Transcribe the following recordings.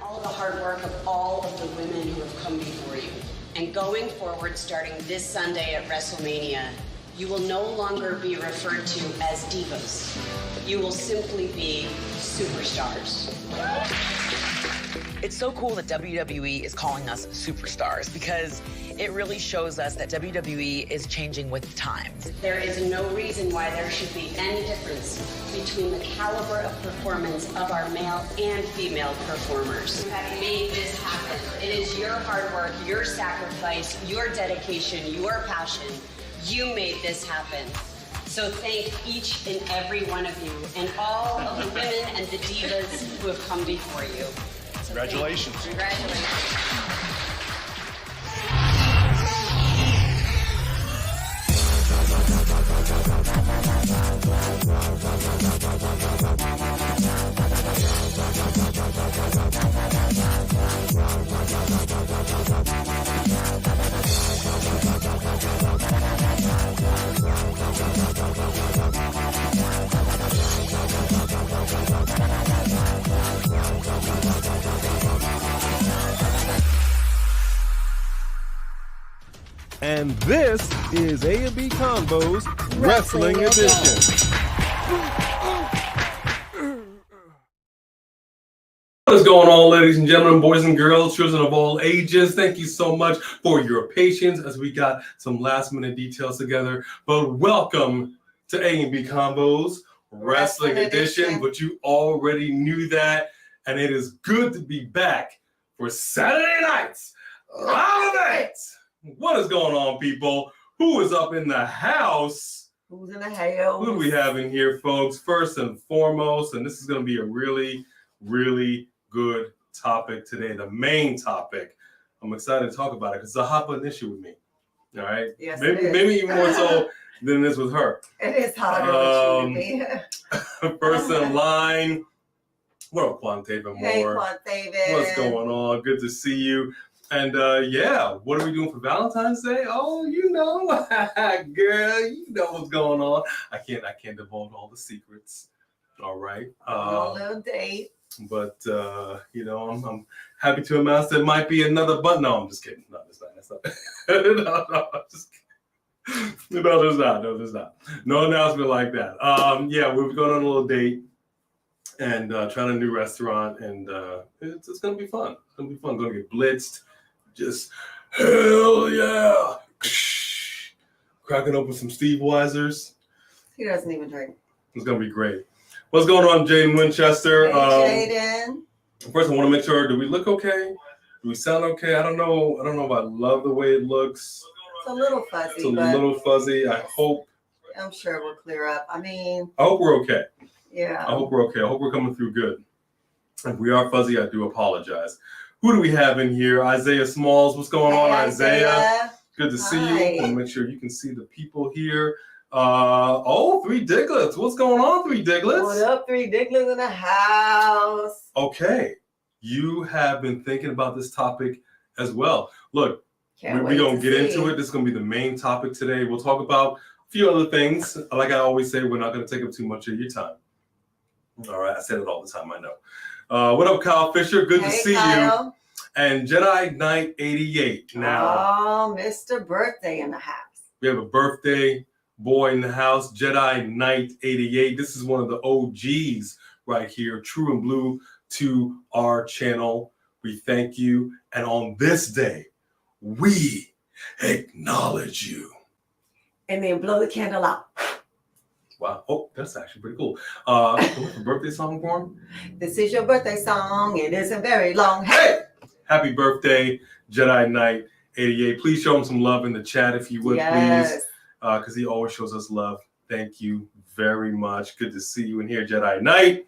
all the hard work of all of the women who have come before you. And going forward, starting this Sunday at WrestleMania, you will no longer be referred to as divas. You will simply be superstars. It's so cool that WWE is calling us superstars because it really shows us that WWE is changing with the times. There is no reason why there should be any difference between the caliber of performance of our male and female performers. You have made this happen. It is your hard work, your sacrifice, your dedication, your passion. You made this happen. So thank each and every one of you and all of the women and the divas who have come before you. So congratulations. Congratulations. And this is A&B Convo's Wrestling Edition. What is going on, ladies and gentlemen, boys and girls, children of all ages? Thank you so much for your patience as we got some last-minute details together. But welcome to A&B Convo's Wrestling Edition. But you already knew that, and it is good to be back for Saturday nights live events. What is going on, people? Who is up in the house? Who's in the house? Who do we have in here, folks? First and foremost, and this is going to be a really, really good topic today, the main topic. I'm excited to talk about it because it's a hot button issue with me. All right? Yes, maybe even more so than it is with her. It is hotter with me. First in line, what up, Quantava Moore? Hey, Quantava. What's going on? Good to see you. And yeah, what are we doing for Valentine's Day? Oh, you know, girl, you know what's going on. I can't divulge all the secrets. All right. A little date. But you know, I'm happy to announce there might be another button. No, I'm just kidding. No, that's not. no, I'm just kidding. No, there's not. No announcement like that. Yeah, we're going on a little date and trying a new restaurant, and it's gonna be fun. It's gonna be fun. Gonna get blitzed. Just hell yeah! Cracking open some Steve Weisers. He doesn't even drink. It's gonna be great. What's going on, Jaden Winchester? Hey, Jaden. First, I want to make sure. Do we look okay? Do we sound okay? I don't know if I love the way it looks. It's a little fuzzy. It's a little fuzzy. I hope. I'm sure it will clear up. I hope we're okay. Yeah. I hope we're okay. I hope we're coming through good. If we are fuzzy, I do apologize. Who do we have in here? Isaiah Smalls. What's going on, Isaiah? Good to see you. And make sure you can see the people here. Three Diglets. What's going on, Three Diglets? What up, Three Diglets in the house? Okay. You have been thinking about this topic as well. Look, we're going to get into it. This is going to be the main topic today. We'll talk about a few other things. Like I always say, we're not going to take up too much of your time. All right. I said it all the time. I know. What up, Kyle Fisher? Good to see Kyle. you. And Jedi Knight 88. Now, Mr. Birthday in the house. We have a birthday boy in the house, Jedi Knight 88. This is one of the OGs right here, true and blue to our channel. We thank you. And on this day, we acknowledge you. And then blow the candle out. Wow. Oh, that's actually pretty cool. What's the birthday song for him? This is your birthday song. It isn't very long. Hey! Happy birthday, Jedi Knight 88. Please show him some love in the chat if you would, please. Because he always shows us love. Thank you very much. Good to see you in here, Jedi Knight.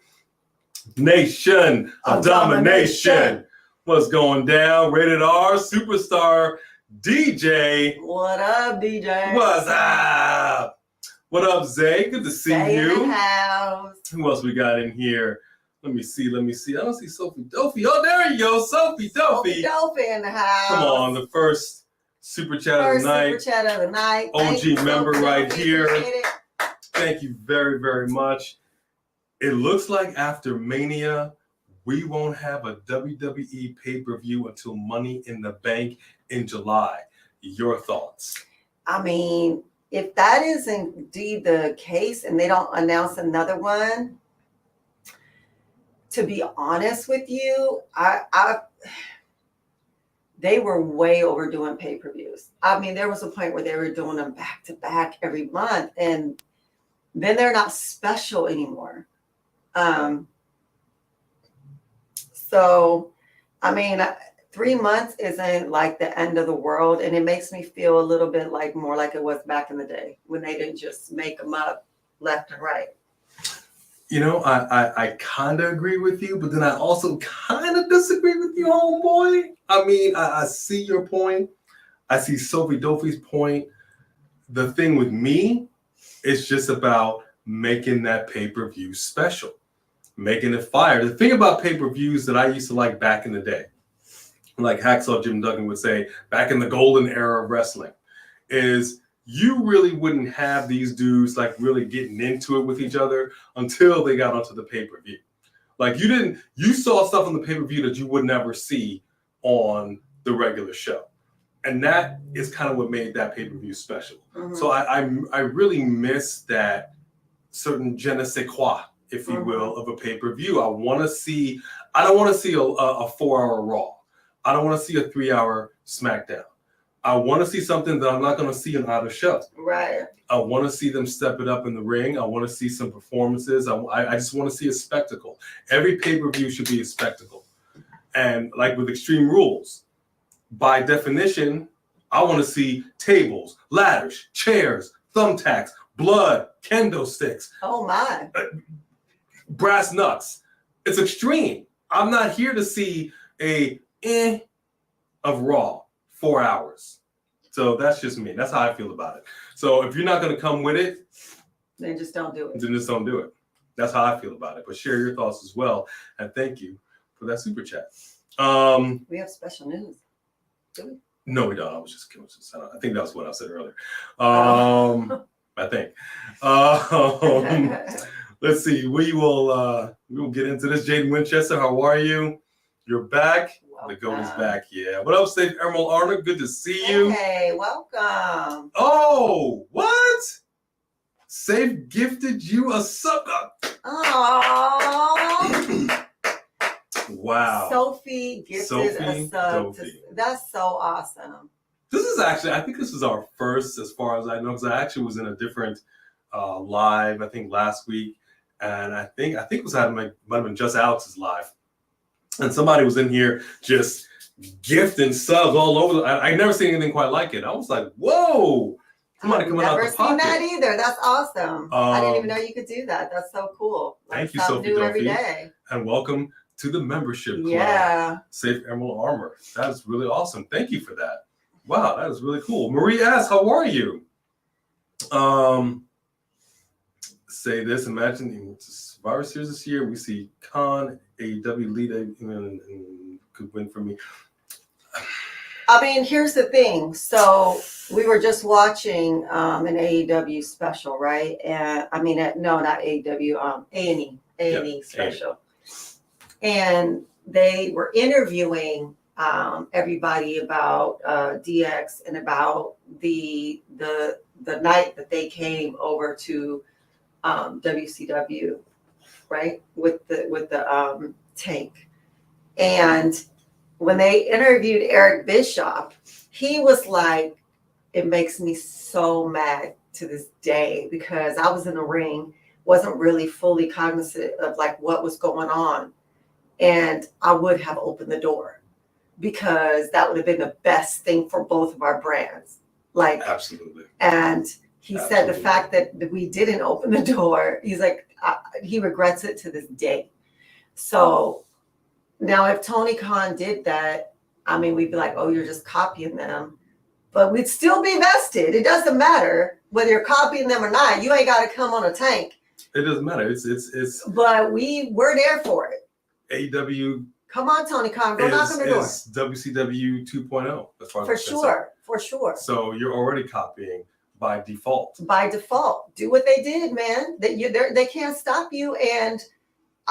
Nation of Domination. What's going down? Rated R, Superstar DJ. What up, DJ? What's up? What up, Zay? Good to see you. In the house. Who else we got in here? Let me see. I don't see Sophie Dopey. Oh, there you go. Sophie Dopey. Sophie Dopey in the house. Come on, the first super chat of the night. Super chat of the night. OG member right here. Thank you very, very much. It looks like after Mania, we won't have a WWE pay-per-view until Money in the Bank in July. Your thoughts? I mean, if that is indeed the case and they don't announce another one, to be honest with you, they were way overdoing pay-per-views. I mean, there was a point where they were doing them back to back every month, and then they're not special anymore. So, I mean, 3 months isn't like the end of the world, and it makes me feel a little bit like more like it was back in the day when they didn't just make them up left and right. You know, I kind of agree with you, but then I also kind of disagree with you, homeboy. I mean, I see your point. I see Sophie Dofi's point. The thing with me, it's just about making that pay-per-view special, making it fire. The thing about pay-per-views that I used to like back in the day, like Hacksaw Jim Duggan would say, back in the golden era of wrestling, is you really wouldn't have these dudes like really getting into it with each other until they got onto the pay-per-view. Like you saw stuff on the pay-per-view that you would never see on the regular show. And that is kind of what made that pay-per-view special. Mm-hmm. So I really miss that certain je ne sais quoi, if you will, of a pay-per-view. I don't want to see a 4-hour Raw. I don't want to see a 3-hour SmackDown. I want to see something that I'm not going to see in either show. Right. I want to see them step it up in the ring. I want to see some performances. I just want to see a spectacle. Every pay-per-view should be a spectacle. And like with Extreme Rules, by definition, I want to see tables, ladders, chairs, thumbtacks, blood, kendo sticks. Oh, my. Brass knucks. It's extreme. I'm not here to see of Raw. 4 hours. So that's just me. That's how I feel about it. So if you're not going to come with it, then just don't do it. Then just don't do it. That's how I feel about it. But share your thoughts as well. And thank you for that super chat. We have special news. Do we? No, we don't. I was just kidding. I think that was what I said earlier. I think. Let's see. We will get into this. Jaden Winchester, how are you? You're back. The goat is back, yeah. What up, Safe Emerald Arnold? Good to see you. Hey, welcome. Oh, what? Safe gifted you a sub. Oh. Wow. Sophie gifted a sub. That's so awesome. This is actually, I think this is our first, as far as I know, because I actually was in a different live, I think last week. And I think it might have been just Alex's live. And somebody was in here just gifting subs all over. I never seen anything quite like it. I was like, whoa. Somebody coming out the pocket. I've never seen that either. That's awesome. I didn't even know you could do that. That's so cool. Thank you, Sophie Duffy. Every day. And welcome to the membership club. Yeah. Safe Emerald Armor. That is really awesome. Thank you for that. Wow, that is really cool. Marie asks, how are you? Say this, imagine Survivor Series this year. We see Khan, AEW lead, and could win for me. I mean, here's the thing. So we were just watching an AEW special, right? And I mean, no, not AEW, A&E special. And they were interviewing everybody about DX and about the night that they came over to WCW, right, with the tank. And when they interviewed Eric Bischoff, he was like, it makes me so mad to this day because I was in the ring, wasn't really fully cognizant of like what was going on, and I would have opened the door because that would have been the best thing for both of our brands. Like, absolutely. And he said the fact that we didn't open the door, he's like, he regrets it to this day. So now if Tony Khan did that, I mean, we'd be like, oh, you're just copying them. But we'd still be vested. It doesn't matter whether you're copying them or not. You ain't got to come on a tank. It doesn't matter. It's. But we're there for it. AEW. Come on, Tony Khan. Go knock on the door. It's WCW 2.0. As far as for sure. For sure. So you're already copying by default. By default. Do what they did, man. They can't stop you. And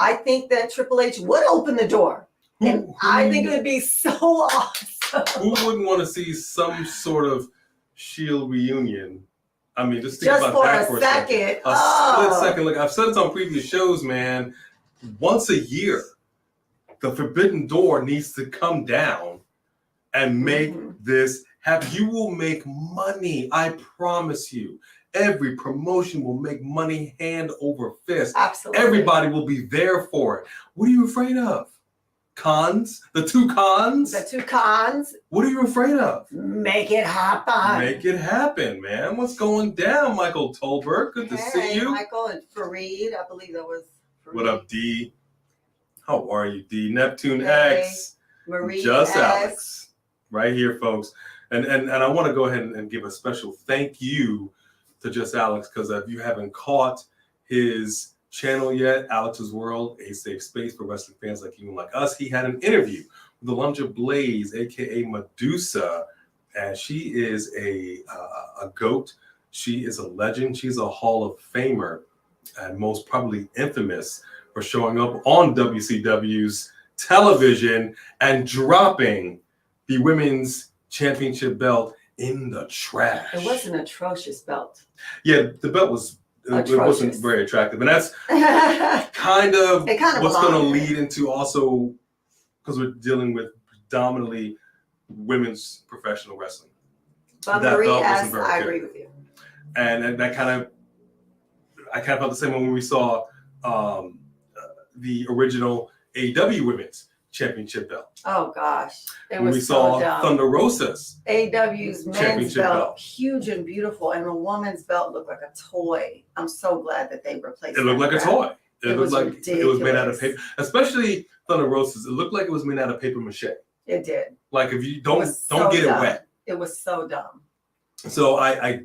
I think that Triple H would open the door. And I think it would be so awesome. Who wouldn't want to see some sort of Shield reunion? I mean, just think Just about for that a for a second. A split second. Look, I've said this on previous shows, man. Once a year, the Forbidden Door needs to come down and make this happen. You will make money. I promise you. Every promotion will make money hand over fist. Absolutely. Everybody will be there for it. What are you afraid of? Cons? The two cons? The two cons. What are you afraid of? Make it happen. Make it happen, man. What's going down, Michael Tolbert? Good to see you. Michael and Fareed. I believe that was Fareed. What up, D? How are you, D? Neptune Hey. X. Marie Just S. Alyx. Right here, folks. And I want to go ahead and give a special thank you to Just Alyx, because if you haven't caught his channel yet, Alyx's World, a safe space for wrestling fans like you and like us, he had an interview with Alundra Blayze, aka Madusa, and she is a GOAT. She is a legend. She's a Hall of Famer, and most probably infamous for showing up on WCW's television and dropping the women's championship belt in the trash. It was an atrocious belt. Yeah, the belt was it wasn't very attractive, and that's kind of what's going to lead into also, because we're dealing with predominantly women's professional wrestling. But Marie S., I agree with you. And that I kind of felt the same when we saw the original AEW Women's Championship belt. Oh gosh, when we saw Thunder Rosa's AEW's men's belt, huge and beautiful, and the woman's belt looked like a toy. I'm so glad that they replaced it. It looked like a toy. It looked like ridiculous. It was made out of paper, especially Thunder Rosa's. It looked like it was made out of paper mache. It did. Like if you don't get it wet. It was so dumb. So I'm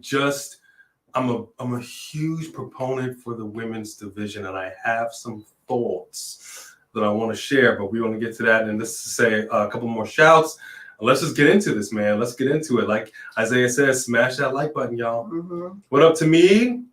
a huge proponent for the women's division, and I have some thoughts that I want to share, but we want to get to that. And this is to say a couple more shouts. Let's just get into this, man. Let's get into it. Like Isaiah says, smash that like button, y'all. What up to me?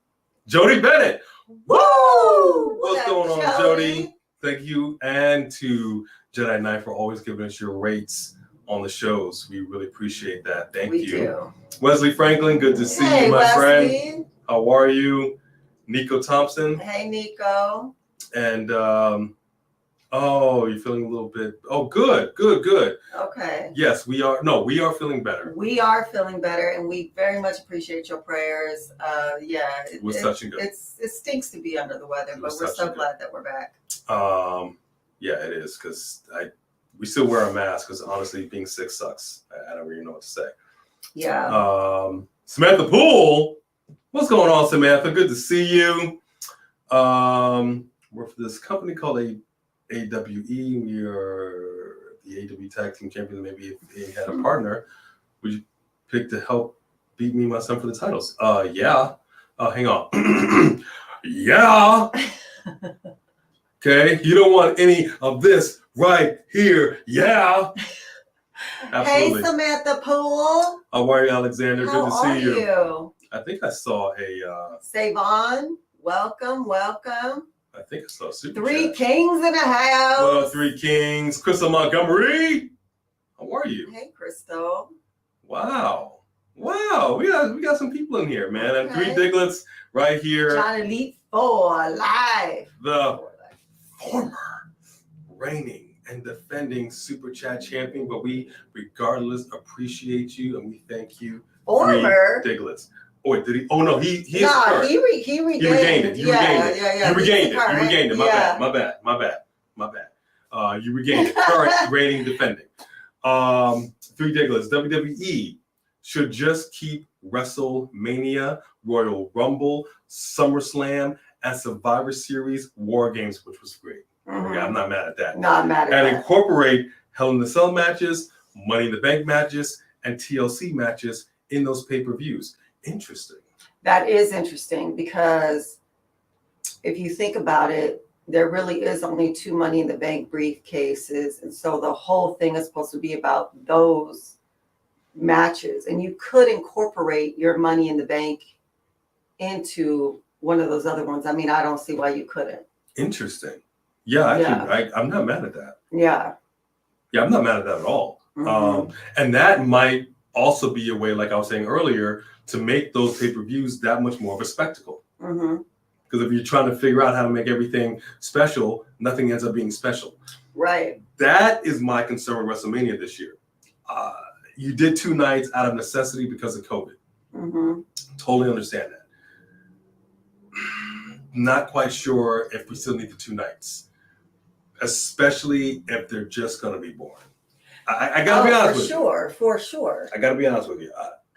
Jody Bennett. Woo! What's going on, Jody? Thank you. And to Jedi Knight for always giving us your rates on the shows. We really appreciate that. Thank you. Do. Wesley Franklin, good to see you, my friend. How are you? Nico Thompson. Hey, Nico. And you're feeling a little bit. Oh, good. Okay. Yes, we are. No, we are feeling better. We are feeling better, and we very much appreciate your prayers. It was touch and go. It stinks to be under the weather, but we're so glad that we're back. Yeah, it is, because we still wear a mask, because honestly, being sick sucks. I don't really know what to say. Yeah. Samantha Poole, what's going on, Samantha? Good to see you. We're for this company called AWE. We are the AEW Tag Team Champions. Maybe if they had a partner, would you pick to help beat me and my son for the titles? Yeah. Hang on. Yeah. Okay. You don't want any of this right here. Yeah. Absolutely. Hey, Samantha Poole. How are you, Alexander? Good to see you. How are you? I think I saw a Savon, welcome. I think I saw a super Three chat. Kings in the house. Well, Three Kings. Crystal Montgomery. How are you? Hey, Crystal. Wow. We got some people in here, man. And Three Diglets right here. John Elite 4 live. The former reigning and defending Super Chat champion, but we regardless appreciate you and we thank you. Former Three Diglets. Oh wait, did he? Oh no, he is current. He regained it. You regained it. My bad. You regained it. Current reigning defending. Three Diglets. WWE should just keep WrestleMania, Royal Rumble, SummerSlam, and Survivor Series War Games, which was great. Okay, I'm not mad at that. Not mad at that. And incorporate Hell in the Cell matches, Money in the Bank matches, and TLC matches in those pay-per-views. Interesting. That is interesting, because if you think about it, there really is only 2 Money in the Bank briefcases. And so the whole thing is supposed to be about those matches. And you could incorporate your Money in the Bank into one of those other ones. I mean, I don't see why you couldn't. Interesting. Yeah, actually, I'm not mad at that. Yeah. Yeah, I'm not mad at that at all. And that might also be a way, like I was saying earlier, to make those pay-per-views that much more of a spectacle. Because if you're trying to figure out how to make everything special, nothing ends up being special. Right. That is my concern with WrestleMania this year. You did 2 nights out of necessity because of COVID. Totally understand that. Not quite sure if we still need the 2 nights, especially if they're just going to be boring. I got to be honest with you. For sure. I got to be honest with you.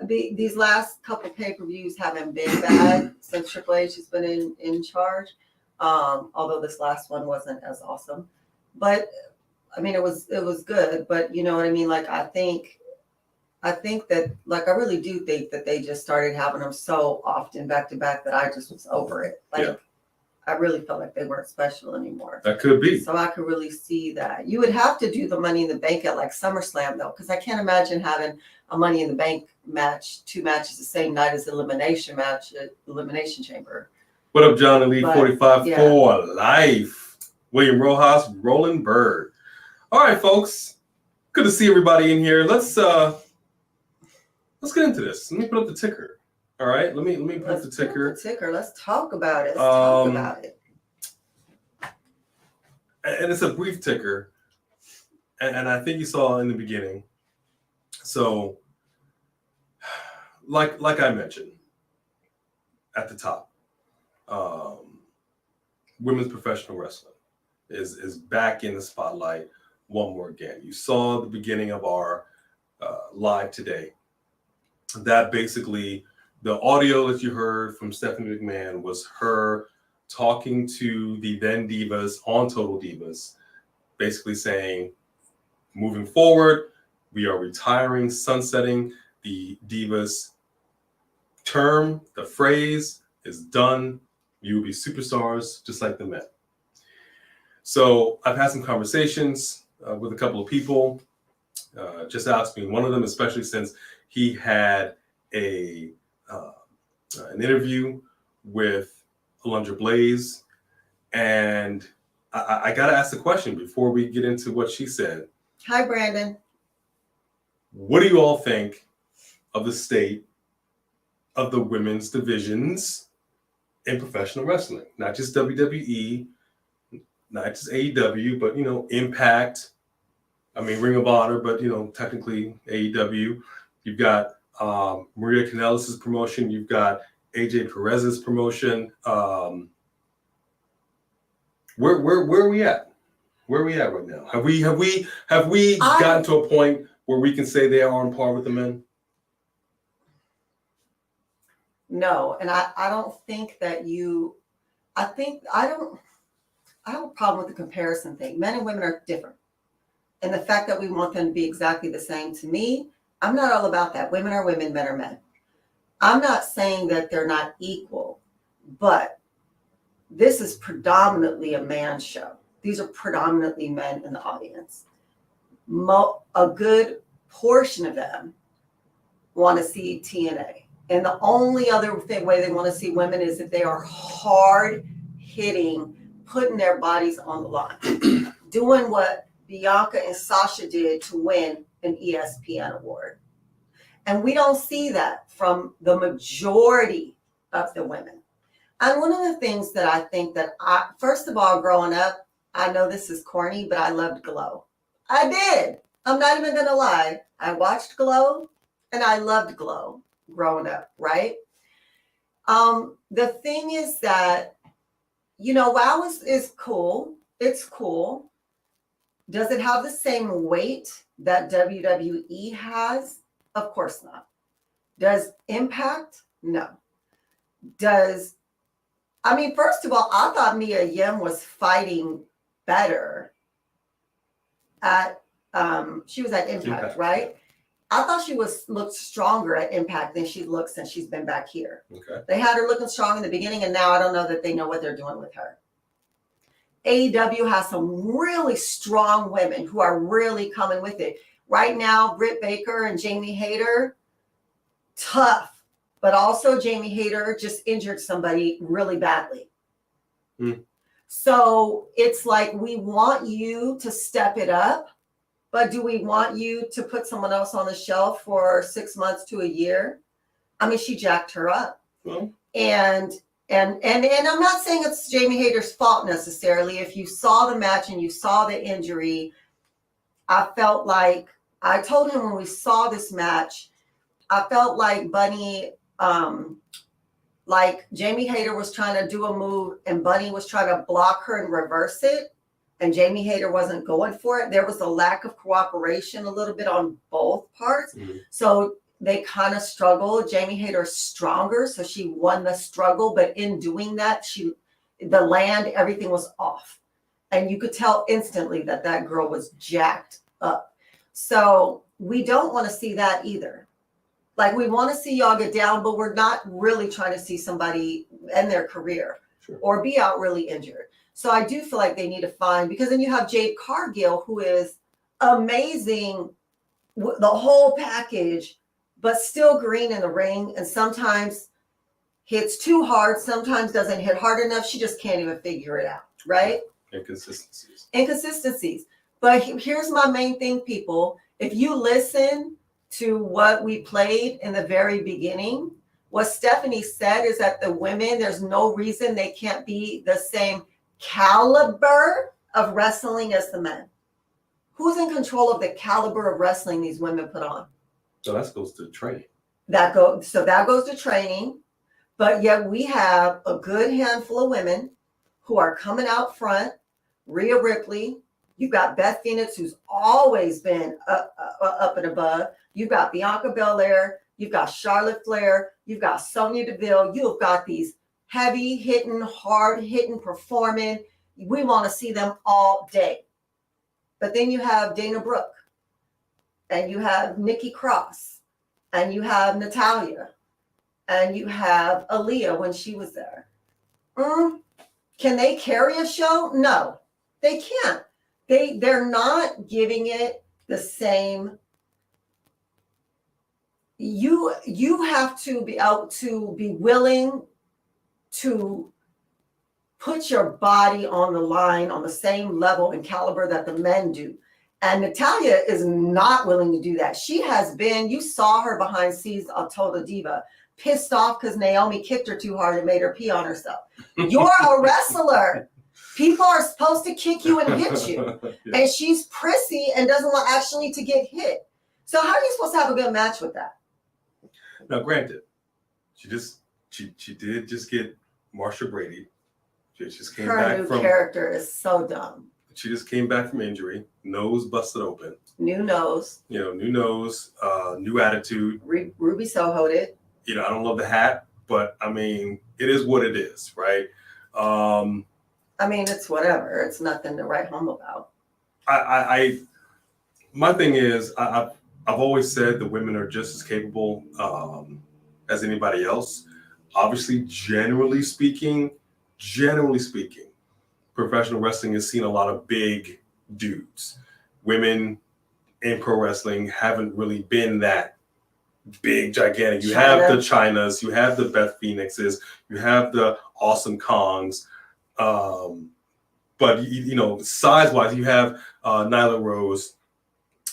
These last couple pay-per-views haven't been bad since Triple H has been in charge. Although this last one wasn't as awesome, but I mean, it was good. But you know what I mean? Like, I think that, like, I really do think that they just started having them so often back to back that I just was over it. Like, I really felt like they weren't special anymore. That could be. So I could really see that. You would have to do the Money in the Bank at like SummerSlam though, because I can't imagine having a Money in the Bank match, 2 matches the same night as Elimination match at Elimination Chamber. What up, John Elite 45 for life? William Rojas, Roland Bird. All right, folks. Good to see everybody in here. Let's get into this. Let me put up the ticker. All right, let me put up the ticker. Let's talk about it. And it's a brief ticker, and I think you saw in the beginning. So, like I mentioned at the top, women's professional wrestling is back in the spotlight one more again. You saw the beginning of our live today. That basically, the audio that you heard from Stephanie McMahon was her talking to the then Divas on Total Divas, basically saying, moving forward, we are retiring, sunsetting the Divas term. The phrase is done. You will be superstars just like the men. So I've had some conversations with a couple of people. Just asking one of them, especially since he had an interview with Alundra Blayze, and I got to ask the question before we get into what she said. Hi, Brandon. What do you all think of the state of the women's divisions in professional wrestling? Not just WWE, not just AEW, but, Impact. I mean, Ring of Honor, but, technically AEW. You've got Maria Kanellis' promotion. You've got AJ Perez's promotion. Where are we at? Where are we at right now? Have we gotten to a point where we can say they are on par with the men? No, and I don't think that I have a problem with the comparison thing. Men and women are different. And the fact that we want them to be exactly the same, to me, I'm not all about that. Women are women, men are men. I'm not saying that they're not equal, but this is predominantly a man show. These are predominantly men in the audience. A good portion of them want to see TNA. And the only other way they want to see women is if they are hard hitting, putting their bodies on the line, doing what Bianca and Sasha did to win an ESPN award. And we don't see that from the majority of the women. And one of the things that I think that first of all, growing up, I know this is corny, but I loved Glow. I did. I'm not even going to lie. I watched Glow and I loved Glow growing up, right? The thing is that, WoW is cool. It's cool. Does it have the same weight that WWE has? Of course not. Does Impact? No. First of all, I thought Mia Yim was fighting better she was at Impact, right? I thought she looked stronger at Impact than she looks since she's been back here. Okay. They had her looking strong in the beginning, and now I don't know that they know what they're doing with her. AEW has some really strong women who are really coming with it. Right now, Britt Baker and Jamie Hayter, tough. But also Jamie Hayter just injured somebody really badly. So it's like, we want you to step it up, but do we want you to put someone else on the shelf for 6 months to a year? I mean, she jacked her up. Well, And I'm not saying it's Jamie Hayter's fault necessarily. If you saw the match and you saw the injury, I felt like, I told him when we saw this match, I felt like Bunny, like Jamie Hayter was trying to do a move and Bunny was trying to block her and reverse it, and Jamie Hayter wasn't going for it. There was a lack of cooperation a little bit on both parts. Mhm. So they kind of struggled. Jamie Hayter's stronger, so she won the struggle. But in doing that, everything was off. And you could tell instantly that that girl was jacked up. So we don't want to see that either. Like, we want to see y'all get down, but we're not really trying to see somebody end their career or be out really injured. So I do feel like they need to find, because then you have Jade Cargill, who is amazing, the whole package, but still green in the ring, and sometimes hits too hard, sometimes doesn't hit hard enough. She just can't even figure it out, right? Inconsistencies. But here's my main thing, people. If you listen to what we played in the very beginning, what Stephanie said is that the women, there's no reason they can't be the same caliber of wrestling as the men. Who's in control of the caliber of wrestling these women put on? So that goes to training. That goes to training, but yet we have a good handful of women who are coming out front. Rhea Ripley, you've got Beth Phoenix, who's always been up and above. You've got Bianca Belair, you've got Charlotte Flair, you've got Sonya Deville. You've got these heavy hitting, hard hitting, performing. We want to see them all day. But then you have Dana Brooke, and you have Nikki Cross, and you have Natalya, and you have Aaliyah when she was there. Can they carry a show? No, they can't. They're not giving it the same. You have to be out to be willing to put your body on the line on the same level and caliber that the men do. And Natalya is not willing to do that. She has been, you saw her behind scenes of Total Diva, pissed off because Naomi kicked her too hard and made her pee on herself. You're a wrestler. People are supposed to kick you and hit you. Yeah. And she's prissy and doesn't want actually to get hit. So how are you supposed to have a good match with that? Now, granted, she did just get Marsha Brady. She just came back from... Her new character is so dumb. She just came back from injury, nose busted open. New nose. New nose, new attitude. Ruby Soho'd it. I don't love the hat, but I mean, it is what it is, right? I mean, it's whatever. It's nothing to write home about. My thing is, I've always said the women are just as capable as anybody else. Obviously, generally speaking, professional wrestling has seen a lot of big dudes. Women in pro wrestling haven't really been that big, gigantic. You have the Chynas, you have the Beth Phoenixes, you have the Awesome Kongs. But size-wise, you have Nyla Rose,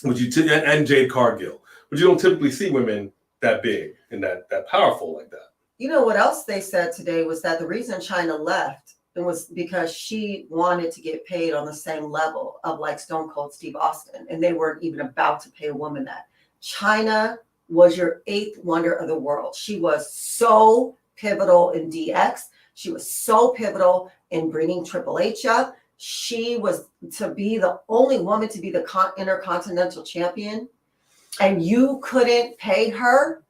and Jade Cargill. But you don't typically see women that big and that powerful like that. You know what else they said today was that the reason Chyna left was because she wanted to get paid on the same level of like Stone Cold Steve Austin, and they weren't even about to pay a woman that. Chyna was your eighth wonder of the world. She was so pivotal in DX. She was so pivotal in bringing Triple H up. She was to be the only woman to be the Intercontinental Champion, and you couldn't pay her.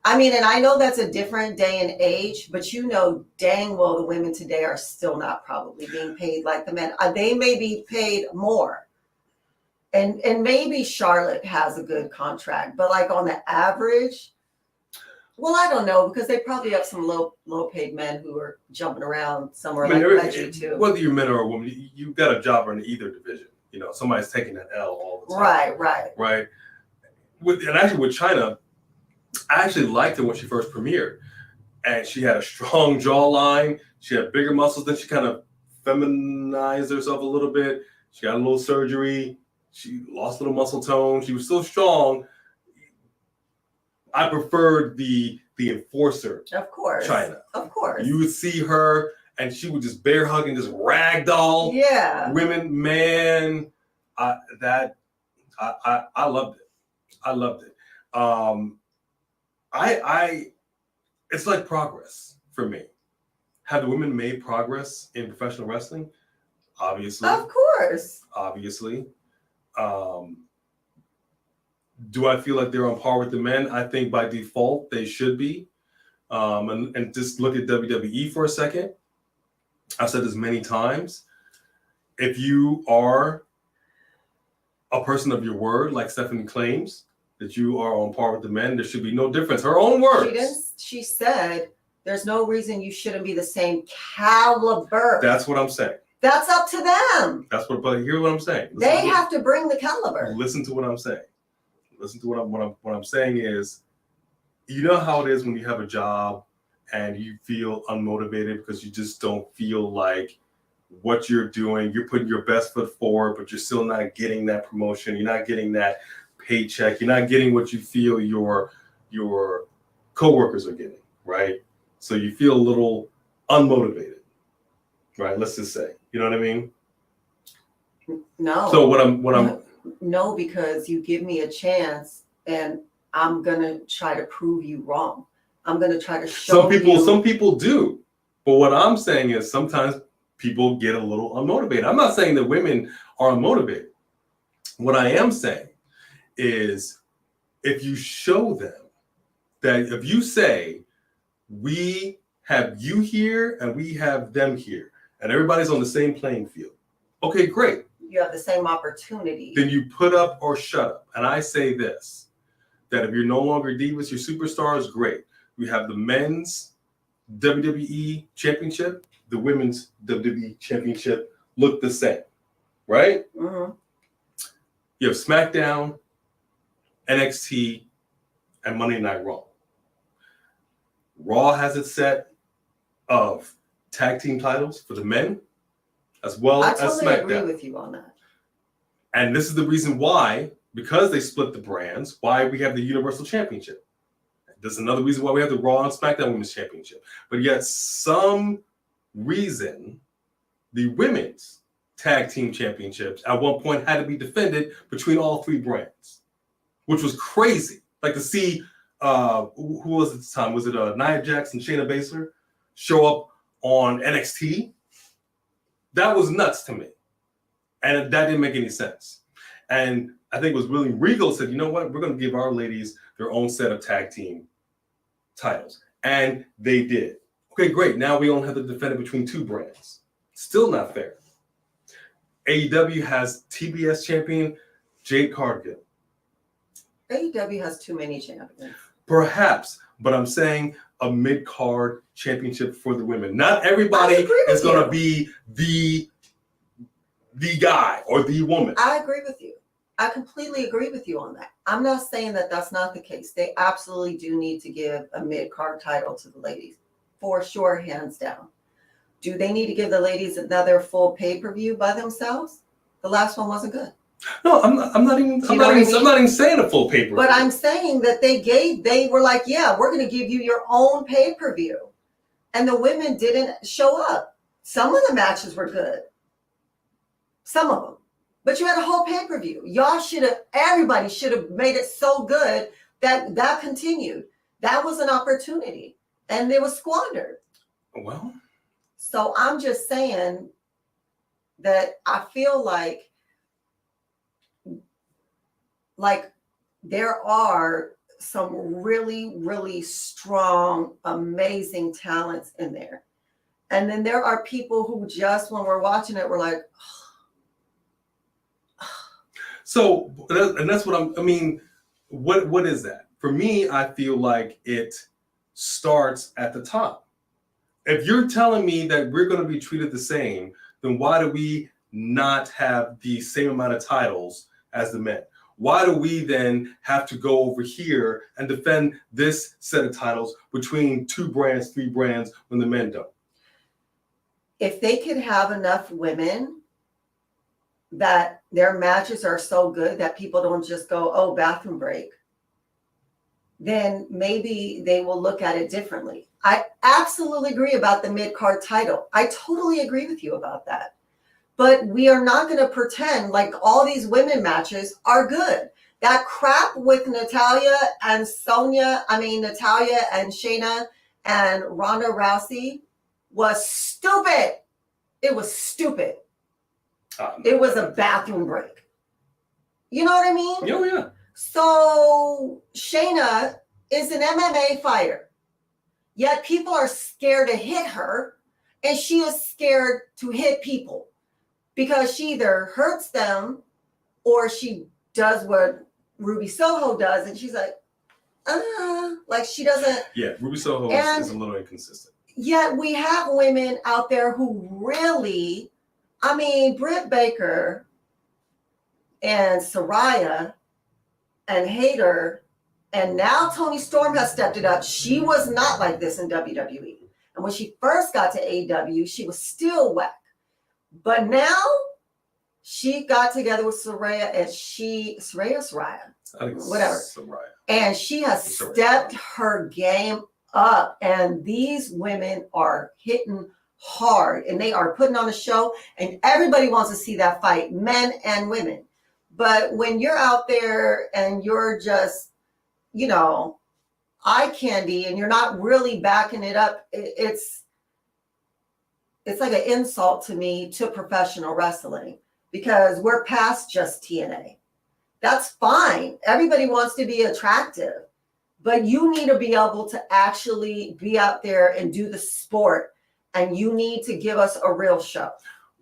And I know that's a different day and age, but dang well the women today are still not probably being paid like the men. They may be paid more. And maybe Charlotte has a good contract, but like on the average, well, I don't know, because they probably have some low paid men who are jumping around somewhere like Reggie too. Whether you're men or a woman, you've got a job in either division. Somebody's taking that L all the time. Right. With Chyna, I actually liked her when she first premiered. and she had a strong jawline. She had bigger muscles. Then she kind of feminized herself a little bit. She got a little surgery. She lost a little muscle tone. She was still strong. I preferred the enforcer. Of course. China. Of course. You would see her, and she would just bear hug and just ragdoll. Yeah. Women, man, I loved it. I loved it. It's like progress for me. Have the women made progress in professional wrestling? Obviously. Of course. Obviously. Do I feel like they're on par with the men? I think by default they should be. And just look at WWE for a second. I've said this many times. If you are a person of your word, like Stephanie claims, that you are on par with the men, there should be no difference. Her own words. She said there's no reason you shouldn't be the same caliber. That's what I'm saying. That's up to them. But here's what I'm saying. They have to bring the caliber. Listen to what I'm saying. Listen to what I'm saying is, you know how it is when you have a job and you feel unmotivated because you just don't feel like what you're doing. You're putting your best foot forward, but you're still not getting that promotion. You're not getting that paycheck. You're not getting what you feel your coworkers are getting, right? So you feel a little unmotivated, right? Let's just say, you know what I mean? No. So what I'm no, because you give me a chance and I'm gonna try to prove you wrong. I'm gonna try to show some people do, but what I'm saying is sometimes people get a little unmotivated. I'm not saying that women are unmotivated. What I am saying is, if you show them that, if you say we have you here and we have them here and everybody's on the same playing field, okay, great. You have the same opportunity. Then you put up or shut up. And I say this, that if you're no longer divas, you're superstars, great. We have the men's WWE championship, the women's WWE championship look the same, right? Mm-hmm. You have Smackdown, NXT, and Monday Night Raw. Raw has its set of tag team titles for the men, as well as SmackDown. I totally agree with you on that. And this is the reason why, because they split the brands, why we have the Universal Championship. There's another reason why we have the Raw and SmackDown Women's Championship. But yet, some reason, the Women's Tag Team Championships at one point had to be defended between all three brands, which was crazy. Like to see, who was it at the time? Was it Nia Jax and Shayna Baszler show up on NXT? That was nuts to me. And that didn't make any sense. And I think it was William Regal said, you know what? We're going to give our ladies their own set of tag team titles. And they did. Okay, great. Now we only have to defend it between two brands. Still not fair. AEW has TBS champion Jade Cargill. AEW has too many champions. Perhaps, but I'm saying a mid-card championship for the women. Not everybody is going to be the guy or the woman. I agree with you. I completely agree with you on that. I'm not saying that that's not the case. They absolutely do need to give a mid-card title to the ladies, for sure, hands down. Do they need to give the ladies another full pay-per-view by themselves? The last one wasn't good. No, I'm not even saying a full pay-per-view. But I'm saying that they were like, yeah, we're going to give you your own pay-per-view. And the women didn't show up. Some of the matches were good. Some of them. But you had a whole pay-per-view. Everybody should have made it so good that continued. That was an opportunity. And it was squandered. Well. So I'm just saying that I feel like there are some really, really strong, amazing talents in there. And then there are people who just, when we're watching it, we're like, So, and that's what what is that? For me, I feel like it starts at the top. If you're telling me that we're going to be treated the same, then why do we not have the same amount of titles as the men? Why do we then have to go over here and defend this set of titles between 2 brands, 3 brands, when the men don't? If they can have enough women that their matches are so good that people don't just go, oh, bathroom break, then maybe they will look at it differently. I absolutely agree about the mid-card title. I totally agree with you about that. But we are not going to pretend like all these women matches are good. That crap with Natalya and Natalya and Shayna and Ronda Rousey was stupid. It was stupid. It was a bathroom break. You know what I mean? Oh, yeah. So Shayna is an MMA fighter, yet people are scared to hit her, and she is scared to hit people because she either hurts them or she does what Ruby Soho does, and she's like she doesn't. Yeah, Ruby Soho is a little inconsistent. Yet we have women out there who really, Britt Baker and Saraya and Hayter, and now Toni Storm has stepped it up. She was not like this in WWE. And when she first got to AEW, she was still whack. But now she got together with Saraya, and Saraya, whatever. Saraya. And she has stepped her game up. And these women are hitting hard, and they are putting on a show, and everybody wants to see that fight, men and women. But when you're out there and you're just, eye candy, and you're not really backing it up, it's like an insult to me to professional wrestling, because we're past just TNA. That's fine. Everybody wants to be attractive, but you need to be able to actually be out there and do the sport, and you need to give us a real show.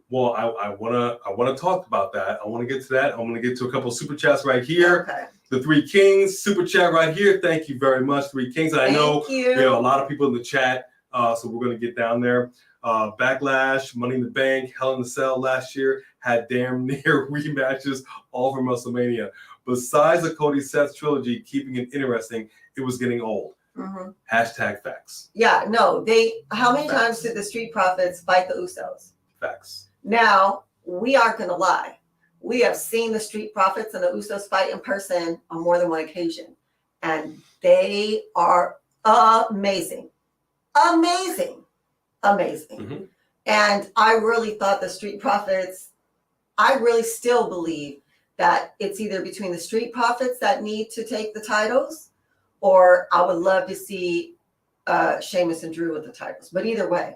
Well, I wanna talk about that. I want to get to that. I want to get to a couple of super chats right here. Okay. The 3 Kings super chat right here. Thank you very much, 3 Kings. I know we have a lot of people in the chat, so we're going to get down there. Backlash, Money in the Bank, Hell in a Cell last year had damn near rematches all from WrestleMania. Besides the Cody Seth trilogy keeping it interesting, it was getting old. Mm-hmm. Hashtag facts. Yeah, no, how many times did the Street Profits fight the Usos? Facts. Now, we aren't going to lie. We have seen the Street Profits and the Usos fight in person on more than one occasion, and they are amazing. Amazing. Mm-hmm. And I really thought the Street Profits, I really still believe that it's either between the Street Profits that need to take the titles, or I would love to see Sheamus and Drew with the titles. But either way,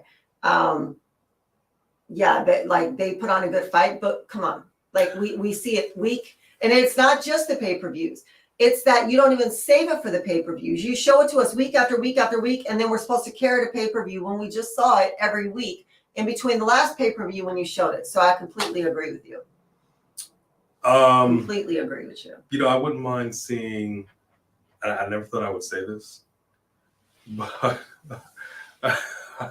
they put on a good fight, but come on. Like we see it week, and it's not just the pay-per-views. It's that you don't even save it for the pay-per-views. You show it to us week after week after week, and then we're supposed to carry the pay-per-view when we just saw it every week in between the last pay-per-view when you showed it. So I completely agree with you. Completely agree with you. I wouldn't mind seeing, I never thought I would say this, but I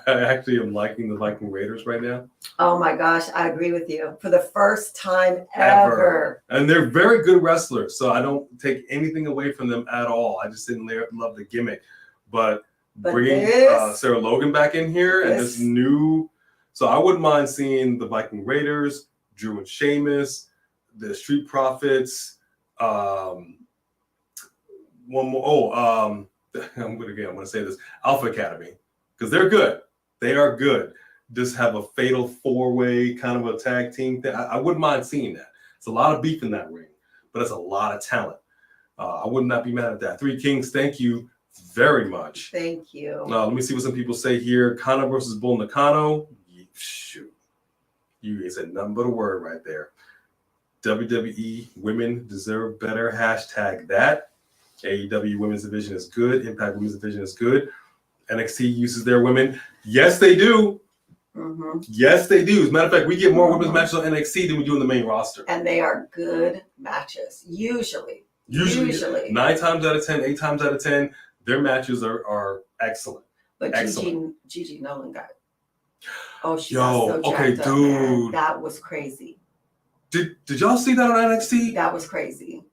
actually am liking the Viking Raiders right now. Oh my gosh, I agree with you. For the first time ever. And they're very good wrestlers, so I don't take anything away from them at all. I just didn't love the gimmick. But bringing Sarah Logan back in here and this new... So I wouldn't mind seeing the Viking Raiders, Drew and Sheamus, the Street Profits, one more... I'm going to say this. Alpha Academy. Because they're good. They are good. Just have a fatal 4-way kind of a tag team thing. I wouldn't mind seeing that. It's a lot of beef in that ring, but it's a lot of talent. I would not be mad at that. 3 Kings, thank you very much. Thank you. Let me see what some people say here. Kano versus Bull Nakano. Shoot. You said nothing but a word right there. WWE women deserve better. Hashtag that. AEW women's division is good. Impact women's division is good. NXT uses their women. Yes, they do. Mm-hmm. Yes, they do. As a matter of fact, we get more women's matches on NXT than we do in the main roster. And they are good matches, usually. 9 times out of 10, 8 times out of 10, their matches are excellent. But excellent. Gigi Nolan got it. Oh, she got so jacked up, dude. Man. That was crazy. Did y'all see that on NXT? That was crazy.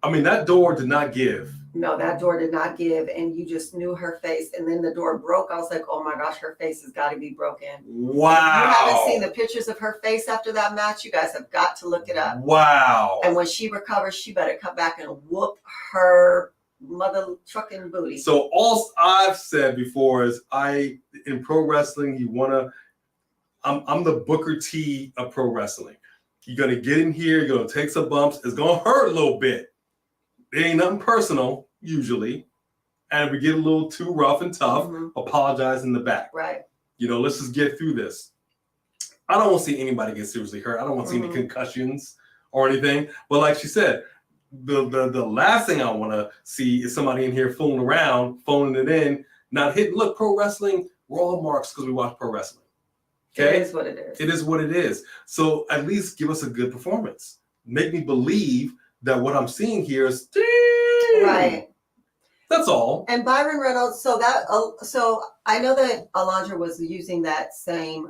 I mean, that door did not give. No, that door did not give, and you just knew her face. And then the door broke. I was like, oh my gosh, her face has got to be broken. Wow. If you haven't seen the pictures of her face after that match, you guys have got to look it up. Wow. And when she recovers, she better come back and whoop her mother trucking booty. So all I've said before is in pro wrestling, I'm the Booker T of pro wrestling. You're going to get in here, you're going to take some bumps. It's going to hurt a little bit. It ain't nothing personal, usually. And if we get a little too rough and tough, apologize in the back. Right. Let's just get through this. I don't want to see anybody get seriously hurt. I don't want to see any concussions or anything. But like she said, the last thing I want to see is somebody in here fooling around, phoning it in, not hitting. Look, pro wrestling, we're all marks because we watch pro wrestling. Okay? It is what it is. It is what it is. So at least give us a good performance. Make me believe that what I'm seeing here is right. That's all. And Byron Reynolds. So I know that Alundra was using that same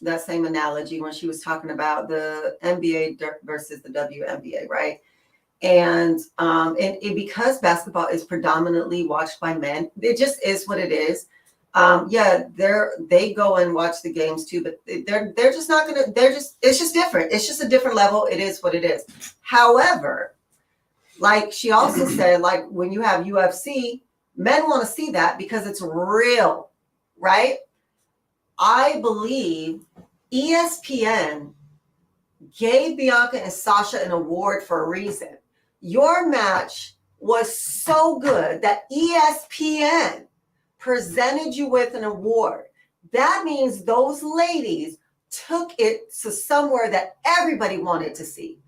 analogy when she was talking about the NBA versus the WNBA, right? And because basketball is predominantly watched by men, it just is what it is. They go and watch the games too, but they're just not gonna. It's just different. It's just a different level. It is what it is. However, like she also said, like when you have UFC, men want to see that because it's real, right? I believe ESPN gave Bianca and Sasha an award for a reason. Your match was so good that ESPN presented you with an award. That means those ladies took it to somewhere that everybody wanted to see.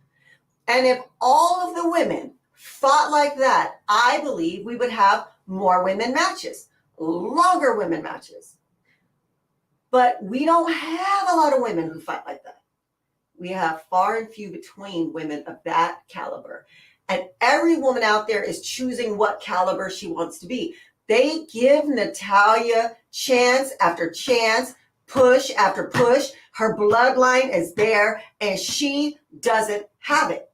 And if all of the women fought like that, I believe we would have more women matches, longer women matches. But we don't have a lot of women who fight like that. We have far and few between women of that caliber. And every woman out there is choosing what caliber she wants to be. They give Natalya chance after chance, push after push. Her bloodline is there and she doesn't have it.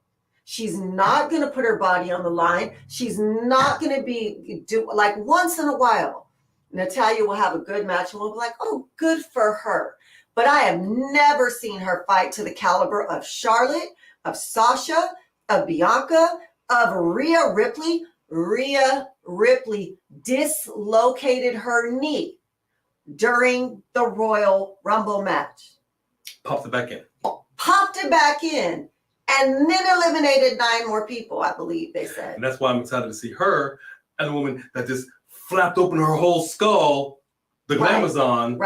She's not going to put her body on the line. She's not going to like once in a while, Natalya will have a good match and we'll be like, oh, good for her. But I have never seen her fight to the caliber of Charlotte, of Sasha, of Bianca, of Rhea Ripley. Rhea Ripley dislocated her knee during the Royal Rumble match. Popped it back in. Popped it back in. And then eliminated 9 more people, I believe they said. And that's why I'm excited to see her and the woman that just flapped open her whole skull, the Glamazon,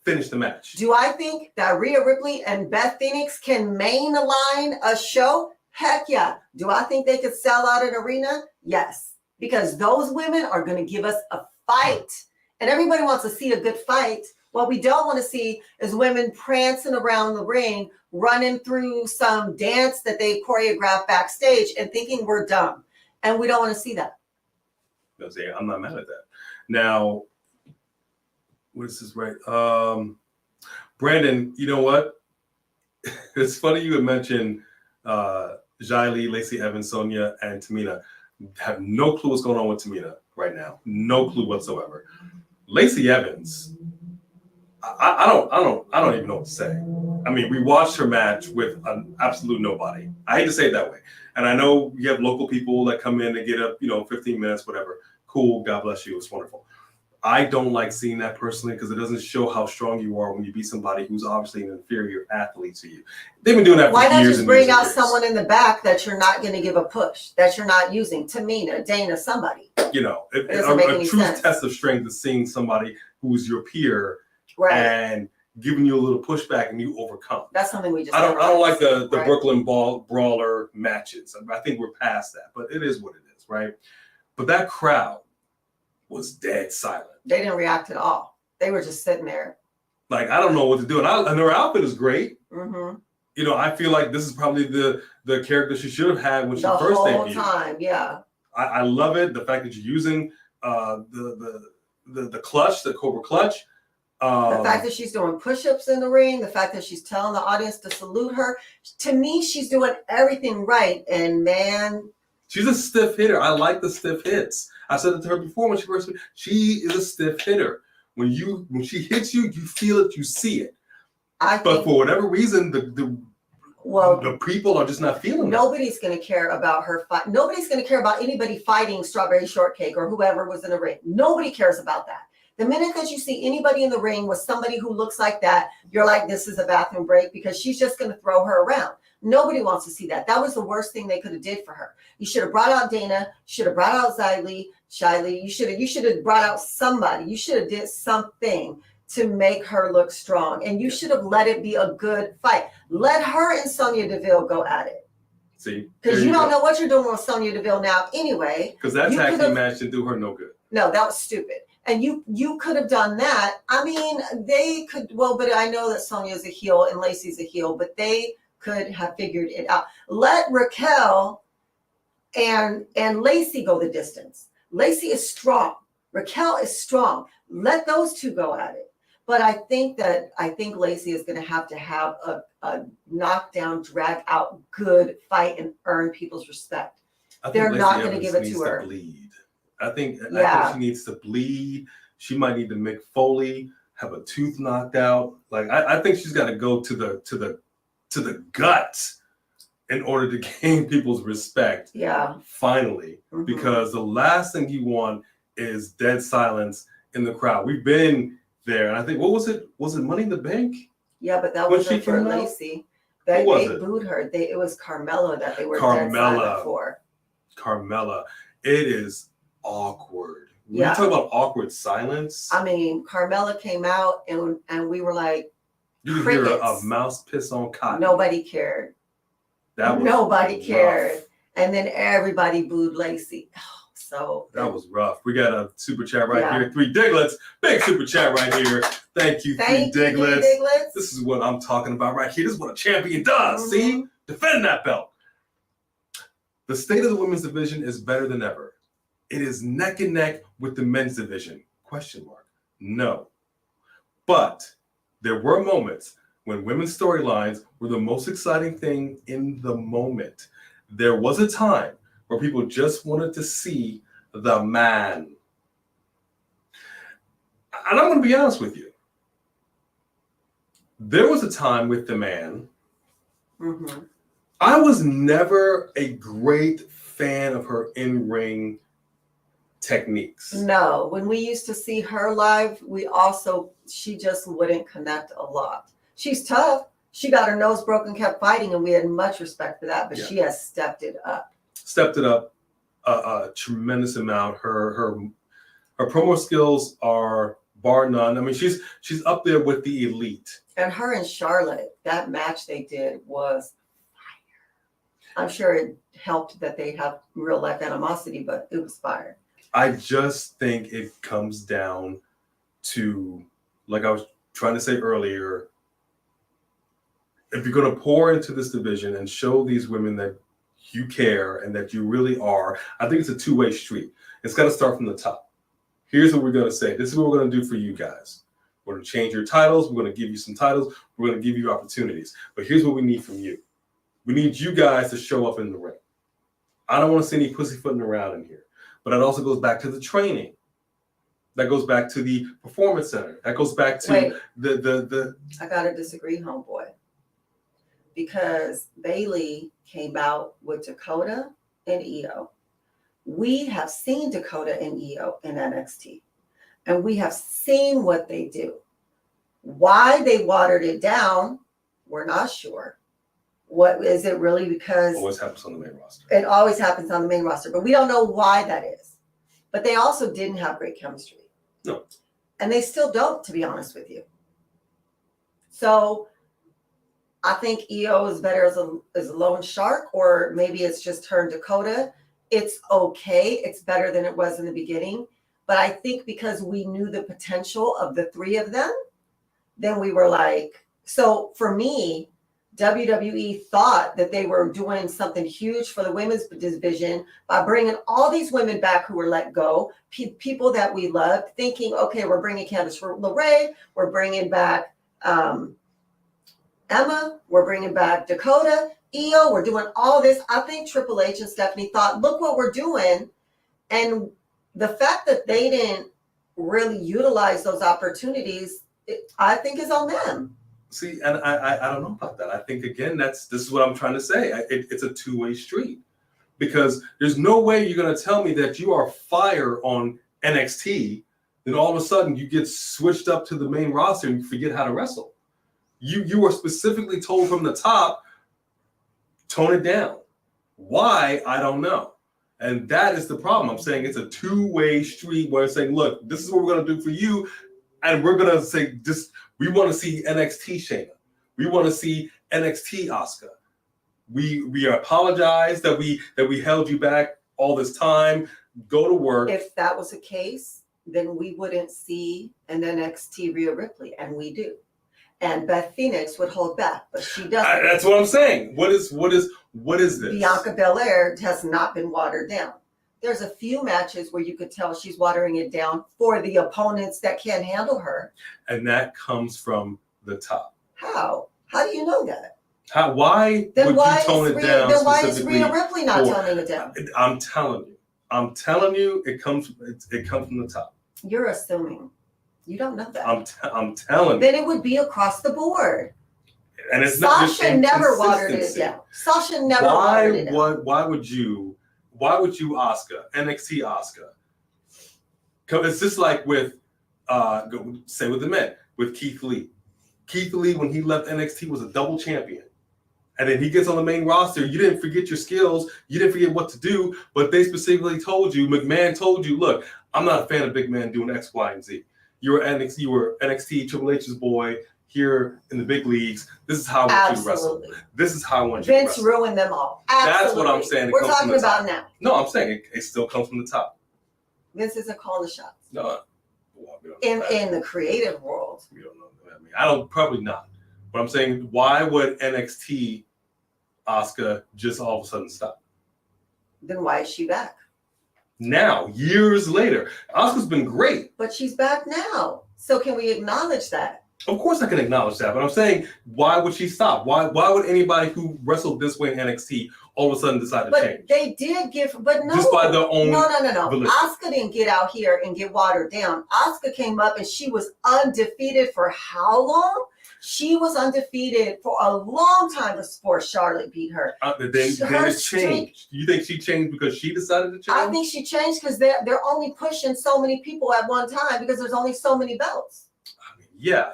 finish the match. Do I think that Rhea Ripley and Beth Phoenix can main align a show? Heck yeah. Do I think they could sell out an arena? Yes. Because those women are going to give us a fight. And everybody wants to see a good fight. What we don't want to see is women prancing around the ring, running through some dance that they choreographed backstage and thinking we're dumb. And we don't want to see that. I'm not mad at that. Now, what is this right? Brandon, you know what? It's funny you had mentioned Xia Li, Lacey Evans, Sonya, and Tamina. Have no clue what's going on with Tamina right now. No clue whatsoever. Lacey Evans, I don't even know what to say. I mean, we watched her match with an absolute nobody. I hate to say it that way. And I know you have local people that come in and get up, 15 minutes, whatever. Cool. God bless you. It's wonderful. I don't like seeing that personally because it doesn't show how strong you are when you beat somebody who's obviously an inferior athlete to you. They've been doing that for years. Why not just bring out someone in the back that you're not going to give a push, that you're not using? Tamina, Dana, somebody. A true test of strength is seeing somebody who's your peer and giving you a little pushback and you overcome. That's something we just. I don't like the Brooklyn brawler matches. I think we're past that, but it is what it is, right? But that crowd was dead silent. They didn't react at all. They were just sitting there. Like, I don't know what to do. And her outfit is great. Mm-hmm. I feel like this is probably the character she should have had when she first debuted. The whole time, yeah. I love it. The fact that you're using the clutch, the Cobra clutch. The fact that she's doing push-ups in the ring, the fact that she's telling the audience to salute her. To me, she's doing everything right. And man, She's a stiff hitter. I like the stiff hits. I said it to her before when she first. She is a stiff hitter. When she hits you, you feel it, you see it. But for whatever reason, the people are just not feeling it. Nobody's going to care about her fight. Nobody's going to care about anybody fighting Strawberry Shortcake or whoever was in the ring. Nobody cares about that. The minute that you see anybody in the ring with somebody who looks like that, you're like, this is a bathroom break, because she's just going to throw her around. Nobody wants to see that. That was the worst thing they could have did for her. You should have brought out Dana. You should have brought out Shiley. You should have brought out somebody. You should have did something to make her look strong. And you should have let it be a good fight. Let her and Sonya Deville go at it. See? Because you don't know what you're doing with Sonya Deville now anyway. Because that tag team match didn't do her no good. No, that was stupid. And you could have done that. I mean, they could, but I know that Sonya's a heel and Lacey's a heel, but they could have figured it out. Let Raquel and Lacey go the distance. Lacey is strong. Raquel is strong. Let those two go at it. But I think Lacey is going to have a knockdown, drag out, good fight and earn people's respect. They're not going to give it to her. I think she needs to bleed. She might need to make Foley have a tooth knocked out. Like I think she's got to go to the gut in order to gain people's respect. Yeah. Finally, because the last thing you want is dead silence in the crowd. We've been there, and I think what was it? Was it Money in the Bank? Yeah, but that wasn't for Lacey. They booed her. It was Carmella that they were dead silent for. Carmella. It is awkward. When you talk about awkward silence. I mean, Carmella came out and we were like, you could hear a mouse piss on cotton. Nobody cared. Nobody cared. And then everybody booed Lacey. So that was rough. We got a super chat right here. 3 Diglets. Big super chat right here. Thank you, 3 Diglets. This is what I'm talking about right here. This is what a champion does. See? Defend that belt. The state of the women's division is better than ever. It is neck and neck with the men's division. ? No. But there were moments when women's storylines were the most exciting thing in the moment. There was a time where people just wanted to see the man. And I'm going to be honest with you. There was a time with the man. I was never a great fan of her in-ring techniques. No, when we used to see her live, she just wouldn't connect a lot. She's tough. She got her nose broken, kept fighting, and we had much respect for that, but she has stepped it up. A tremendous amount. Her promo skills are bar none. I mean, she's up there with the elite. And her and Charlotte, that match they did was fire. I'm sure it helped that they have real life animosity, but it was fire. I just think it comes down to, like I was trying to say earlier, if you're going to pour into this division and show these women that you care and that you really are, I think it's a two-way street. It's got to start from the top. Here's what we're going to say. This is what we're going to do for you guys. We're going to change your titles. We're going to give you some titles. We're going to give you opportunities. But here's what we need from you. We need you guys to show up in the ring. I don't want to see any pussyfooting around in here. But it also goes back to the training. That goes back to the performance center. That goes back to the I gotta disagree, homeboy. Because Bayley came out with Dakota and Io. We have seen Dakota and Io in NXT. And we have seen what they do. Why they watered it down, we're not sure. What is it really? Because it always happens on the main roster. It always happens on the main roster, but we don't know why that is. But they also didn't have great chemistry. No. And they still don't, to be honest with you. So I think Io is better as a lone shark, or maybe it's just her and Dakota. It's okay. It's better than it was in the beginning. But I think because we knew the potential of the three of them, then we were like, so for me, WWE thought that they were doing something huge for the women's division by bringing all these women back who were let go, people that we loved, thinking, okay, we're bringing Candice LeRae, we're bringing back Emma. We're bringing back Dakota. Io, we're doing all this. I think Triple H and Stephanie thought, look what we're doing. And the fact that they didn't really utilize those opportunities, I think is on them. See, and I don't know about that. I think, again, this is what I'm trying to say. It's a two-way street, because there's no way you're going to tell me that you are fire on NXT, then all of a sudden you get switched up to the main roster and you forget how to wrestle. You were specifically told from the top, tone it down. Why? I don't know. And that is the problem. I'm saying it's a two-way street where it's saying, look, this is what we're going to do for you. And we're going to say, we want to see NXT Shayna. We want to see NXT Asuka. We apologize that we held you back all this time. Go to work. If that was the case, then we wouldn't see an NXT Rhea Ripley, and we do. And Beth Phoenix would hold back, but she doesn't. That's what I'm saying. What is this? Bianca Belair has not been watered down. There's a few matches where you could tell she's watering it down for the opponents that can't handle her. And that comes from the top. How? How do you know that? Why would you tone it down? Then why is Rhea Ripley not toning it down? I'm telling you, it comes from the top. You're assuming. You don't know that. I'm telling you. Then it would be across the board. And it's not just Sasha never watered it down. Sasha never watered it down. Why would you, Asuka, NXT Asuka? It's just like with, say with the men, with Keith Lee. Keith Lee, when he left NXT, was a double champion. And then he gets on the main roster. You didn't forget your skills. You didn't forget what to do. But they specifically told you, McMahon told you, look, I'm not a fan of big men doing X, Y, and Z. You were NXT Triple H's boy here in the big leagues. This is how I want you to wrestle. This is how I want you to wrestle. Vince ruined them all. Absolutely. That's what I'm saying. We're talking about now. No, I'm saying it still comes from the top. Vince isn't calling the shots. No. In the creative world. We don't know. I don't, probably not. But I'm saying, why would NXT Asuka just all of a sudden stop? Then why is she back? Now, years later. Asuka's been great. But she's back now. So can we acknowledge that? Of course I can acknowledge that, but I'm saying, why would she stop? Why would anybody who wrestled this way in NXT all of a sudden decide to change? They did but no. Just by their own No. volition. Asuka didn't get out here and get watered down. Asuka came up and she was undefeated for how long? She was undefeated for a long time before Charlotte beat her. Then it changed. You think she changed because she decided to change? I think she changed because they're only pushing so many people at one time because there's only so many belts. I mean, yeah,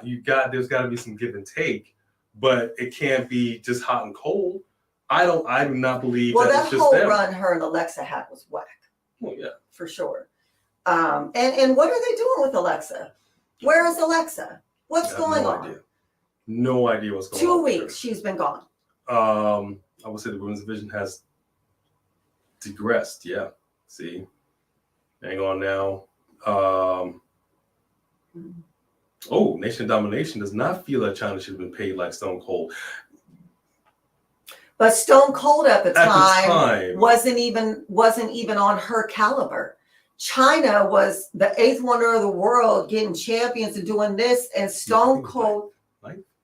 there's got to be some give and take, but it can't be just hot and cold. I do not believe that it's just them. That whole run her and Alexa had was whack. Well, yeah. For sure. And what are they doing with Alexa? Where is Alexa? What's going on? Idea. No idea what's going on. 2 weeks she's been gone. I would say the women's division has digressed. Yeah. See, hang on now. Nation Domination does not feel that China should have been paid like Stone Cold. But Stone Cold at the time wasn't even on her caliber. China was the 8th wonder of the world, getting champions and doing this, and Stone Cold.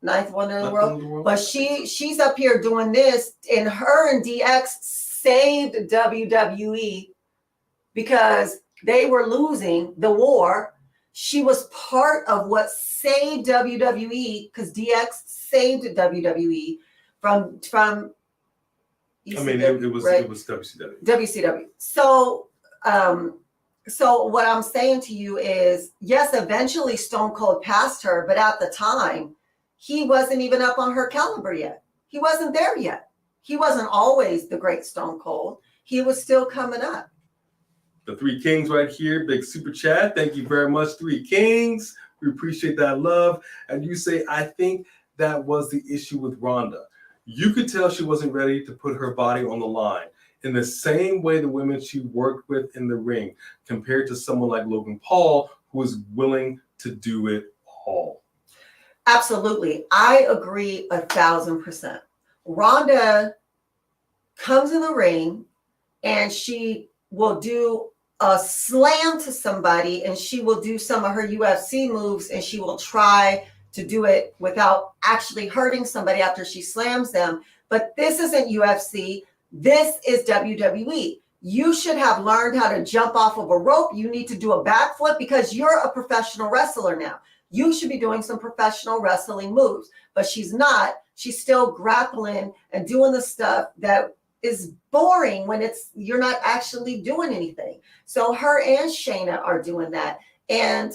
Ninth wonder of the world. But she's up here doing this, and her and DX saved WWE because they were losing the war. She was part of what saved WWE because DX saved WWE from ECW, it was WCW. WCW. So what I'm saying to you is, yes, eventually Stone Cold passed her, but at the time, he wasn't even up on her caliber yet. He wasn't there yet. He wasn't always the great Stone Cold. He was still coming up. The Three Kings right here, big super chat. Thank you very much, Three Kings. We appreciate that love. And you say, I think that was the issue with Ronda. You could tell she wasn't ready to put her body on the line in the same way the women she worked with in the ring, compared to someone like Logan Paul, who was willing to do it all. Absolutely. I agree 1,000%. Ronda comes in the ring and she will do a slam to somebody and she will do some of her UFC moves and she will try to do it without actually hurting somebody after she slams them. But this isn't UFC. This is WWE. You should have learned how to jump off of a rope. You need to do a backflip because you're a professional wrestler now. You should be doing some professional wrestling moves, but she's not. She's still grappling and doing the stuff that is boring when you're not actually doing anything. So her and Shayna are doing that. And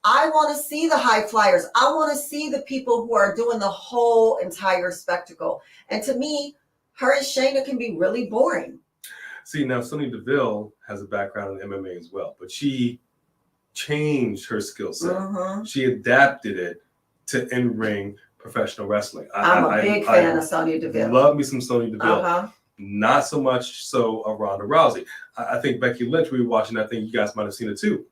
I want to see the high flyers. I want to see the people who are doing the whole entire spectacle. And to me, her and Shayna can be really boring. See, now Sonya Deville has a background in MMA as well, but she changed her skill set. Mm-hmm. She adapted it to in-ring professional wrestling. I'm a big fan of Sonya Deville. Love me some Sonya Deville. Uh-huh. Not so much so of Ronda Rousey. I think Becky Lynch, we were watching, I think you guys might have seen it too.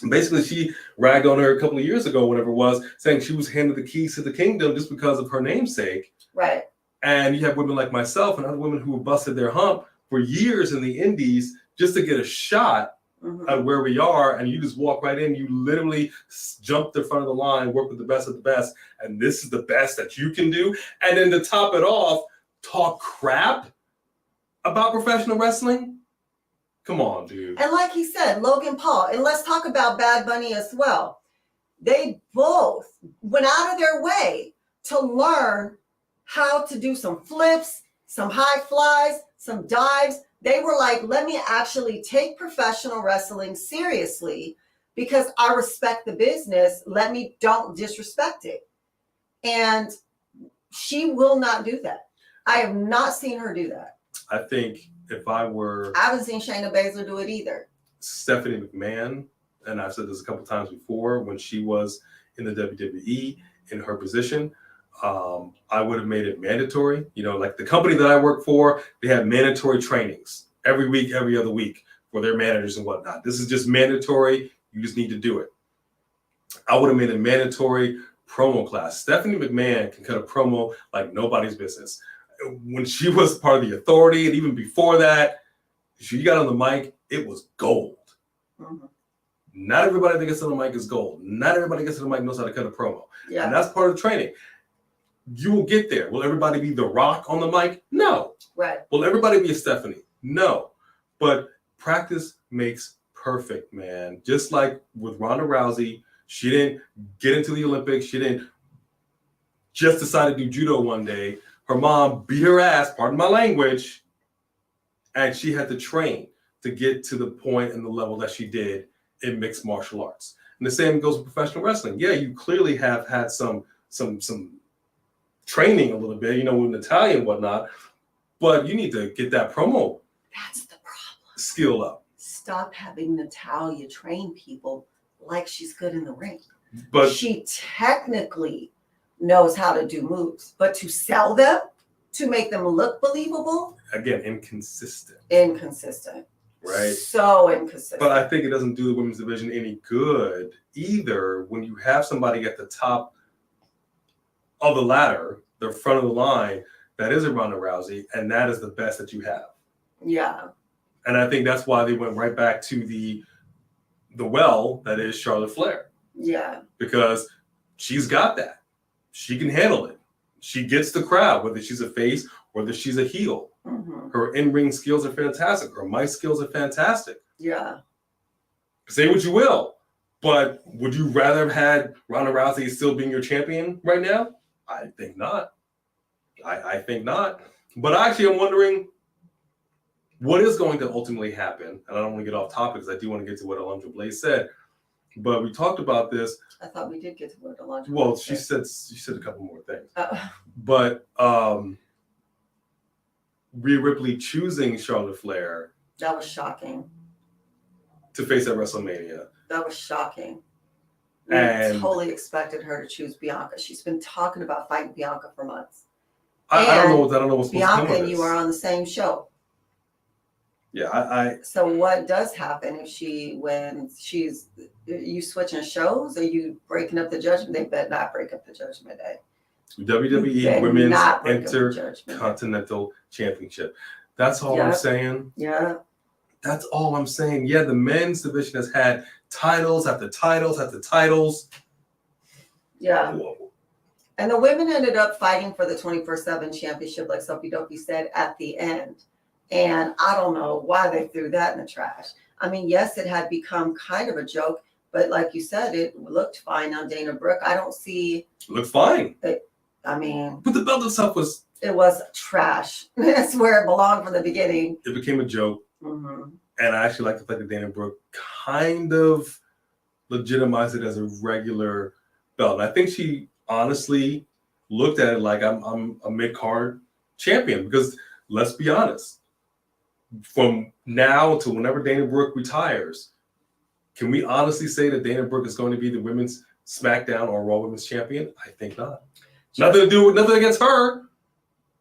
Basically, she ragged on her a couple of years ago, whatever it was, saying she was handed the keys to the kingdom just because of her namesake. Right. And you have women like myself and other women who have busted their hump for years in the indies just to get a shot at where we are, and you just walk right in. You literally jump to the front of the line, work with the best of the best, and this is the best that you can do. And then to top it off, talk crap about professional wrestling? Come on, dude. And like he said, Logan Paul, and let's talk about Bad Bunny as well. They both went out of their way to learn how to do some flips, some high flies, some dives. They were like, let me actually take professional wrestling seriously because I respect the business. Don't disrespect it. And she will not do that. I have not seen her do that. I think if I haven't seen Shayna Baszler do it either. Stephanie McMahon, and I've said this a couple times before, when she was in the WWE in her position, I would have made it mandatory. You know, like the company that I work for, they have mandatory trainings every week, every other week for their managers and whatnot. This is just mandatory. You just need to do it. I would have made a mandatory promo class. Stephanie McMahon can cut a promo like nobody's business. When she was part of the Authority, and even before that, she got on the mic, it was gold. Mm-hmm. Not everybody that gets on the mic is gold. Not everybody gets on the mic knows how to cut a promo. Yeah. And that's part of training. You will get there. Will everybody be The Rock on the mic? No. Right. Will everybody be a Stephanie? No. But practice makes perfect, man. Just like with Ronda Rousey, she didn't get into the Olympics. She didn't just decide to do judo one day. Her mom beat her ass, pardon my language, and she had to train to get to the point and the level that she did in mixed martial arts. And the same goes with professional wrestling. Yeah, you clearly have had some training a little bit, you know, with Natalia and whatnot, but you need to get that promo. That's the problem. Skill up. Stop having Natalia train people like she's good in the ring. But she technically knows how to do moves, but to sell them, to make them look believable, again, inconsistent. Right? So inconsistent. But I think it doesn't do the women's division any good either when you have somebody at the top of the ladder, the front of the line, that is a Ronda Rousey, and that is the best that you have. Yeah. And I think that's why they went right back to the well that is Charlotte Flair. Yeah. Because she's got that. She can handle it. She gets the crowd, whether she's a face, whether she's a heel. Mm-hmm. Her in-ring skills are fantastic. Her mic skills are fantastic. Yeah. Say what you will, but would you rather have had Ronda Rousey still being your champion right now? I think not. I think not. But actually, I'm wondering what is going to ultimately happen. And I don't want to get off topic because I do want to get to what Alundra Blayze said. But we talked about this. I thought we did get to what Alundra. Well, she said a couple more things. But Rhea Ripley choosing Charlotte Flair. That was shocking. To face at WrestleMania. That was shocking. And totally expected her to choose Bianca. She's been talking about fighting Bianca for months. I don't know what's supposed Bianca to come with and you are on the same show. Yeah, So what does happen if you switching shows? Are you breaking up the Judgment? They better not break up the Judgment Day. WWE Women's Intercontinental Championship. That's all I'm saying. Yeah. That's all I'm saying. Yeah, the men's division has had titles after titles after titles. Yeah. And the women ended up fighting for the 24/7 championship, like Sophie Doki said, at the end. And I don't know why they threw that in the trash. I mean, yes, it had become kind of a joke, but like you said, it looked fine on Dana Brooke. I don't see. It looked fine. I mean. But the belt itself was. It was trash. That's where it belonged from the beginning. It became a joke. Mm-hmm. And I actually like the fact that Dana Brooke kind of legitimized it as a regular belt. And I think she honestly looked at it like I'm a mid-card champion, because let's be honest, from now to whenever Dana Brooke retires, can we honestly say that Dana Brooke is going to be the women's SmackDown or Raw Women's Champion? I think not. Nothing against her.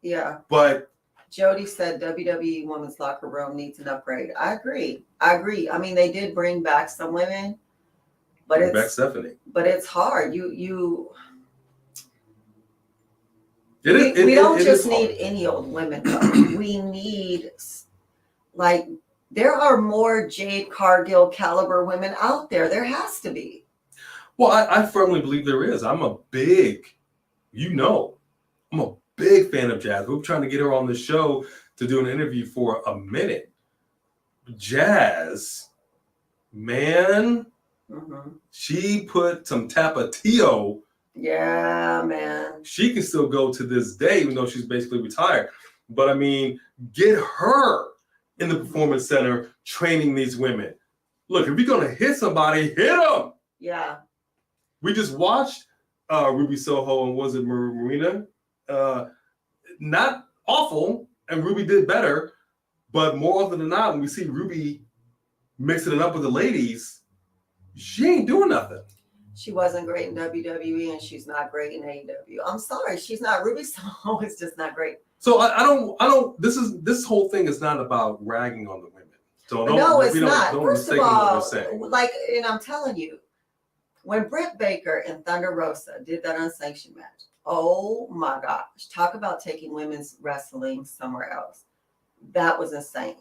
Yeah. But Jody said WWE women's locker room needs an upgrade. I agree. I mean, they did bring back some women, but it's back Stephanie. But it's hard. We don't just need any old women. We need, like, there are more Jade Cargill caliber women out there. There has to be. Well, I firmly believe there is. I'm a big fan of Jazz. We're trying to get her on the show to do an interview for a minute. Jazz, man, she put some Tapatio. Yeah, man. She can still go to this day, even though she's basically retired. But I mean, get her in the Performance Center training these women. Look, if you're going to hit somebody, hit them. Yeah. We just watched Ruby Soho and was it Marina? Not awful, and Ruby did better. But more often than not, when we see Ruby mixing it up with the ladies, she ain't doing nothing. She wasn't great in WWE, and she's not great in AEW. I'm sorry, she's not. Ruby Soho is just not great. So I don't. This whole thing is not about ragging on the women. So no, it's not. First of all, like, and I'm telling you, when Britt Baker and Thunder Rosa did that unsanctioned match, oh my gosh, talk about taking women's wrestling somewhere else. That was insane.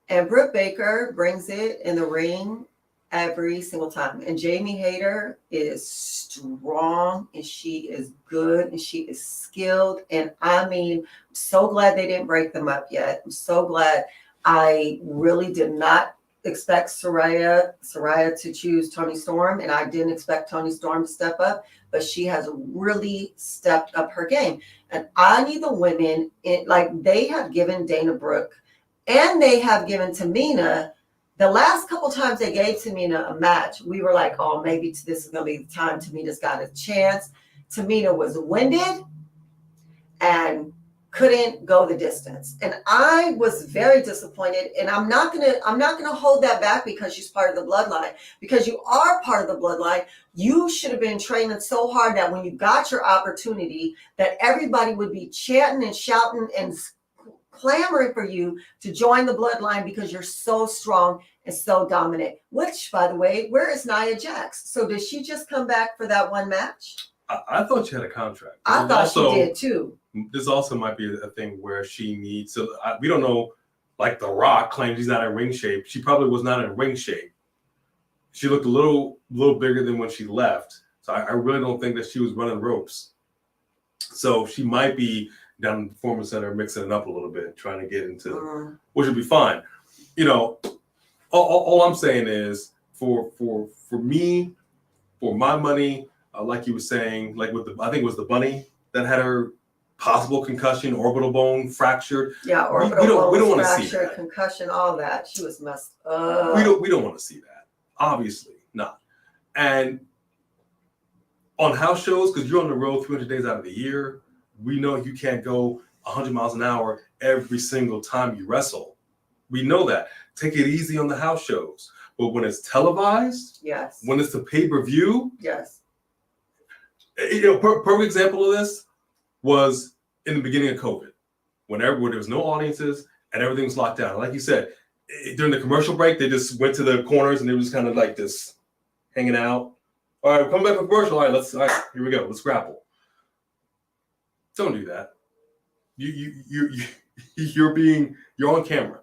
And Britt Baker brings it in the ring every single time. And Jamie Hayter is strong, and she is good, and she is skilled. And I mean, I'm so glad they didn't break them up yet. I'm so glad. I really did not expect Saraya to choose Toni Storm, and I didn't expect Toni Storm to step up, but she has really stepped up her game. And I need the women, they have given Dana Brooke and they have given Tamina. The last couple times they gave Tamina a match, we were like, oh, maybe this is going to be the time Tamina's got a chance. Tamina was winded and couldn't go the distance. And I was very disappointed. And I'm not gonna hold that back because she's part of the bloodline. Because you are part of the bloodline, you should have been training so hard that when you got your opportunity, that everybody would be chanting and shouting and clamoring for you to join the bloodline because you're so strong and so dominant. Which, by the way, where is Nia Jax? So did she just come back for that one match? I thought she had a contract. I thought she did too. This also might be a thing where she needs. So we don't know. Like The Rock claims he's not in ring shape. She probably was not in ring shape. She looked a little bigger than when she left. So I really don't think that she was running ropes. So she might be down in the Performance Center mixing it up a little bit, trying to get into, which would be fine. You know, all I'm saying is for me, for my money. Like you were saying, like with I think it was the bunny that had her possible concussion, orbital bone fractured. Yeah, orbital we don't bone want to see fractured, that. concussion, all that. She was messed up. We don't want to see that. Obviously not. And on house shows, because you're on the road 300 days out of the year, we know you can't go 100 miles an hour every single time you wrestle. We know that. Take it easy on the house shows. But when it's televised, yes. When it's the pay-per-view, yes. You know, perfect example of this was in the beginning of COVID, when there was no audiences and everything was locked down. Like you said, during the commercial break, they just went to the corners and they were just kind of like this, hanging out. All right, come back for commercial. All right, here we go. Let's grapple. Don't do that. You're on camera.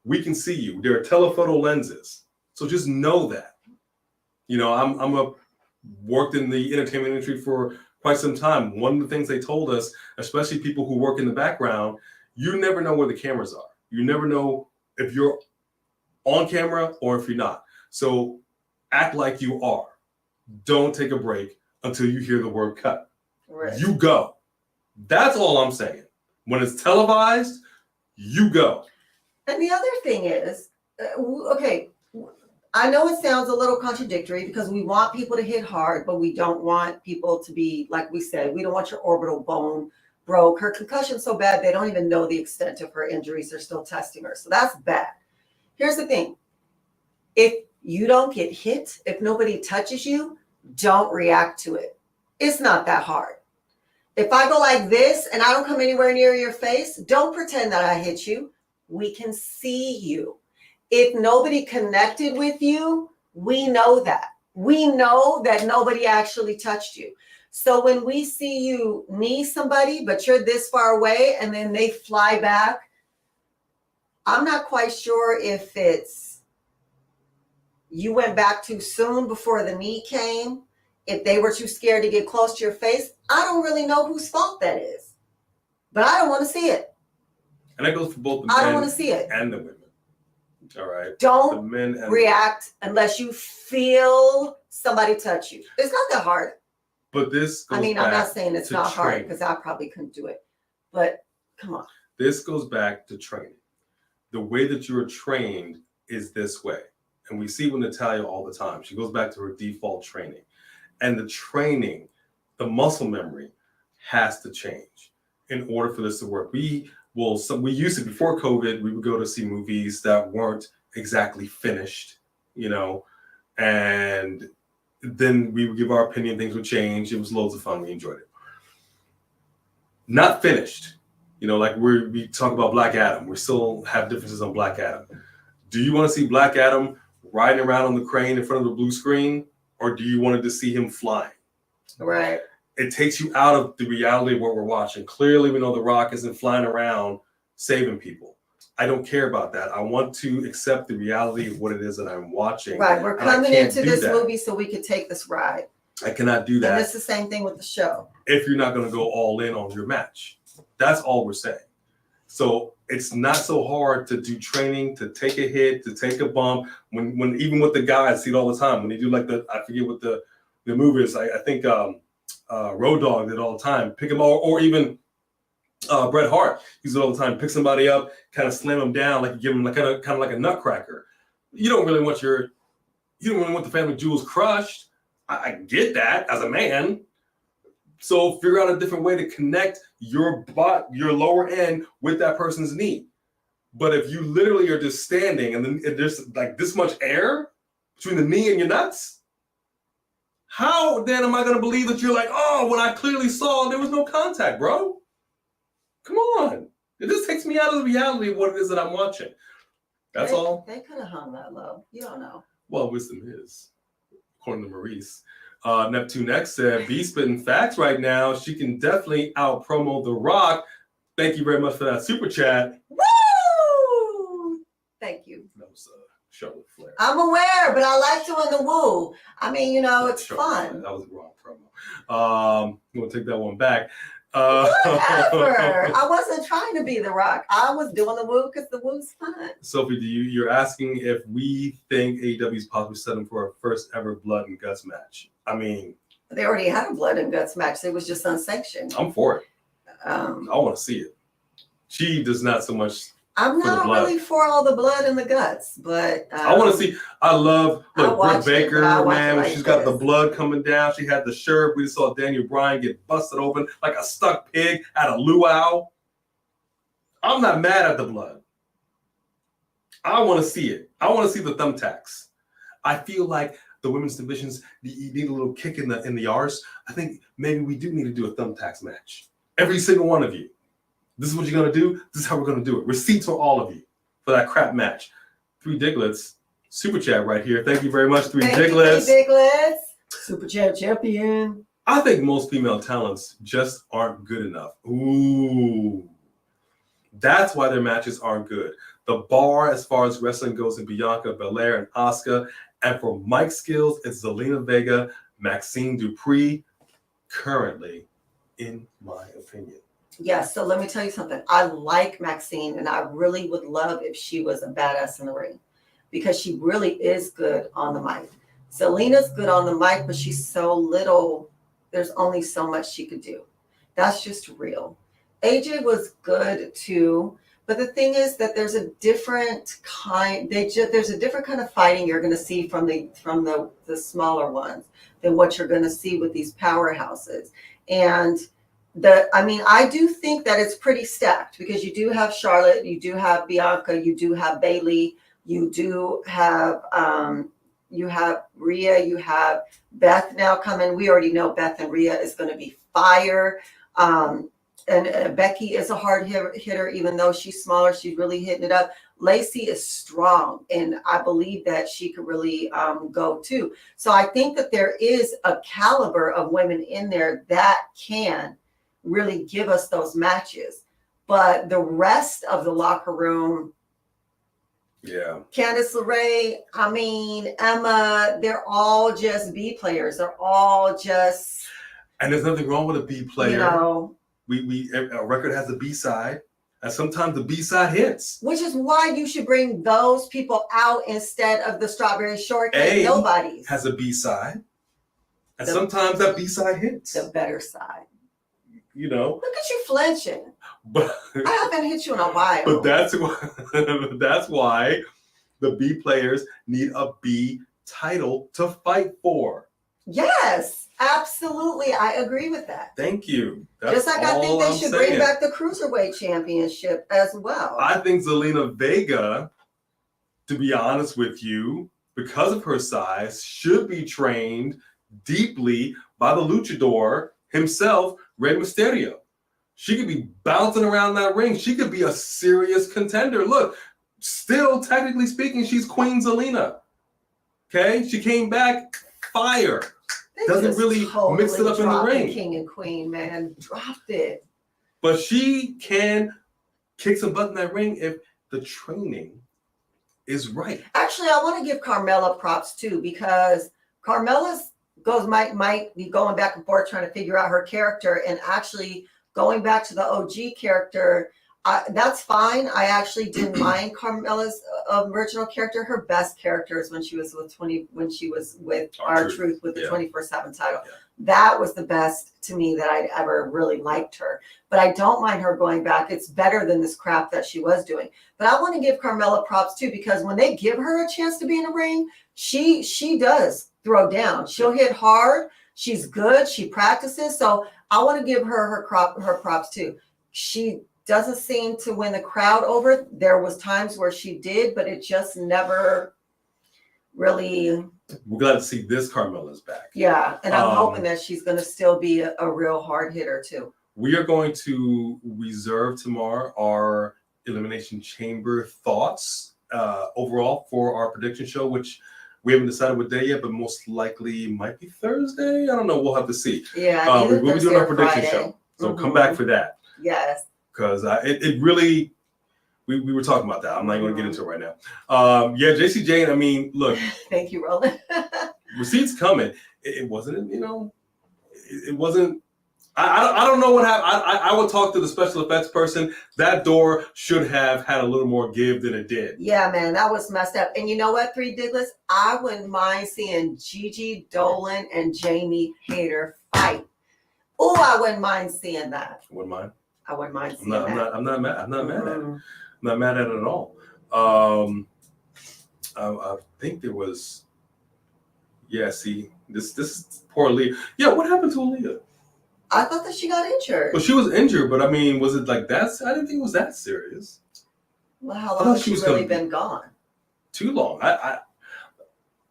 We can see you. There are telephoto lenses, so just know that. You know, I'm a worked in the entertainment industry for quite some time. One of the things they told us, especially people who work in the background, you never know where the cameras are. You never know if you're on camera or if you're not. So act like you are. Don't take a break until you hear the word cut. Right. You go. That's all I'm saying. When it's televised, you go. And the other thing is, okay, I know it sounds a little contradictory because we want people to hit hard, but we don't want people to be, like we said, we don't want your orbital bone broke. Her concussion's so bad, they don't even know the extent of her injuries. They're still testing her. So that's bad. Here's the thing. If you don't get hit, if nobody touches you, don't react to it. It's not that hard. If I go like this and I don't come anywhere near your face, don't pretend that I hit you. We can see you. If nobody connected with you, we know that. We know that nobody actually touched you. So when we see you knee somebody, but you're this far away and then they fly back, I'm not quite sure if it's you went back too soon before the knee came, if they were too scared to get close to your face. I don't really know whose fault that is, but I don't want to see it. And that goes for both the I don't men want to see it. and the women. All right. Don't the men and react unless you feel somebody touch you. It's not that hard. But this goes I'm not saying it's not hard training. because I probably couldn't do it. But come on. This goes back to training. The way that you are trained is this way. And we see with Natalya all the time. She goes back to her default training. And the training, the muscle memory has to change in order for this to work. We used to, before COVID, we would go to see movies that weren't exactly finished, and then we would give our opinion, things would change. It was loads of fun. We enjoyed it. Not finished. Like we talk about Black Adam. We still have differences on Black Adam. Do you want to see Black Adam riding around on the crane in front of the blue screen? Or do you want to see him flying? Right. It takes you out of the reality of what we're watching. Clearly, we know The Rock isn't flying around saving people. I don't care about that. I want to accept the reality of what it is that I'm watching. Right. We're coming into this movie so we could take this ride. I cannot do that. And it's the same thing with the show. If you're not going to go all in on your match. That's all we're saying. So it's not so hard to do training, to take a hit, to take a bump. When even with the guys, I see it all the time. When they do like I forget what the move is. I think Road Dogg did all the time. Pick him up, or even Bret Hart uses it all the time. Pick somebody up, kind of slam them down, like you give them like kind of like a nutcracker. You don't really want the family jewels crushed. I get that as a man. So figure out a different way to connect your lower end with that person's knee. But if you literally are just standing and then there's like this much air between the knee and your nuts, how then am I going to believe that you're like, oh, when I clearly saw there was no contact, bro? Come on. It just takes me out of the reality of what it is that I'm watching. That's all. They could have hung that low. You don't know. Well, wisdom is, according to Maurice. Neptune X said, B spitting facts right now. She can definitely out promo The Rock. Thank you very much for that super chat. Woo! Thank you. That was Charlotte Flair. I'm aware, but I like doing the woo. I mean, it's fun. That was the wrong promo. I'm going to take that one back. Whatever. I wasn't trying to be The Rock. I was doing the woo because the woo's fun. Sophie, you're asking if we think AEW is possibly setting for a first ever blood and guts match. I mean, they already had a blood and guts match. It was just unsanctioned. I'm for it. I want to see it. She does not so much. I'm not really for all the blood and the guts, but I want to see. I love Britt Baker, man. When she's got the blood coming down, she had the shirt. We saw Daniel Bryan get busted open like a stuck pig at a luau. I'm not mad at the blood. I want to see it. I want to see the thumbtacks. I feel like the women's divisions, you need a little kick in the arse. I think maybe we do need to do a thumbtacks match. Every single one of you. This is what you're going to do. This is how we're going to do it. Receipts for all of you for that crap match. 3 Diglets, super chat right here. Thank you very much, 3 Diglets. 3 Diglets. Super chat champion. I think most female talents just aren't good enough. Ooh. That's why their matches aren't good. The bar as far as wrestling goes is Bianca Belair and Asuka. And for mic skills, it's Zelina Vega, Maxine Dupree, currently, in my opinion. Yes, so let me tell you something. I like Maxine, and I really would love if she was a badass in the ring, because she really is good on the mic. Zelina's good on the mic, but she's so little. There's only so much she could do. That's just real. AJ was good too, but the thing is that there's a different kind. There's a different kind of fighting you're going to see from the smaller ones than what you're going to see with these powerhouses. And I do think that it's pretty stacked, because you do have Charlotte, you do have Bianca, you do have Bayley, you do have Rhea, you have Beth now coming. We already know Beth and Rhea is going to be fire. And Becky is a hard hitter, even though she's smaller, she's really hitting it up. Lacey is strong, and I believe that she could really go too. So I think that there is a caliber of women in there that can really give us those matches. But the rest of the locker room, yeah, Candice LeRae, Emma, they're all just B players. They're all just... And there's nothing wrong with a B player. You know, a record has a B side, and sometimes the B side hits. Which is why you should bring those people out instead of the strawberry shortcake nobodies. Has a B side, and sometimes that B side hits. The better side. You know. Look at you flinching. But I haven't hit you in a while. But that's why the B players need a B title to fight for. Yes, absolutely. I agree with that. Thank you. That's just like I think they should bring back the Cruiserweight Championship as well. I think Zelina Vega, to be honest with you, because of her size, should be trained deeply by the luchador himself, Rey Mysterio. She could be bouncing around that ring. She could be a serious contender. Look, still, technically speaking, she's Queen Zelina. Okay? She came back fire. They doesn't really totally mix it up in the ring. King and Queen, man, dropped it. But she can kick some butt in that ring if the training is right. Actually, I want to give Carmella props too, because Carmella's might be going back and forth trying to figure out her character, and actually going back to the OG character. That's fine. I actually didn't mind Carmella's original character. Her best character is when she was with R-Truth with the 24/7 title. Yeah. That was the best to me that I'd ever really liked her. But I don't mind her going back. It's better than this crap that she was doing. But I want to give Carmella props too, because when they give her a chance to be in the ring, she does throw down. She'll hit hard. She's good. She practices. So I want to give her props too. She doesn't seem to win the crowd over. There was times where she did, but it just never really. We're glad to see this Carmella's back. Yeah, and I'm hoping that she's going to still be a real hard hitter too. We are going to reserve tomorrow our Elimination Chamber thoughts overall for our prediction show, which we haven't decided what day yet, but most likely might be Thursday. I don't know. We'll have to see. Yeah, we'll be doing our prediction show. So come back for that. Yes. Because it really, we were talking about that. I'm not going to get into it right now. JC Jane, I mean, look. Thank you, Roland. Receipts coming. It wasn't, it wasn't. I don't know what happened. I will talk to the special effects person. That door should have had a little more give than it did. Yeah, man, that was messed up. And you know what, Three Diglets? I wouldn't mind seeing Gigi Dolan and Jamie Hayter fight. Oh, I wouldn't mind seeing that. Wouldn't mind. I wouldn't mind seeing that. I'm not mad. I'm not mad at it. I'm not mad at it at all. I think there was. Yeah. See, this is poor Aaliyah. Yeah. What happened to Aaliyah? I thought that she got injured. Well, she was injured, but I mean, was it like that? I didn't think it was that serious. Well, how long has she really been gone? Too long.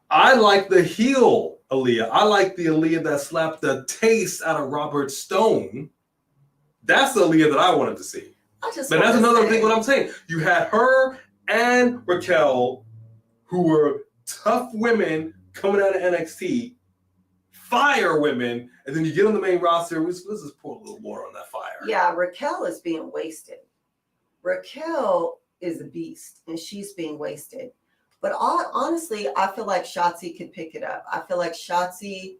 I like the heel Aaliyah. I like the Aaliyah that slapped the taste out of Robert Stone. That's the Aaliyah that I wanted to see. But that's another thing. What I'm saying, you had her and Raquel, who were tough women coming out of NXT, fire women, and then you get on the main roster. Let's just pour a little water on that fire. Yeah, Raquel is being wasted. Raquel is a beast, and she's being wasted. But honestly, I feel like Shotzi could pick it up. I feel like Shotzi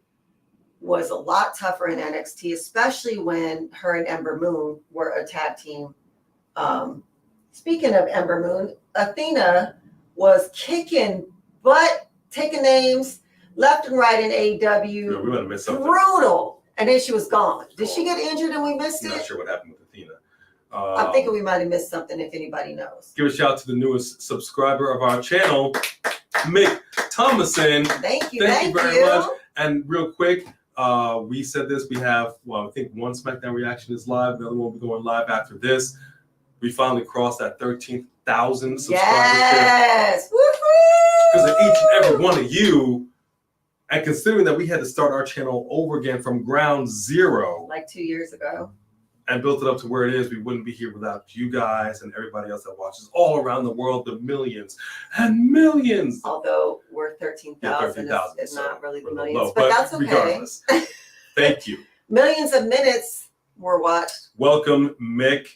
was a lot tougher in NXT, especially when her and Ember Moon were a tag team. Speaking of Ember Moon, Athena was kicking butt, taking names left and right in AEW. Yeah, we might have missed something. Brutal. And then she was gone. Did she get injured and we missed I'm it? not sure what happened with Athena. I'm thinking we might have missed something if anybody knows. Give a shout out to the newest subscriber of our channel, Mick Thomason. Thank you Thank you very much. And real quick, we said this. We have, I think one SmackDown reaction is live. The other one will be going live after this. We finally crossed that 13,000 subscribers. Yes! Because of each and every one of you. And considering that we had to start our channel over again from ground zero. Like 2 years ago. And built it up to where it is, we wouldn't be here without you guys and everybody else that watches all around the world, the millions and millions. Although we're 13,000, it's so not really the millions, low, but that's okay. Regardless, thank you. Millions of minutes were watched. Welcome, Mick,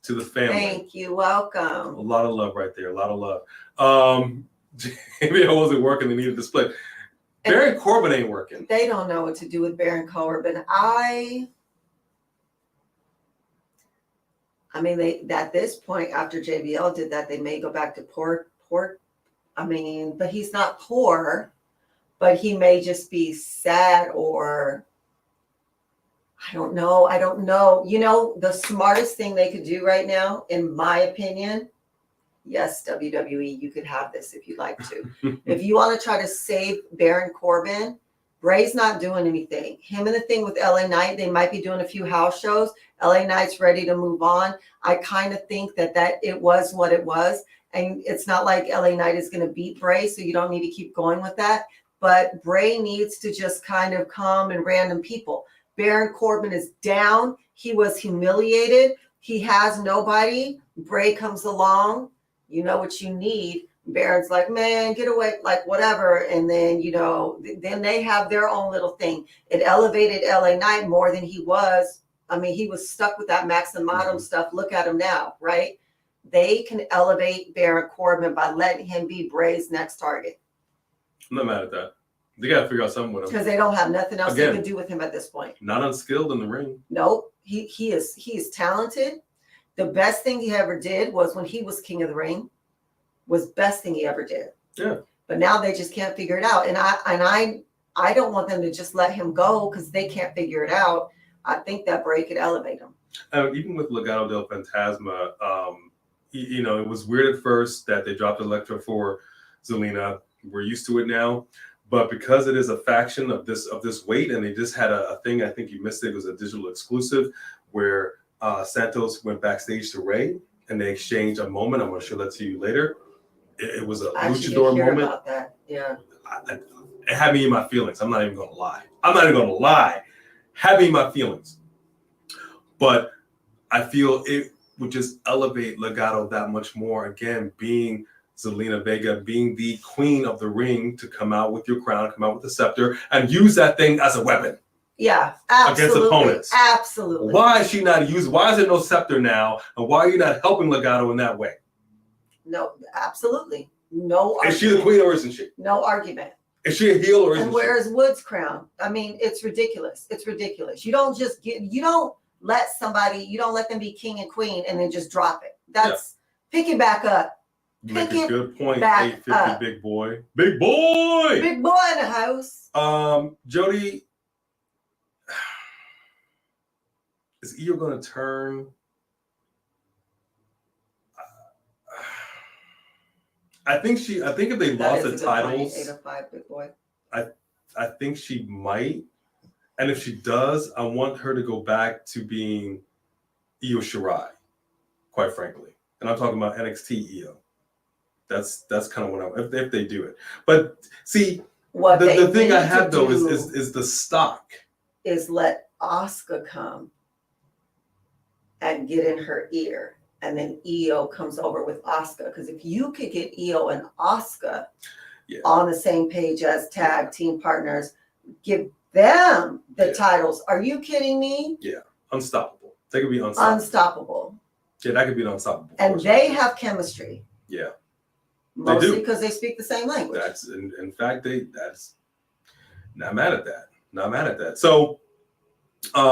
to the family. Thank you. Welcome. A lot of love right there. A lot of love. Maybe I wasn't working. They needed to split. Baron Corbin ain't working. They don't know what to do with Baron Corbin. I mean, they at this point, after JBL did that, they may go back to poor. I mean, but he's not poor, but he may just be sad, or I don't know. You know, the smartest thing they could do right now, in my opinion, yes, WWE, you could have this if you'd like to. If you want to try to save Baron Corbin, Bray's not doing anything. Him and the thing with LA Knight, they might be doing a few house shows. LA Knight's ready to move on. I kind of think that it was what it was. And it's not like LA Knight is going to beat Bray, so you don't need to keep going with that. But Bray needs to just kind of come and random people. Baron Corbin is down. He was humiliated. He has nobody. Bray comes along. You know what you need. Baron's like, man, get away, like whatever. And then, you know, then they have their own little thing. It elevated LA Knight more than he was. I mean, he was stuck with that Max and Modem stuff. Look at him now, right? They can elevate Baron Corbin by letting him be Bray's next target. I'm not mad at that. They got to figure out something with him. Because they don't have nothing else they can do with him at this point. Not unskilled in the ring. Nope. He is talented. The best thing he ever did was when he was King of the Ring. Was best thing he ever did. Yeah. But now they just can't figure it out. And I don't want them to just let him go because they can't figure it out. I think that Bray could elevate him. Even with Legado del Fantasma, you know, it was weird at first that they dropped Elektra for Zelina. We're used to it now. But because it is a faction of this weight, and they just had a thing, I think you missed it, it was a digital exclusive where Santos went backstage to Ray and they exchanged a moment. I'm going to show that to you later. It was a luchador moment. About that. Yeah. It had me in my feelings. I'm not even going to lie. Had me in my feelings. But I feel it would just elevate Legado that much more. Again, being Zelina Vega, being the queen of the ring, to come out with your crown, come out with the scepter, and use that thing as a weapon. Yeah, absolutely. Against opponents. Absolutely. Why is she not using? Why is there no scepter now? And why are you not helping Legado in that way? No, absolutely. No argument. Is she the queen or isn't she? No argument. Is she a heel or isn't she? And where's Wood's crown? I mean, it's ridiculous. It's ridiculous. You don't let them be king and queen and then just drop it. Pick it back up. You make a good point. Back 850 up. Big boy. Big boy! Big boy in the house. Jody, is Io going to turn? I think if they lost the titles, 805 Big boy. I think she might. And if she does, I want her to go back to being Io Shirai, quite frankly. And I'm talking about NXT Io. That's kind of what if they do it. But see, the thing I have though is the stock. Is let Asuka come and get in her ear. And then Io comes over with Asuka. Because if you could get Io and Asuka on the same page as tag team partners, give them the titles. Are you kidding me? Yeah, unstoppable. They could be unstoppable. Yeah, that could be unstoppable. And they have chemistry. Yeah. Mostly because they speak the same language. In fact, that's not mad at that. Not mad at that. So, I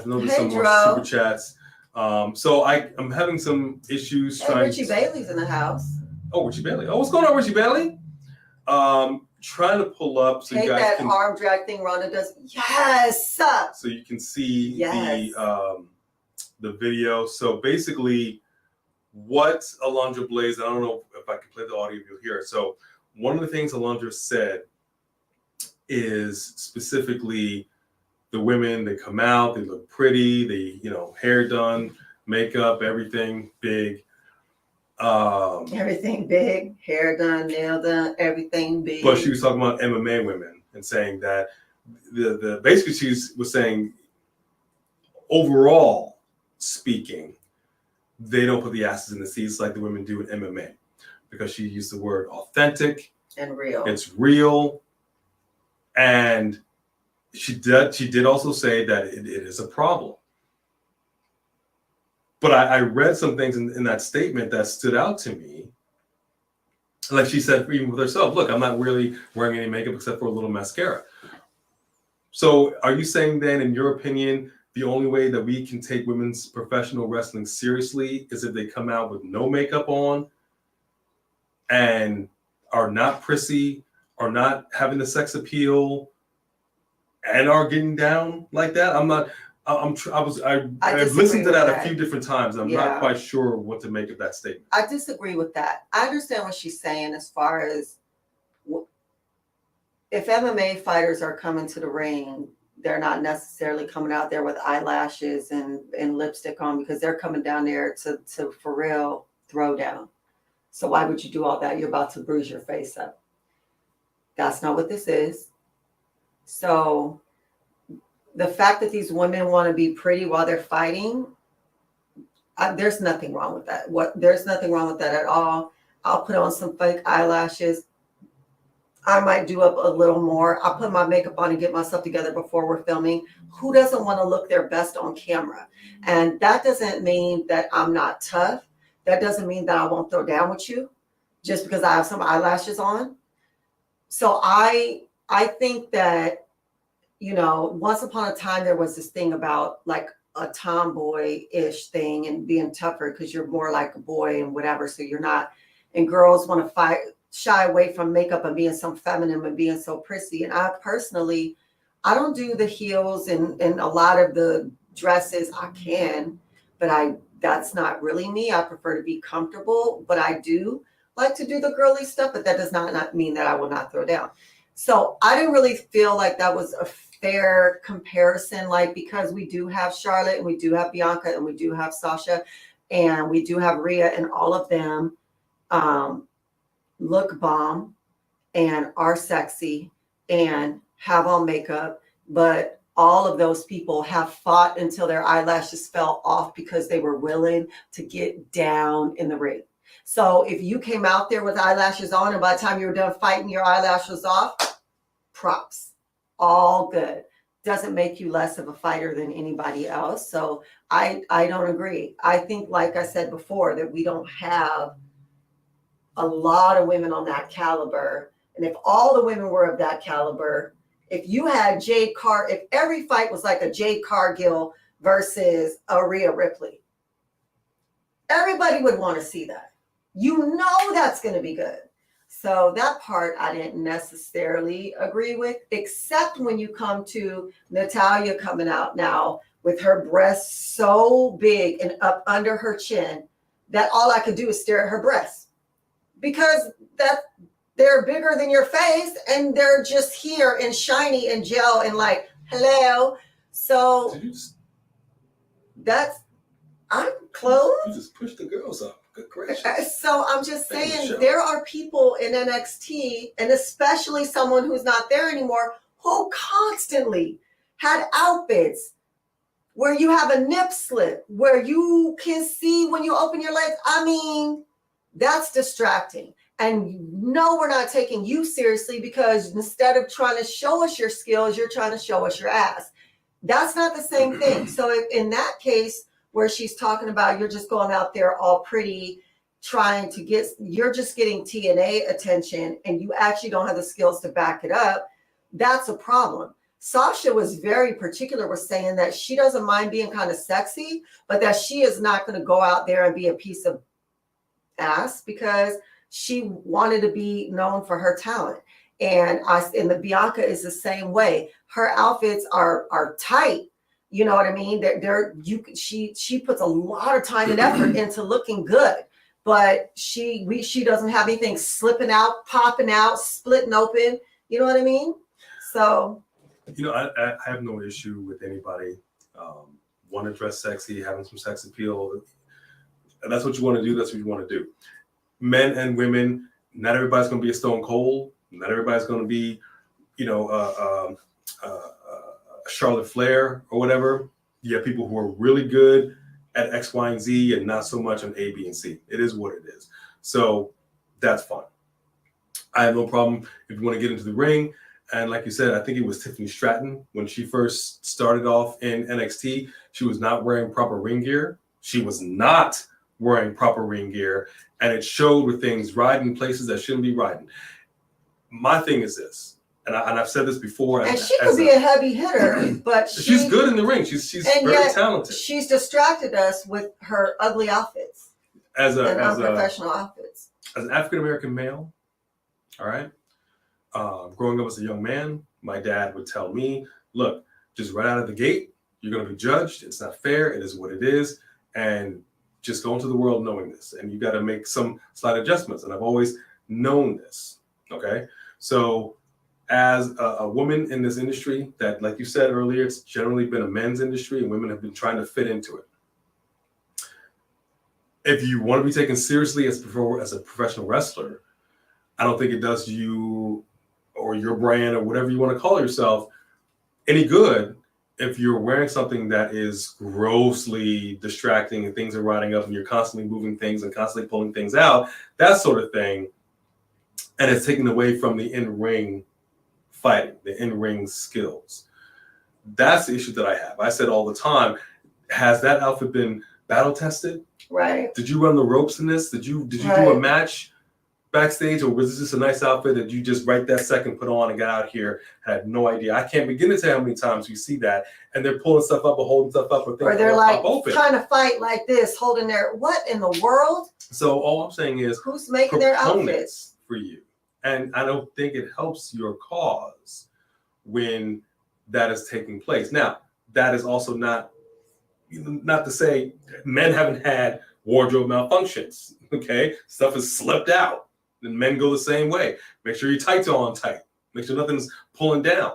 know there's some more super chats. So I'm having some issues trying. Richie Bailey's in the house. Oh, Richie Bailey. Oh, what's going on, Richie Bailey? Trying to pull up so you guys that can arm drag thing Ronda does. Yes. So you can see the video. So basically, what Alundra Blayze, I don't know if I can play the audio, you'll hear it. So one of the things Alundra said is specifically the women, they come out, they look pretty, they, hair done, makeup, everything big. Everything big, hair done, nail done, everything big. But she was talking about MMA women and saying that the basically she was saying overall speaking, they don't put the asses in the seats like the women do in MMA, because she used the word authentic and real. It's real, and she did also say that it is a problem. But I read some things in that statement that stood out to me. Like she said, even with herself, look, I'm not really wearing any makeup except for a little mascara. So are you saying then, in your opinion, the only way that we can take women's professional wrestling seriously is if they come out with no makeup on and are not prissy, are not having the sex appeal, and are getting down like that? I've listened to that a few different times. I'm not quite sure what to make of that statement. I disagree with that. I understand what she's saying as far as if MMA fighters are coming to the ring, they're not necessarily coming out there with eyelashes and lipstick on, because they're coming down there to for real throw down. So why would you do all that? You're about to bruise your face up. That's not what this is. So the fact that these women want to be pretty while they're fighting, there's nothing wrong with that. There's nothing wrong with that at all. I'll put on some fake eyelashes. I might do up a little more. I'll put my makeup on and get myself together before we're filming. Who doesn't want to look their best on camera? And that doesn't mean that I'm not tough. That doesn't mean that I won't throw down with you just because I have some eyelashes on. So I think that, once upon a time, there was this thing about like a tomboy-ish thing and being tougher because you're more like a boy and whatever. So you're not, and girls want to shy away from makeup and being so feminine and being so prissy. And I personally, I don't do the heels and a lot of the dresses. I can, but that's not really me. I prefer to be comfortable, but I do like to do the girly stuff, but that does not mean that I will not throw down. So I didn't really feel like that was a fair comparison, because we do have Charlotte and we do have Bianca and we do have Sasha and we do have Rhea, and all of them look bomb and are sexy and have on makeup, but all of those people have fought until their eyelashes fell off because they were willing to get down in the ring. So if you came out there with eyelashes on and by the time you were done fighting, your eyelashes off, props. All good. Doesn't make you less of a fighter than anybody else. So I don't agree. I think, like I said before, that we don't have a lot of women on that caliber. And if all the women were of that caliber, if you had if every fight was like a Jade Cargill versus a Rhea Ripley, everybody would want to see that. That's going to be good. So that part I didn't necessarily agree with, except when you come to Natalya coming out now with her breasts so big and up under her chin that all I could do is stare at her breasts, because they're bigger than your face and they're just here and shiny and gel and like, hello. So I'm close. You just push the girls up. Good gracious. So I'm just saying, there are people in NXT, and especially someone who's not there anymore, who constantly had outfits where you have a nip slip, where you can see when you open your legs. I mean, that's distracting. And no, we're not taking you seriously, because instead of trying to show us your skills, you're trying to show us your ass. That's not the same thing. So in that case, where she's talking about you're just going out there all pretty, you're just getting TNA attention and you actually don't have the skills to back it up, that's a problem. Sasha was very particular with saying that she doesn't mind being kind of sexy, but that she is not going to go out there and be a piece of ass because she wanted to be known for her talent. And the Bianca is the same way. Her outfits are tight. You know what I mean? She puts a lot of time and effort into looking good, but she doesn't have anything slipping out, popping out, splitting open. You know what I mean? So, I have no issue with anybody want to dress sexy, having some sex appeal. That's what you want to do. That's what you want to do. Men and women. Not everybody's going to be a Stone Cold. Not everybody's going to be, Charlotte Flair or whatever. You have people who are really good at X, Y, and Z and not so much on A, B, and C. It is what it is. So that's fine. I have no problem if you want to get into the ring. And like you said, I think it was Tiffany Stratton when she first started off in NXT. She was not wearing proper ring gear. She was not wearing proper ring gear. And it showed with things riding places that shouldn't be riding. My thing is this. And I've said this before. And she could be a heavy hitter, but she's good in the ring. She's very talented. She's distracted us with her ugly outfits as unprofessional outfits. As an African American male, all right, growing up as a young man, my dad would tell me, "Look, just right out of the gate, you're going to be judged. It's not fair. It is what it is, and just go into the world knowing this. And you got to make some slight adjustments." And I've always known this. Okay, so. As a woman in this industry that, like you said earlier, it's generally been a men's industry and women have been trying to fit into it. If you want to be taken seriously as a professional wrestler, I don't think it does you or your brand or whatever you want to call yourself any good if you're wearing something that is grossly distracting and things are riding up and you're constantly moving things and constantly pulling things out, that sort of thing. And it's taken away from the in-ring fighting, the in-ring skills. That's the issue that I have. I said all the time, has that outfit been battle tested? Right. Did you run the ropes in this? Did you do a match backstage, or was this just a nice outfit that you just right that second put on and got out here? Had no idea. I can't begin to tell how many times you see that, and they're pulling stuff up or holding stuff up, or they're like trying to fight like this, holding their what in the world? So all I'm saying is, who's making their outfits for you? And I don't think it helps your cause when that is taking place. Now, that is also not to say men haven't had wardrobe malfunctions, okay? Stuff has slipped out, and men go the same way. Make sure your tights are on tight. Make sure nothing's pulling down.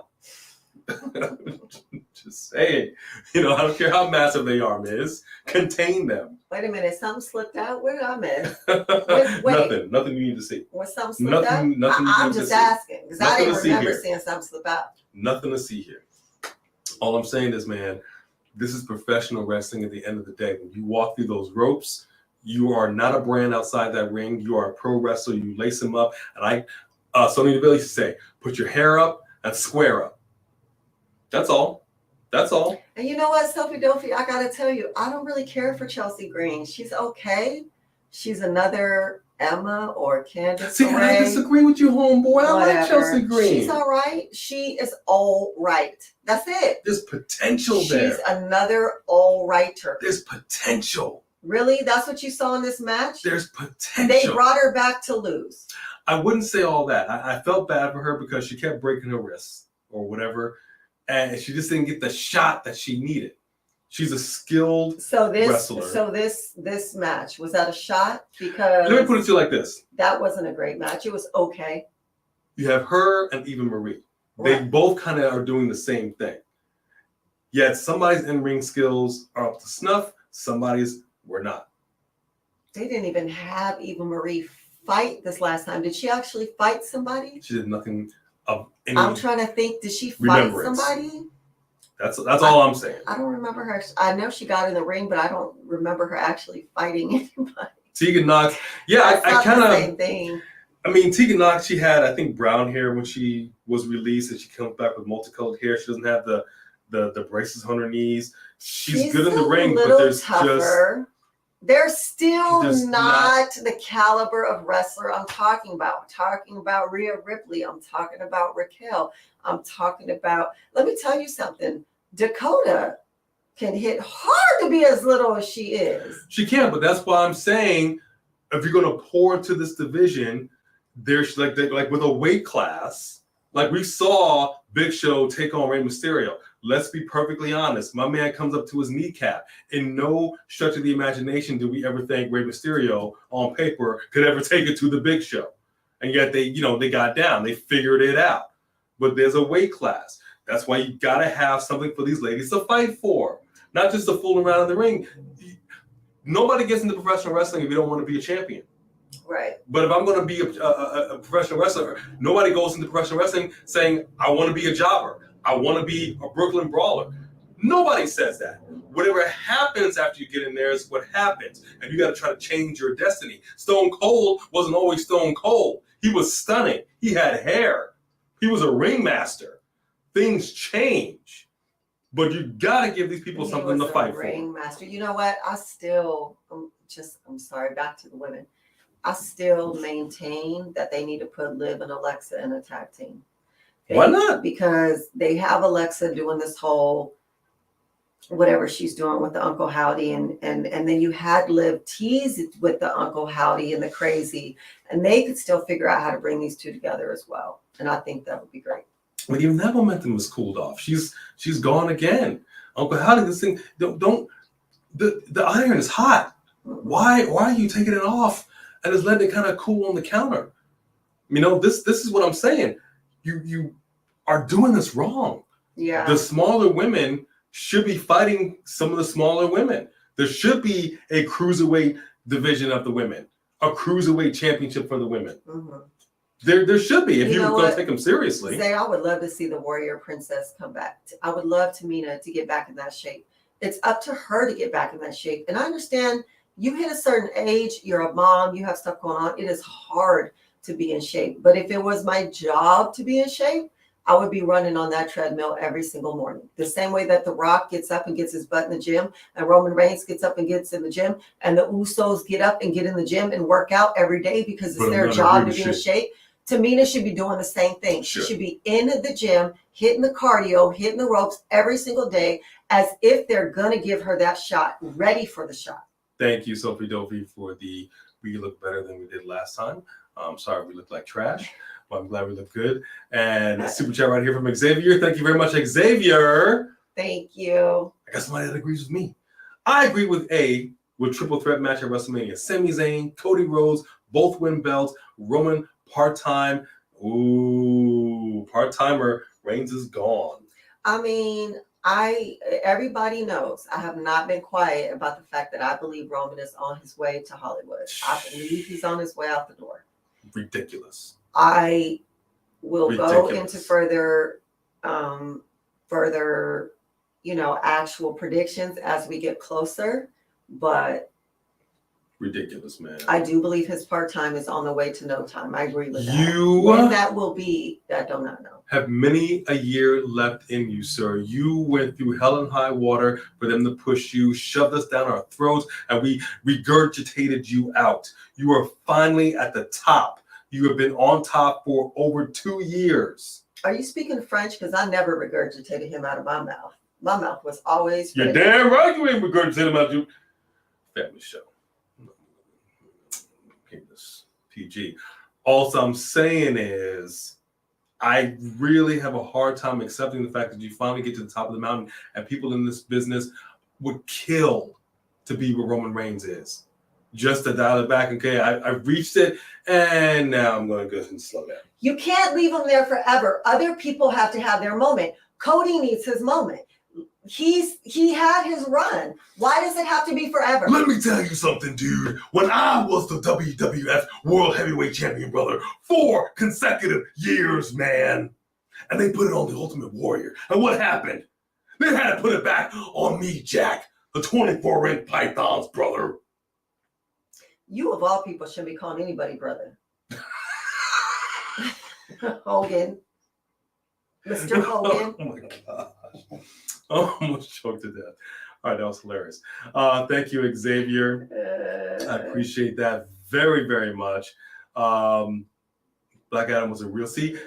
Just saying. I don't care how massive they are, Miz. Contain them. Wait a minute, something slipped out? Where did I miss? Nothing you need to see. Was something slipped out? I'm just asking, because I didn't remember seeing something slip out. Nothing to see here. All I'm saying is, man, this is professional wrestling at the end of the day. When you walk through those ropes, you are not a brand outside that ring. You are a pro wrestler. You lace them up. And Sony India used to say, put your hair up and square up. That's all. That's all. And you know what, Sophie Dophie, I got to tell you, I don't really care for Chelsea Green. She's okay. She's another Emma or Candice. See, I disagree with you, homeboy. I like Chelsea Green. She's all right. She is all right. That's it. There's potential there. She's another all righter. There's potential. Really? That's what you saw in this match? There's potential. They brought her back to lose. I wouldn't say all that. I felt bad for her because she kept breaking her wrists or whatever. And she just didn't get the shot that she needed. She's a skilled wrestler. So this match, was that a shot? Because let me put it to you like this. That wasn't a great match. It was okay. You have her and Eva Marie. Right. They both kind of are doing the same thing. Yet somebody's in-ring skills are up to snuff. Somebody's were not. They didn't even have Eva Marie fight this last time. Did she actually fight somebody? She did nothing of any. I'm trying to think. Did she fight somebody? That's all I'm saying. I don't remember her. I know she got in the ring, but I don't remember her actually fighting anybody. Tegan Knox. Yeah, I kind of. Same thing. I mean, Tegan Knox, she had, I think, brown hair when she was released, and she comes back with multicolored hair. She doesn't have the braces on her knees. She's good in the ring, but there's tougher. They're still Just not the caliber of wrestler I'm talking about. I'm talking about Rhea Ripley. I'm talking about Raquel. I'm talking about, let me tell you something. Dakota can hit hard to be as little as she is. She can, but that's why I'm saying if you're going to pour into this division, there's like with a weight class, like we saw Big Show take on Rey Mysterio. Let's be perfectly honest. My man comes up to his kneecap. In no stretch of the imagination did we ever think Rey Mysterio on paper could ever take it to the Big Show. And yet they got down. They figured it out. But there's a weight class. That's why you got to have something for these ladies to fight for. Not just to fool around in the ring. Nobody gets into professional wrestling if you don't want to be a champion. Right. But if I'm going to be a professional wrestler, nobody goes into professional wrestling saying, I want to be a jobber. I want to be a Brooklyn brawler. Nobody says that. Whatever happens after you get in there is what happens. And you got to try to change your destiny. Stone Cold wasn't always Stone Cold. He was stunning. He had hair. He was a ringmaster. Things change. But you got to give these people something to fight for. Ringmaster. You know what? I'm sorry, back to the women. I still maintain that they need to put Liv and Alexa in a tag team. Why not? Because they have Alexa doing this whole whatever she's doing with the Uncle Howdy, and then you had Liv tease with the Uncle Howdy and the crazy, and they could still figure out how to bring these two together as well. And I think that would be great. But even that momentum was cooled off. She's gone again. Uncle Howdy, this thing the iron is hot. Why are you taking it off and just letting it kind of cool on the counter? This is what I'm saying. You are doing this wrong. Yeah. The smaller women should be fighting some of the smaller women. There should be a cruiserweight division of the women, a cruiserweight championship for the women. Mm-hmm. There should be, if you're going to take them seriously. I would love to see the Warrior Princess come back. I would love Tamina to get back in that shape. It's up to her to get back in that shape. And I understand you hit a certain age, you're a mom, you have stuff going on. It is hard to be in shape. But if it was my job to be in shape, I would be running on that treadmill every single morning. The same way that The Rock gets up and gets his butt in the gym, and Roman Reigns gets up and gets in the gym, and the Usos get up and get in the gym and work out every day because it's their job to be in shape. Tamina should be doing the same thing. She should be in the gym, hitting the cardio, hitting the ropes every single day, as if they're going to give her that shot, ready for the shot. Thank you, Sophie Dovey, for the "we look better than we did last time." Sorry, we look like trash. But I'm glad we look good. And a super chat right here from Xavier. Thank you very much, Xavier. Thank you. I got somebody that agrees with me. I agree with triple threat match at WrestleMania. Sami Zayn, Cody Rhodes, both win belts. Roman part-time. Ooh, part-timer. Reigns is gone. I mean, everybody knows I have not been quiet about the fact that I believe Roman is on his way to Hollywood. I believe he's on his way out the door. Ridiculous. I will go into further, actual predictions as we get closer, but ridiculous, man. I do believe his part-time is on the way to no time. I agree with that. When that will be, I do not know. Have many a year left in you, sir. You went through hell and high water for them to push you, shoved us down our throats, and we regurgitated you out. You are finally at the top. You have been on top for over 2 years. Are you speaking French? Because I never regurgitated him out of my mouth. My mouth was always You're damn right you ain't regurgitated him out of you. Family show. This PG. All I'm saying is I really have a hard time accepting the fact that you finally get to the top of the mountain and people in this business would kill to be where Roman Reigns is. Just to dial it back, okay, I've reached it, and now I'm going to go and slow down. You can't leave him there forever. Other people have to have their moment. Cody needs his moment. He had his run. Why does it have to be forever? Let me tell you something, dude. When I was the WWF World Heavyweight Champion, brother, 4 consecutive years, man, and they put it on the Ultimate Warrior. And what happened? They had to put it back on me, Jack, the 24-inch Pythons, brother. You, of all people, shouldn't be calling anybody brother. Hogan. Mr. Hogan. Oh, my gosh. I almost choked to death. All right, that was hilarious. Thank you, Xavier. I appreciate that very, very much. Black Adam was a real. See,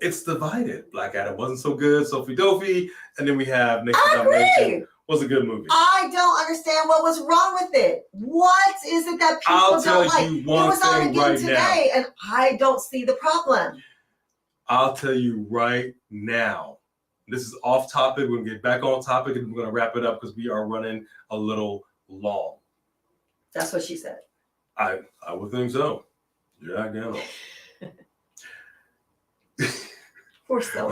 it's divided. Black Adam wasn't so good. Sophie Dopey, and then we have Nation Domination. Was a good movie. I don't understand what was wrong with it. What is it that people don't like? It was on again today, and I don't see the problem. I'll tell you right now. This is off topic. We're going to get back on topic, and we're going to wrap it up because we are running a little long. That's what she said. I would think so. Yeah, I get it. We're so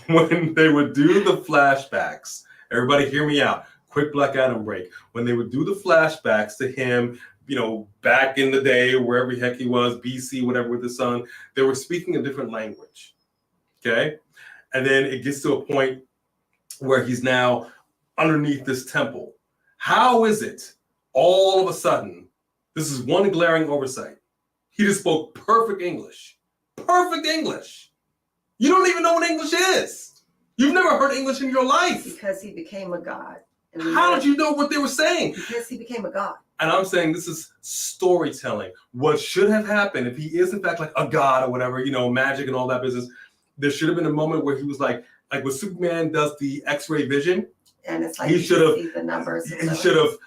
when they would do the flashbacks, everybody hear me out. Quick Black Adam break. When they would do the flashbacks to him, back in the day, wherever the heck he was, BC, whatever, with his son, they were speaking a different language. Okay? And then it gets to a point where he's now underneath this temple. How is it all of a sudden, this is one glaring oversight, he just spoke perfect English. Perfect English. You don't even know what English is. You've never heard English in your life. Because he became a god. How did you know what they were saying? Because he became a god. And I'm saying this is storytelling. What should have happened, if he is in fact like a god or whatever, magic and all that business, there should have been a moment where he was like when Superman does the X-ray vision. And it's like he should have see the numbers. He should have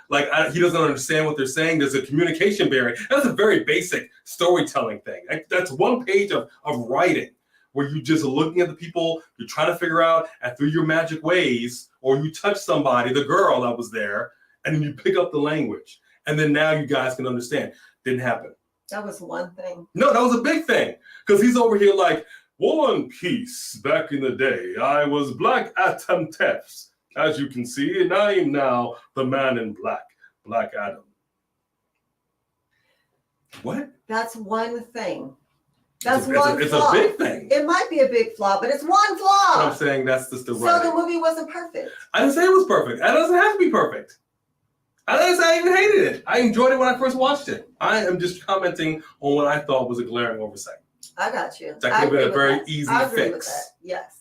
he doesn't understand what they're saying. There's a communication barrier. That's a very basic storytelling thing. That's one page of writing where you just looking at the people, you're trying to figure out, and through your magic ways, or you touch somebody, the girl that was there, and then you pick up the language. And then now you guys can understand. Didn't happen. That was one thing. No, that was a big thing. Because he's over here like, One Piece, back in the day, I was Black Atom Tefts, as you can see, and I am now the man in black, Black Adam. What? That's one thing. That's one flaw. It's a big thing. It might be a big flaw, but it's one flaw. But I'm saying that's just the right. So the movie wasn't perfect. I didn't say it was perfect. It doesn't have to be perfect. I didn't say I even hated it. I enjoyed it when I first watched it. I am just commenting on what I thought was a glaring oversight. I got you. That could have been a very easy I agree fix. With that. Yes.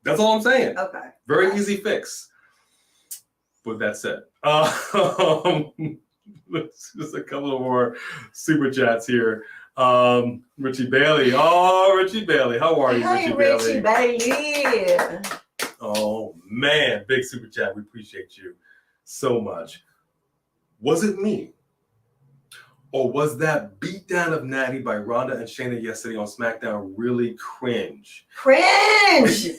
That's all I'm saying. Okay. Very easy fix. With that said, just a couple of more super chats here. Richie Bailey. Oh, Richie Bailey. How are you, hey, Richie Bailey? Bailey. Oh, man. Big super chat. We appreciate you so much. Was it me? Or was that beatdown of Natty by Ronda and Shayna yesterday on SmackDown really cringe? Cringe!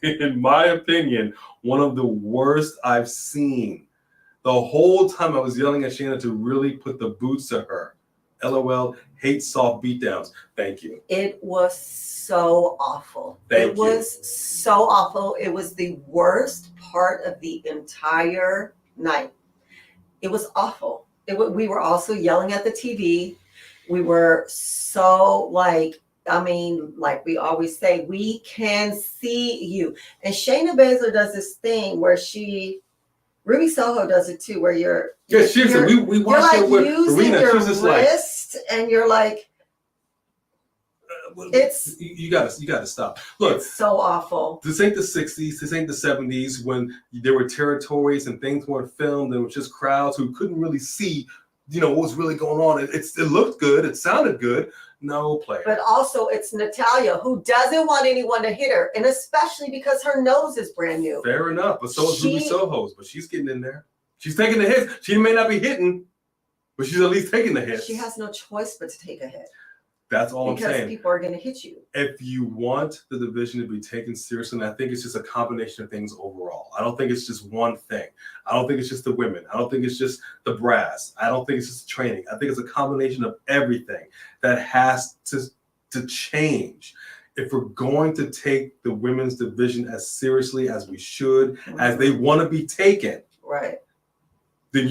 In my opinion, one of the worst I've seen. The whole time I was yelling at Shayna to really put the boots to her. LOL, hate soft beatdowns. Thank you. It was so awful. It was so awful. It was the worst part of the entire night. It was awful. We were also yelling at the TV. We were so like we always say, we can see you. And Shayna Baszler does this thing where Ruby Soho does it too, where we watched it with Serena. She's just wrist, and you're like, it's you gotta stop. Look, it's so awful. This ain't the 60s. This ain't the 70s when there were territories and things weren't filmed. There was just crowds who couldn't really see, what was really going on. It looked good. It sounded good. No player. But also, it's Natalya who doesn't want anyone to hit her, and especially because her nose is brand new. Fair enough, but so is Ruby Soho's. But she's getting in there. She's taking the hits. She may not be hitting, but she's at least taking the hits. She has no choice but to take a hit. That's all I'm saying. Because people are going to hit you. If you want the division to be taken seriously, and I think it's just a combination of things overall. I don't think it's just one thing. I don't think it's just the women. I don't think it's just the brass. I don't think it's just the training. I think it's a combination of everything that has to change. If we're going to take the women's division as seriously as we should, as they want to be taken, right? Then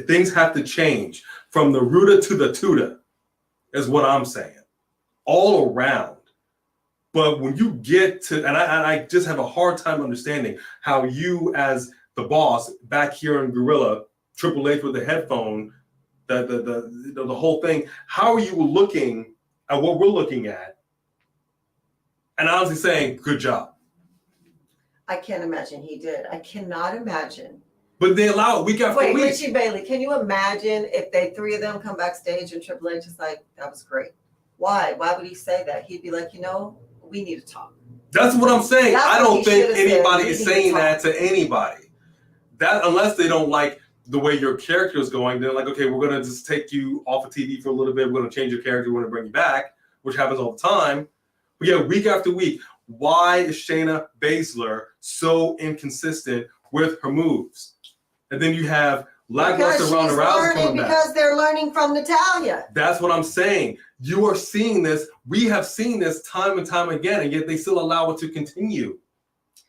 things have to change from the rooter to the tutor, is what I'm saying. All around. But when you get to, and I just have a hard time understanding how you, as the boss back here in Gorilla, Triple H with the headphone, the whole thing, how are you looking at what we're looking at and honestly saying, good job? I can't imagine he did. I cannot imagine But they allow it week after Wait, week. Richie Bailey, can you imagine if they three of them come backstage and Triple H is like, that was great? Why? Why would he say that? He'd be like, we need to talk. That's what I'm saying. That's I don't think anybody said. is saying that to anybody. That unless they don't like the way your character is going, they're like, okay, we're gonna just take you off of TV for a little bit. We're gonna change your character. We're gonna bring you back, which happens all the time. But yeah, week after week, why is Shayna Baszler so inconsistent with her moves? And then you have lackluster Ronda Rousey coming back. Because they're learning from Natalya. That's what I'm saying. You are seeing this. We have seen this time and time again, and yet they still allow it to continue.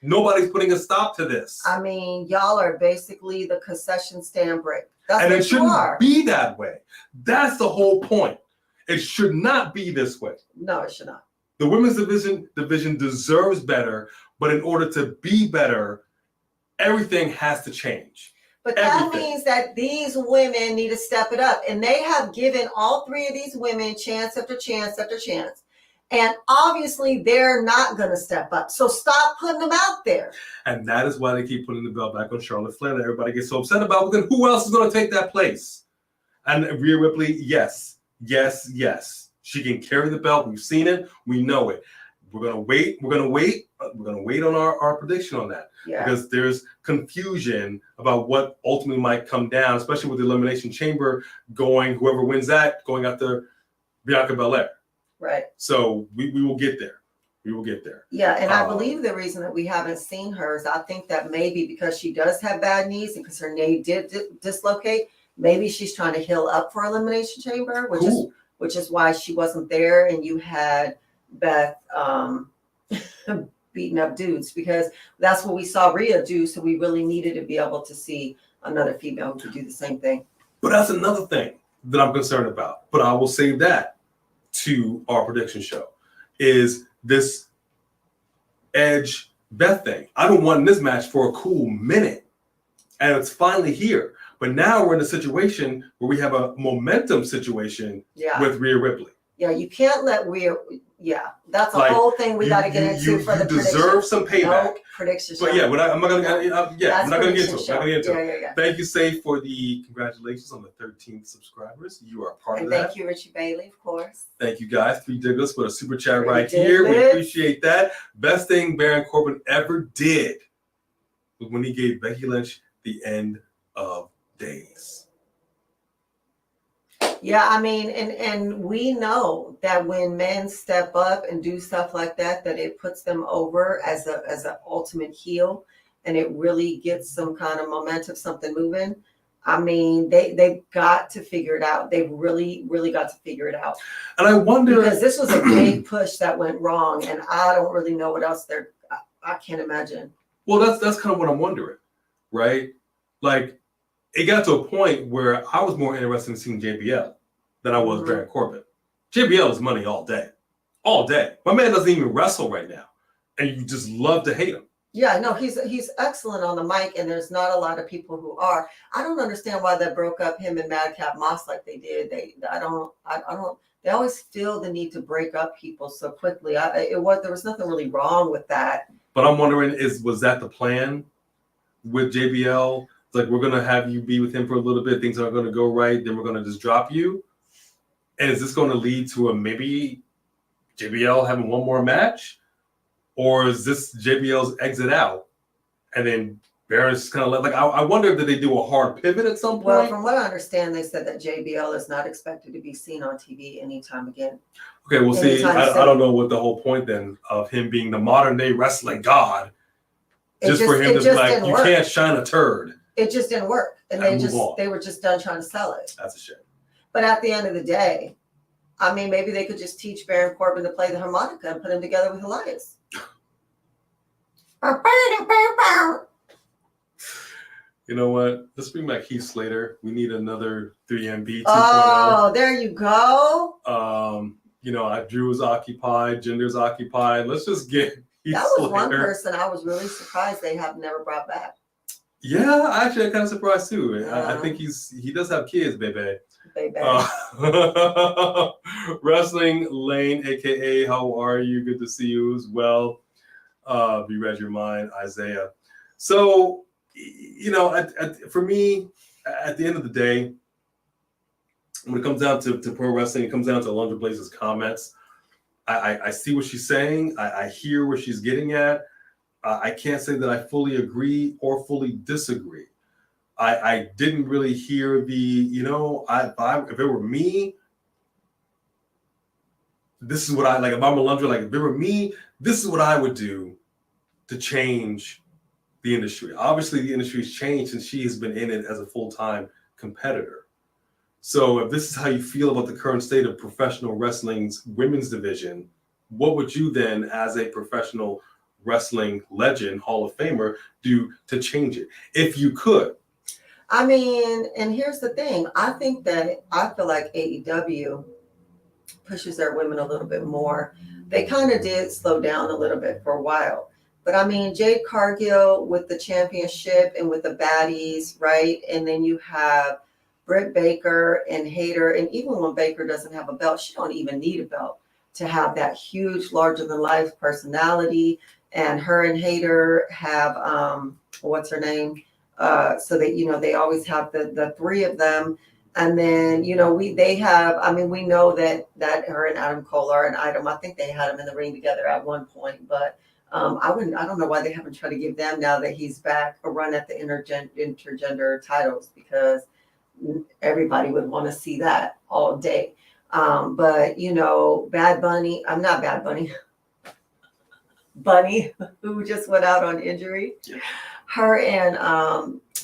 Nobody's putting a stop to this. I mean, y'all are basically the concession stand break. That's and what it shouldn't you are. be that way. That's the whole point. It should not be this way. No, it should not. The women's division deserves better, but in order to be better, everything has to change. But that means that these women need to step it up. And they have given all three of these women chance after chance after chance. And obviously, they're not going to step up. So stop putting them out there. And that is why they keep putting the belt back on Charlotte Flair that everybody gets so upset about. But then who else is going to take that place? And Rhea Ripley, yes. She can carry the belt. We've seen it. We know it. We're going to wait. We're going to wait on our prediction on that. Yeah. Because there's confusion about what ultimately might come down, especially with the Elimination Chamber going, whoever wins that, going after Bianca Belair. Right. So we will get there. We will get there. Yeah, and I believe the reason that we haven't seen her is I think that maybe because she does have bad knees and because her knee did dislocate, maybe she's trying to heal up for Elimination Chamber, which is why she wasn't there and you had Beth beating up dudes, because that's what we saw Rhea do. So we really needed to be able to see another female who could do the same thing. But that's another thing that I'm concerned about. But I will save that to our prediction show, is this Edge Beth thing. I've been wanting this match for a cool minute, and it's finally here. But now we're in a situation where we have a momentum situation with Rhea Ripley. Yeah, you can't let Rhea. Yeah, that's a whole thing we got to get into for the prediction. You deserve some payback. No prediction show. But yeah, I'm not gonna. We're not gonna get into it. Yeah. Thank you, Say, for the congratulations on the 13th subscribers. You are a part of that. Thank you, Richie Bailey, of course. Thank you, guys. 3 Digglers for a super chat right here. We appreciate that. Best thing Baron Corbin ever did was when he gave Becky Lynch the end of days. Yeah, I mean, and we know that when men step up and do stuff like that, that it puts them over as an ultimate heel, and it really gets some kind of momentum, something moving. I mean, they've got to figure it out. They've really, really got to figure it out. And I wonder, because this was a big push that went wrong, and I don't really know what else I can't imagine. Well, that's kind of what I'm wondering, right? Like, it got to a point where I was more interested in seeing JBL than I was Baron Corbin. JBL is money all day. All day. My man doesn't even wrestle right now. And you just love to hate him. Yeah, no, he's excellent on the mic, and there's not a lot of people who are. I don't understand why they broke up him and Madcap Moss like they did. I don't. They always feel the need to break up people so quickly. There was nothing really wrong with that. But I'm wondering, was that the plan with JBL? It's like, we're gonna have you be with him for a little bit. Things aren't gonna go right. Then we're gonna just drop you. And is this going to lead to a maybe JBL having one more match? Or is this JBL's exit out? And then Baron's just kind of like, I wonder if they do a hard pivot at some point. Well, from what I understand, they said that JBL is not expected to be seen on TV anytime again. Okay, well, see, I don't know what the whole point then of him being the modern day wrestling god. Just for him to be like, you can't shine a turd. It just didn't work. And they were just done trying to sell it. That's a shame. But at the end of the day, I mean, maybe they could just teach Baron Corbin to play the harmonica and put him together with Elias. You know what? Let's bring back Heath Slater. We need another 3MB 2.0. Oh, there you go. Drew is occupied. Jinder's occupied. Let's just get Heath That was Slater. One person I was really surprised they have never brought back. Yeah, actually, I'm kind of surprised too. I think he does have kids, baby. Wrestling Lane, aka how are you? Good to see you as well. Be read your mind, Isaiah. So you know, for me, at the end of the day, when it comes down to pro wrestling, it comes down to Alundra Blayze's comments. I see what she's saying. I hear where she's getting at. I can't say that I fully agree or fully disagree. I didn't really hear the, you know, if it were me, this is what I like. If I'm Alundra, like if it were me, this is what I would do to change the industry. Obviously, the industry's changed since she has been in it as a full-time competitor. So if this is how you feel about the current state of professional wrestling's women's division, what would you then, as a professional wrestling legend, Hall of Famer, do to change it? If you could. I mean, and here's the thing. I feel like AEW pushes their women a little bit more. They kind of did slow down a little bit for a while. But I mean, Jade Cargill with the championship and with the baddies, right? And then you have Britt Baker and Hayter. And even when Baker doesn't have a belt, she don't even need a belt to have that huge, larger-than-life personality. And her and Hayter have, what's her name? So that, you know, they always have the three of them. And then, you know, we know that her and Adam Cole are an item. I think they had them in the ring together at one point, but I don't know why they haven't tried to give them, now that he's back, a run at the intergender titles, because everybody would want to see that all day. But, you know, Bunny, who just went out on injury, yeah. Her and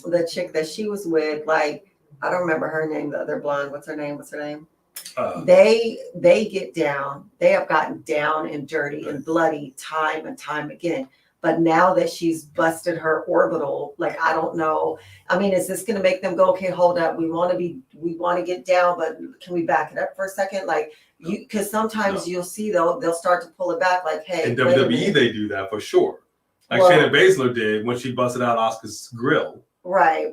the chick that she was with, like, I don't remember her name, the other blonde. What's her name? They get down. They have gotten down and dirty and bloody time and time again. But now that she's busted her orbital, like, I don't know. I mean, is this going to make them go, okay, hold up. We want to get down, but can we back it up for a second? Like, because sometimes you'll see they'll start to pull it back. Like, hey, in WWE they do that for sure. Like Shayna Baszler did when she busted out Asuka's grill. Right.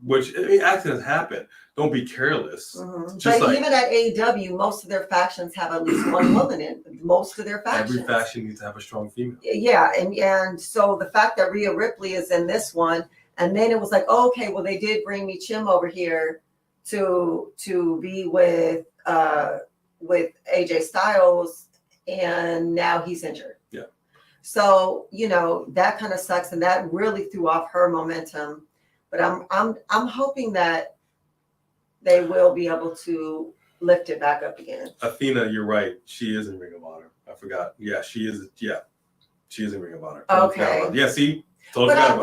Which, I mean, accidents happen. Don't be careless. Mm-hmm. But even at AEW, most of their factions have at least one woman in most of their factions. Every faction needs to have a strong female. Yeah, and so the fact that Rhea Ripley is in this one, and then it was like, oh, okay, well, they did bring Michin over here to be with AJ Styles, and now he's injured. Yeah. So, you know, that kind of sucks, and that really threw off her momentum. But I'm hoping that they will be able to lift it back up again. Athena, you're right. She is in Ring of Honor. I forgot. Yeah, she is. Yeah, she is in Ring of Honor. Okay. Yeah, see, but I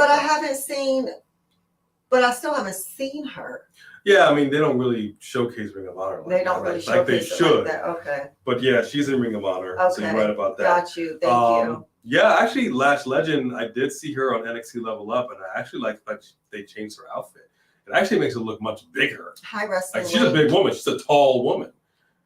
still haven't seen her. Yeah, I mean, they don't really showcase Ring of Honor. They don't really showcase they should. Like that. Okay. But yeah, she's in Ring of Honor. Okay. So you're right about that. Got you. Thank you. Yeah, actually, Lash Legend, I did see her on NXT Level Up, and I actually like that they changed her outfit. It actually makes her look much bigger. Hi, wrestling. Like, she's a big woman. She's a tall woman.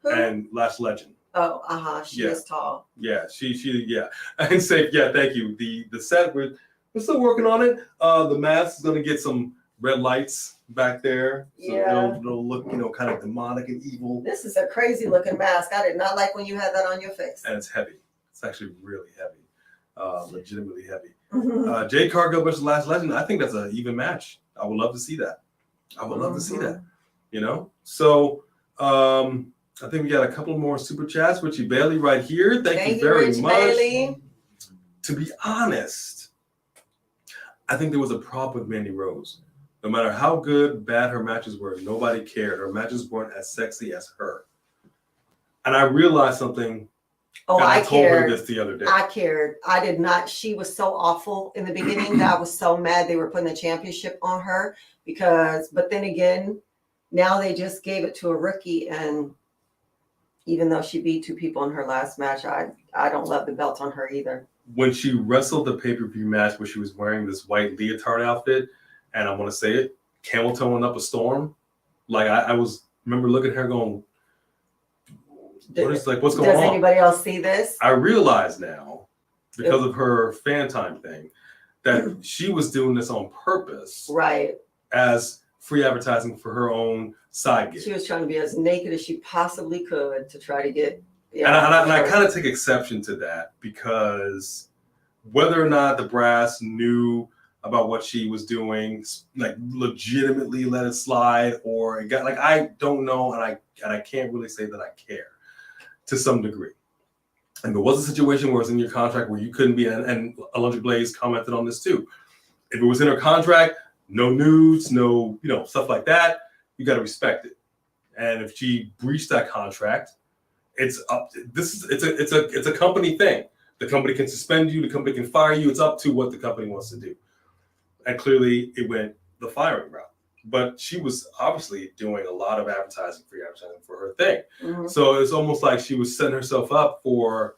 Who? And Lash Legend. Oh, she is tall. Yeah, she yeah. And safe, yeah, thank you. The set, we're still working on it. The mask is gonna get some red lights back there. So it'll look, you know, kind of demonic and evil. This is a crazy looking mask. I did not like when you had that on your face. And it's heavy. It's actually really heavy. Legitimately heavy. Jade Cargill versus Lash Legend. I think that's an even match. I would love to see that. You know? So I think we got a couple more super chats. Richie Bailey right here. Thank you very much. Bailey. To be honest, I think there was a problem with Mandy Rose. No matter how good, bad her matches were, nobody cared. Her matches weren't as sexy as her. And I realized something. Oh, I told her this the other day. I cared. I did not. She was so awful in the beginning that I was so mad they were putting the championship on her but then again, now they just gave it to a rookie, and even though she beat two people in her last match, I don't love the belt on her either. When she wrestled the pay-per-view match where she was wearing this white leotard outfit, and I want to say it, camel toeing up a storm, like I remember looking at her going, what's going on? Does anybody else see this? I realize now, because of her fan time thing, that she was doing this on purpose. Right. As free advertising for her own side gig. She was trying to be as naked as she possibly could to try to get. And I kind of take exception to that, because whether or not the brass knew about what she was doing, like legitimately let it slide, or it got like I don't know, and I can't really say that I care to some degree. And there was a situation where it was in your contract where you couldn't be, and Alundra Blayze commented on this too. If it was in her contract, no nudes, no stuff like that, you got to respect it. And if she breached that contract, it's a company thing. The company can suspend you, the company can fire you. It's up to what the company wants to do. And clearly it went the firing route. But she was obviously doing a lot of free advertising for her thing. Mm-hmm. So it's almost like she was setting herself up for,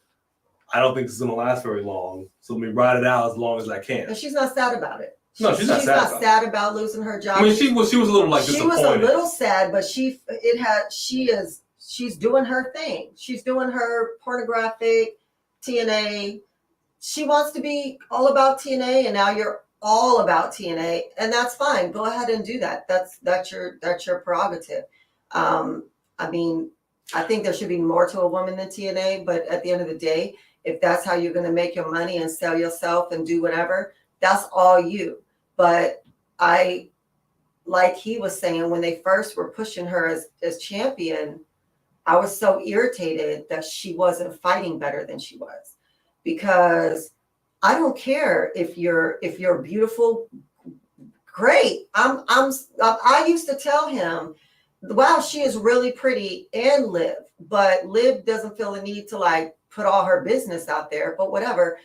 I don't think this is going to last very long, so let me ride it out as long as I can. And she's not sad about it. She's not sad about losing her job. I mean, she was a little like disappointed. She was a little sad, but she's doing her thing. She's doing her pornographic TNA. She wants to be all about TNA, and now you're all about TNA, and that's fine. Go ahead and do that. That's your prerogative. I mean, I think there should be more to a woman than TNA, but at the end of the day, if that's how you're going to make your money and sell yourself and do whatever, that's all you. But like he was saying, when they first were pushing her as champion, I was so irritated that she wasn't fighting better than she was, because I don't care if you're beautiful, great. I used to tell him, wow, she is really pretty, and Liv, but Liv doesn't feel the need to like put all her business out there, but whatever.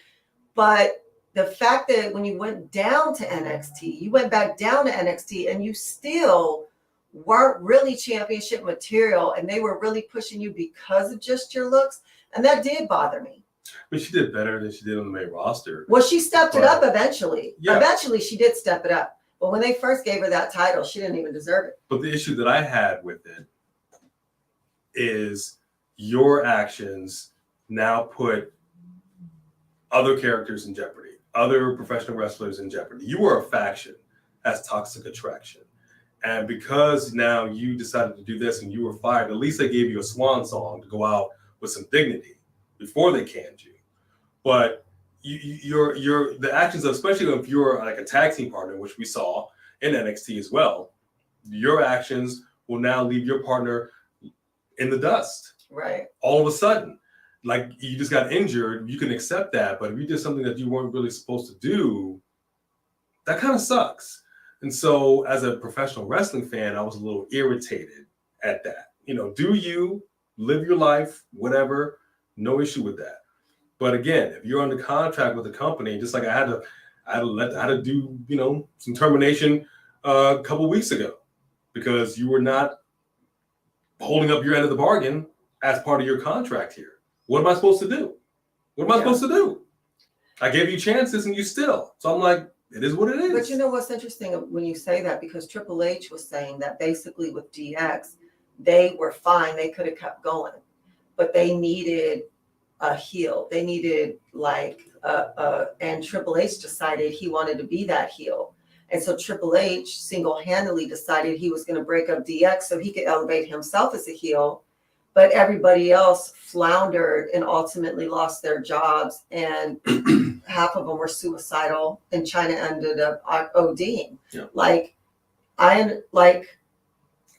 But the fact that when you went down to NXT, you went back down to NXT and you still weren't really championship material, and they were really pushing you because of just your looks. And that did bother me. But she did better than she did on the main roster. Well, she stepped it up eventually. Yeah. Eventually, she did step it up. But when they first gave her that title, she didn't even deserve it. But the issue that I had with it is your actions now put other characters in jeopardy, other professional wrestlers in jeopardy. You were a faction as Toxic Attraction. And because now you decided to do this and you were fired, at least they gave you a swan song to go out with some dignity before they canned you. But the actions, especially if you're like a tag team partner, which we saw in NXT as well, your actions will now leave your partner in the dust. Right. All of a sudden, like you just got injured, you can accept that. But if you did something that you weren't really supposed to do, that kind of sucks. And so as a professional wrestling fan, I was a little irritated at that. Do you live your life, whatever, no issue with that. But again, if you're under contract with the company, just like I had to do, some termination a couple of weeks ago because you were not holding up your end of the bargain as part of your contract here. What am I supposed to do? What am I supposed to do? I gave you chances and you still. So I'm like, it is what it is. But you know what's interesting when you say that, because Triple H was saying that basically with DX, they were fine. They could have kept going, but they needed a heel. They needed and Triple H decided he wanted to be that heel. And so Triple H single-handedly decided he was going to break up DX so he could elevate himself as a heel. But everybody else floundered and ultimately lost their jobs. And half of them were suicidal, and China ended up ODing. Yeah.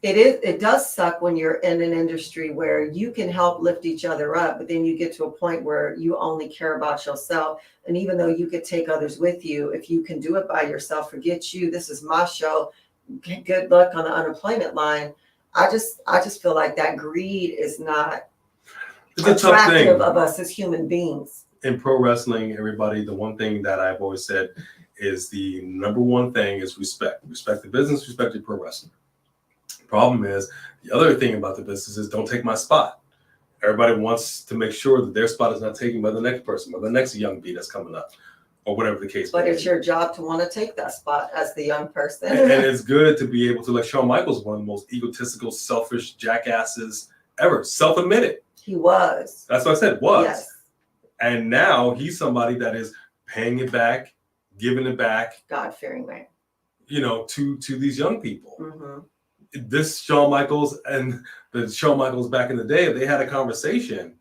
It does suck when you're in an industry where you can help lift each other up, but then you get to a point where you only care about yourself. And even though you could take others with you, if you can do it by yourself, forget you. This is my show. Good luck on the unemployment line. I just feel like that greed is not attractive of us as human beings. In pro wrestling, everybody, the one thing that I've always said is the number one thing is respect. Respect the business, respect your pro wrestler. The problem is, the other thing about the business is don't take my spot. Everybody wants to make sure that their spot is not taken by the next person, by the next young B that's coming up, or whatever the case may be. But it's your job to want to take that spot as the young person. And it's good to be able to, like Shawn Michaels, one of the most egotistical, selfish jackasses ever. Self-admitted. He was. That's what I said, was. Yes. And now he's somebody that is paying it back, giving it back. God-fearing man. To these young people. Mm-hmm. This Shawn Michaels and the Shawn Michaels back in the day, if they had a conversation,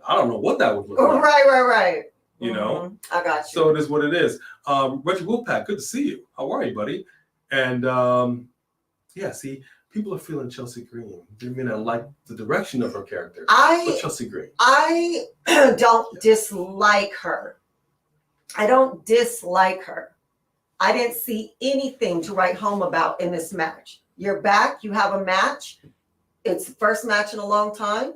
I don't know what that would look like. Right. You know, I got you. So it is what it is. Reggie Wolfpack, good to see you. How are you, buddy? And yeah, see, people are feeling Chelsea Green. They may not like the direction of her character. But Chelsea Green. I don't dislike her. I don't dislike her. I didn't see anything to write home about in this match. You're back. You have a match. It's the first match in a long time.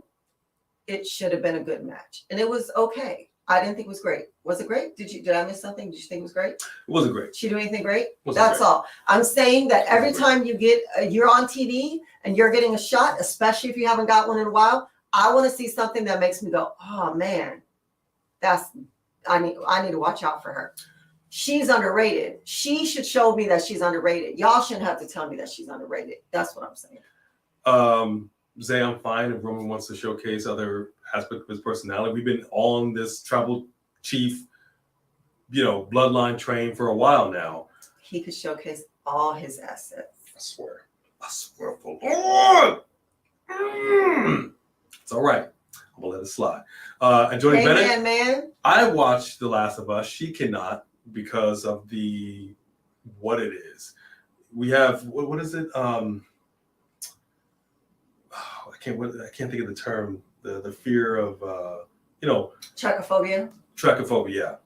It should have been a good match, and it was okay. I didn't think it was great. Was it great? Did I miss something? Did you think it was great? It wasn't great. She do anything great? That's all. I'm saying that every time you're on TV and you're getting a shot, especially if you haven't got one in a while, I want to see something that makes me go, oh man, I need to watch out for her. She's underrated. She should show me that she's underrated. Y'all shouldn't have to tell me that she's underrated. That's what I'm saying. Zay, I'm fine if Roman wants to showcase other aspects of his personality. We've been on this tribal chief, bloodline train for a while now. He could showcase all his assets. I swear for Lord. It's all right. I'm gonna let it slide. And Jody Bennett, man. I watched The Last of Us. She cannot because of what it is. We have what is it? I can't think of the term. The fear of trichophobia. Trichophobia.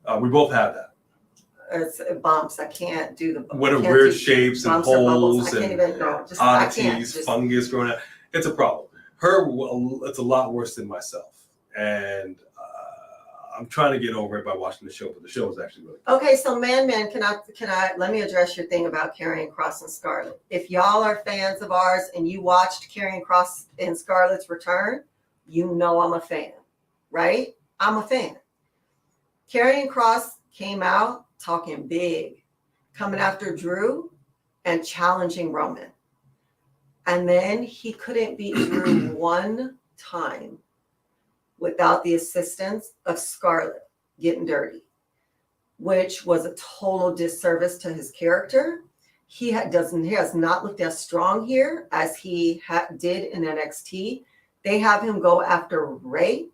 Yeah. We both have that. It's bumps. I can't do the. What are weird shapes and holes and oddities, fungus growing out. It's a problem. It's a lot worse than myself, and I'm trying to get over it by watching the show. But the show is actually really good. Okay. So, man, can I let me address your thing about Karrion Kross and Scarlett. If y'all are fans of ours and you watched Karrion Kross and Scarlett's return, you know I'm a fan, right? I'm a fan. Karrion Kross came out talking big, coming after Drew and challenging Roman. And then he couldn't beat Drew one time without the assistance of Scarlett getting dirty, which was a total disservice to his character. He has not looked as strong here as he did in NXT. They have him go after Ray,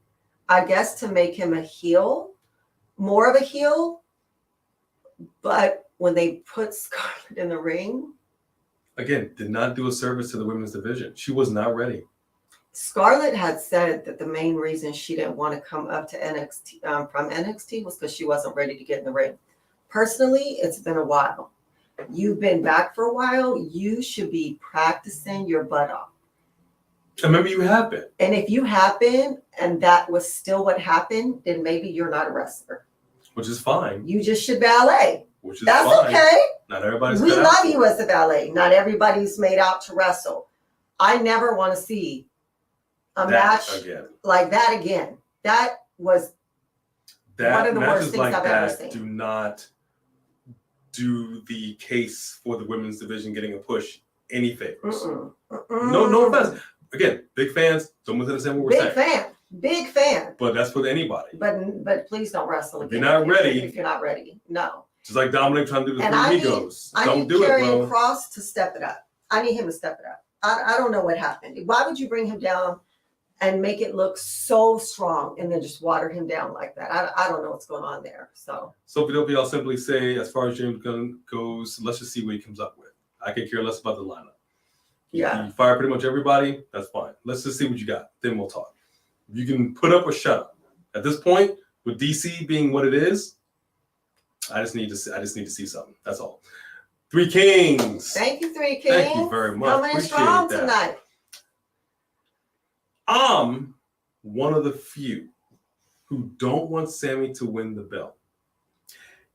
I guess, to make him a heel, more of a heel. But when they put Scarlett in the ring, again, did not do a service to the women's division. She was not ready. Scarlett had said that the main reason she didn't want to come up to NXT from NXT was because she wasn't ready to get in the ring. Personally, it's been a while. You've been back for a while. You should be practicing your butt off. And maybe you have been. And if you have been, and that was still what happened, then maybe you're not a wrestler. Which is fine. You just should ballet. Which is That's fine. Okay. Not everybody's. We love you as a ballet. Not everybody's made out to wrestle. I never want to see a match again. Like that again. That was one of the worst things I've ever seen. Do not do the case for the women's division getting a push any favors. No offense. Again, big fans. Don't understand what we're saying. Big fan. But that's for anybody. But please don't wrestle again. If you're not ready. If you're not ready, no. Just like Dominic trying to do the Three Amigos. Don't do it, bro. I need Karrion Kross to step it up. I need him to step it up. I don't know what happened. Why would you bring him down and make it look so strong and then just water him down like that? I don't know what's going on there. So Philadelphia, I'll simply say, as far as James Gunn goes, let's just see what he comes up with. I could care less about the lineup. Yeah. You fire pretty much everybody, that's fine. Let's just see what you got. Then we'll talk. You can put up or shut up. At this point, with DC being what it is, I just need to see something. That's all. Three Kings. Thank you, Three Kings. Thank you very much. Coming strong tonight. I'm one of the few who don't want Sammy to win the belt.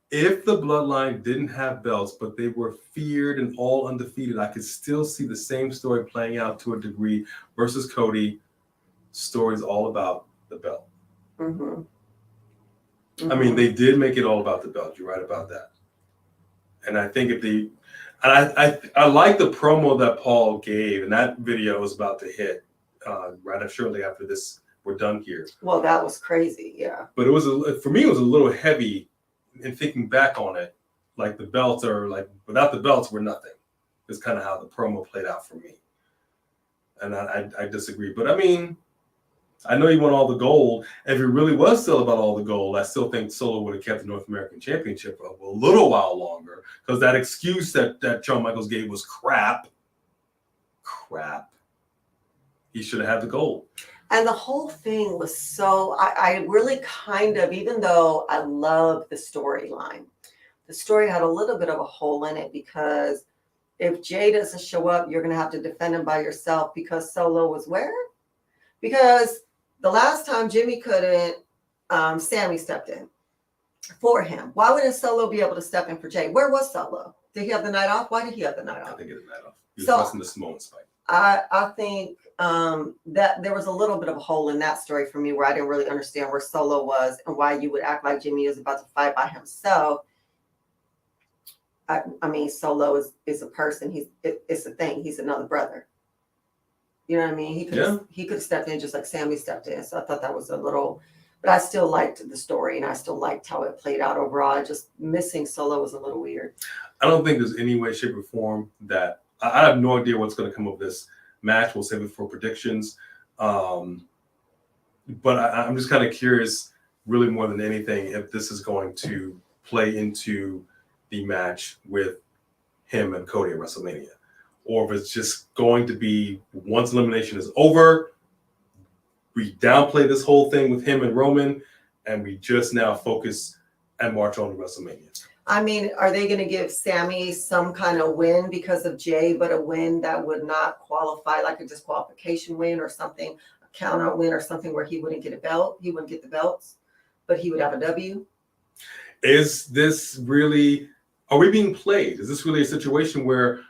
If the Bloodline didn't have belts, but they were feared and all undefeated, I could still see the same story playing out to a degree versus Cody. Story's all about the belt. Mm-hmm. I mean, they did make it all about the belt. You're right about that. And I think I like the promo that Paul gave, and that video is about to hit shortly after this. We're done here. Well, that was crazy, yeah. But for me, it was a little heavy. In thinking back on it, like the belts are like without the belts, we're nothing. It's kind of how the promo played out for me. And I disagree. But I mean, I know he won all the gold. If it really was still about all the gold, I still think Solo would have kept the North American Championship for a little while longer, because that excuse that Shawn Michaels gave was crap. He should have had the gold. And the whole thing was so, I really kind of, even though I love the storyline, the story had a little bit of a hole in it, because if Jay doesn't show up, you're going to have to defend him by yourself, because Solo was where? Because the last time Jimmy couldn't, Sammy stepped in for him. Why wouldn't Solo be able to step in for Jay? Where was Solo? Did he have the night off? Why did he have the night off? I think he had the night off. He was wrestling the Samoan spike. I think that there was a little bit of a hole in that story for me, where I didn't really understand where Solo was and why you would act like Jimmy is about to fight by himself. I mean, Solo is a person. It's a thing. He's another brother. You know what I mean? He could have stepped in just like Sammy stepped in. So I thought that was a little, but I still liked the story, and I still liked how it played out overall. Just missing Solo was a little weird. I don't think there's any way, shape, or form that I have no idea what's going to come of this match. We'll save it for predictions. But I'm just kind of curious, really more than anything, if this is going to play into the match with him and Cody at WrestleMania, or if it's just going to be, once elimination is over, we downplay this whole thing with him and Roman, and we just now focus and march on to WrestleMania. I mean, are they going to give Sammy some kind of win because of Jay, but a win that would not qualify, like a disqualification win or something, a count out win or something, where he wouldn't get a belt, he wouldn't get the belts, but he would have a W? Is this really, are we being played? Is this really a situation where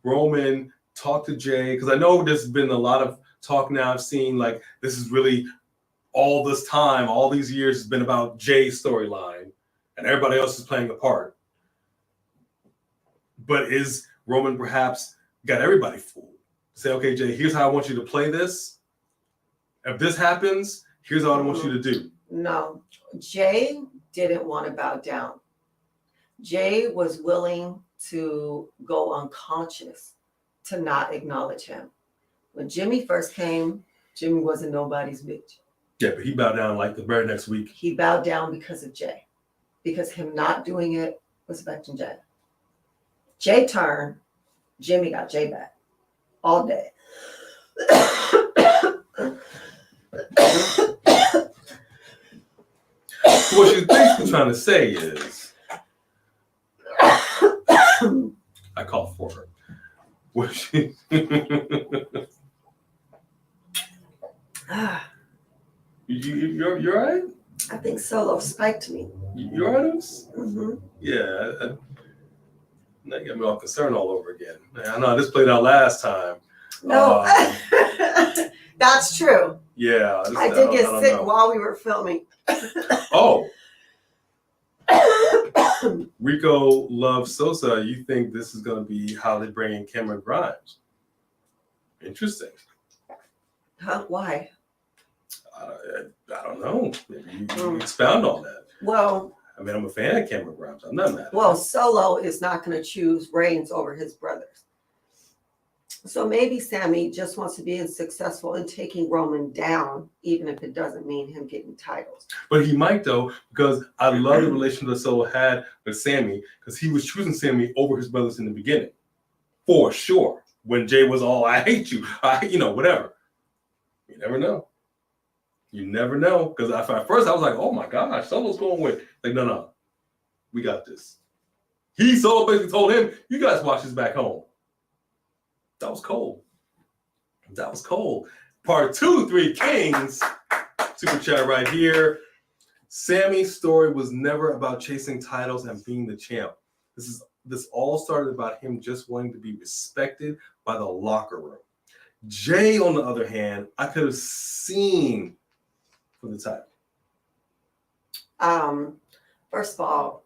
Roman talked to Jay? Because I know there's been a lot of talk now. I've seen like this is really all this time, all these years has been about Jay's storyline, and everybody else is playing a part. But is Roman perhaps got everybody fooled? Say, okay, Jay, here's how I want you to play this. If this happens, here's what I want you to do. No, Jay didn't want to bow down. Jay was willing to go unconscious to not acknowledge him. When Jimmy first came, Jimmy wasn't nobody's bitch. Yeah, but he bowed down like the very next week. He bowed down because of Jay. Because him not doing it was affecting Jay. Jay turned, Jimmy got Jay back all day. What you're basically trying to say is, I call for her. What she? You're all right? I think Solo spiked me. You all right? Mm-hmm. Yeah. That got me all concerned all over again. I know this played out last time. No, that's true. Yeah. I did get sick while we were filming. Oh. Rico loves Sosa. You think this is going to be how they bring in Cameron Grimes? Interesting. Huh? Why? I don't know. Maybe you expound on that. Well, I mean, I'm a fan of Cameron Grimes. I'm not mad. Well, Solo is not going to choose Reigns over his brothers. So maybe Sammy just wants to be successful in taking Roman down, even if it doesn't mean him getting titles. But he might, though, because I love the relationship that Solo had with Sammy, because he was choosing Sammy over his brothers in the beginning. For sure. When Jay was all, I hate you, whatever. You never know. You never know. Because at first I was like, oh my gosh, Solo's going with. Like, no. We got this. Solo basically told him, you guys watch this back home. That was cold. Part 2, 3 Kings. Super chat right here. Sammy's story was never about chasing titles and being the champ. This all started about him just wanting to be respected by the locker room. Jay, on the other hand, I could have seen for the title. First of all,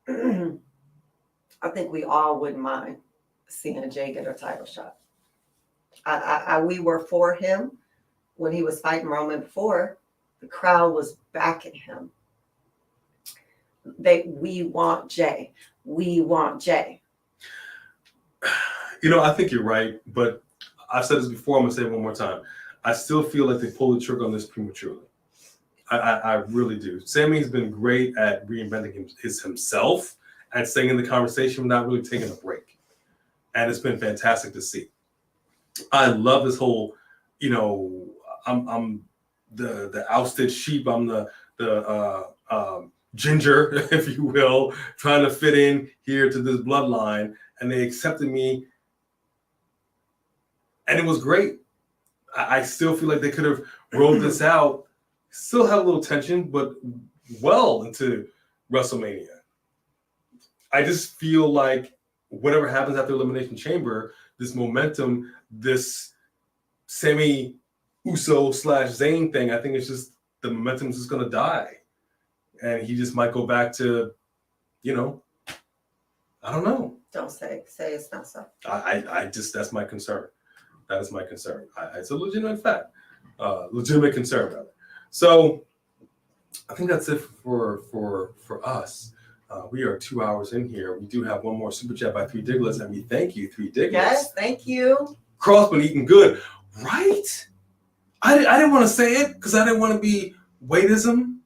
I think we all wouldn't mind seeing Jay get a title shot. We were for him when he was fighting Roman before. The crowd was backing him. We want Jay. We want Jay. I think you're right, but I've said this before. I'm going to say it one more time. I still feel like they pulled the trigger on this prematurely. I really do. Sami's been great at reinventing himself and staying in the conversation without really taking a break. And it's been fantastic to see. I love this whole, I'm the ousted sheep. I'm the ginger, if you will, trying to fit in here to this bloodline. And they accepted me. And it was great. I still feel like they could have rolled this out. Still had a little tension, but well into WrestleMania. I just feel like whatever happens after Elimination Chamber, this momentum, this Sami Uso / Zayn thing, I think it's just the momentum is just going to die. And he just might go back to, I don't know. Don't say it's not so. I just, that's my concern. That is my concern. It's a legitimate fact, legitimate concern rather. So I think that's it for us. We are 2 hours in here. We do have one more super chat by 3 Diglets, and we thank you, 3 Diglets. Yes, thank you. Cross been eating good, right? I didn't want to say it because I didn't want to be weightism.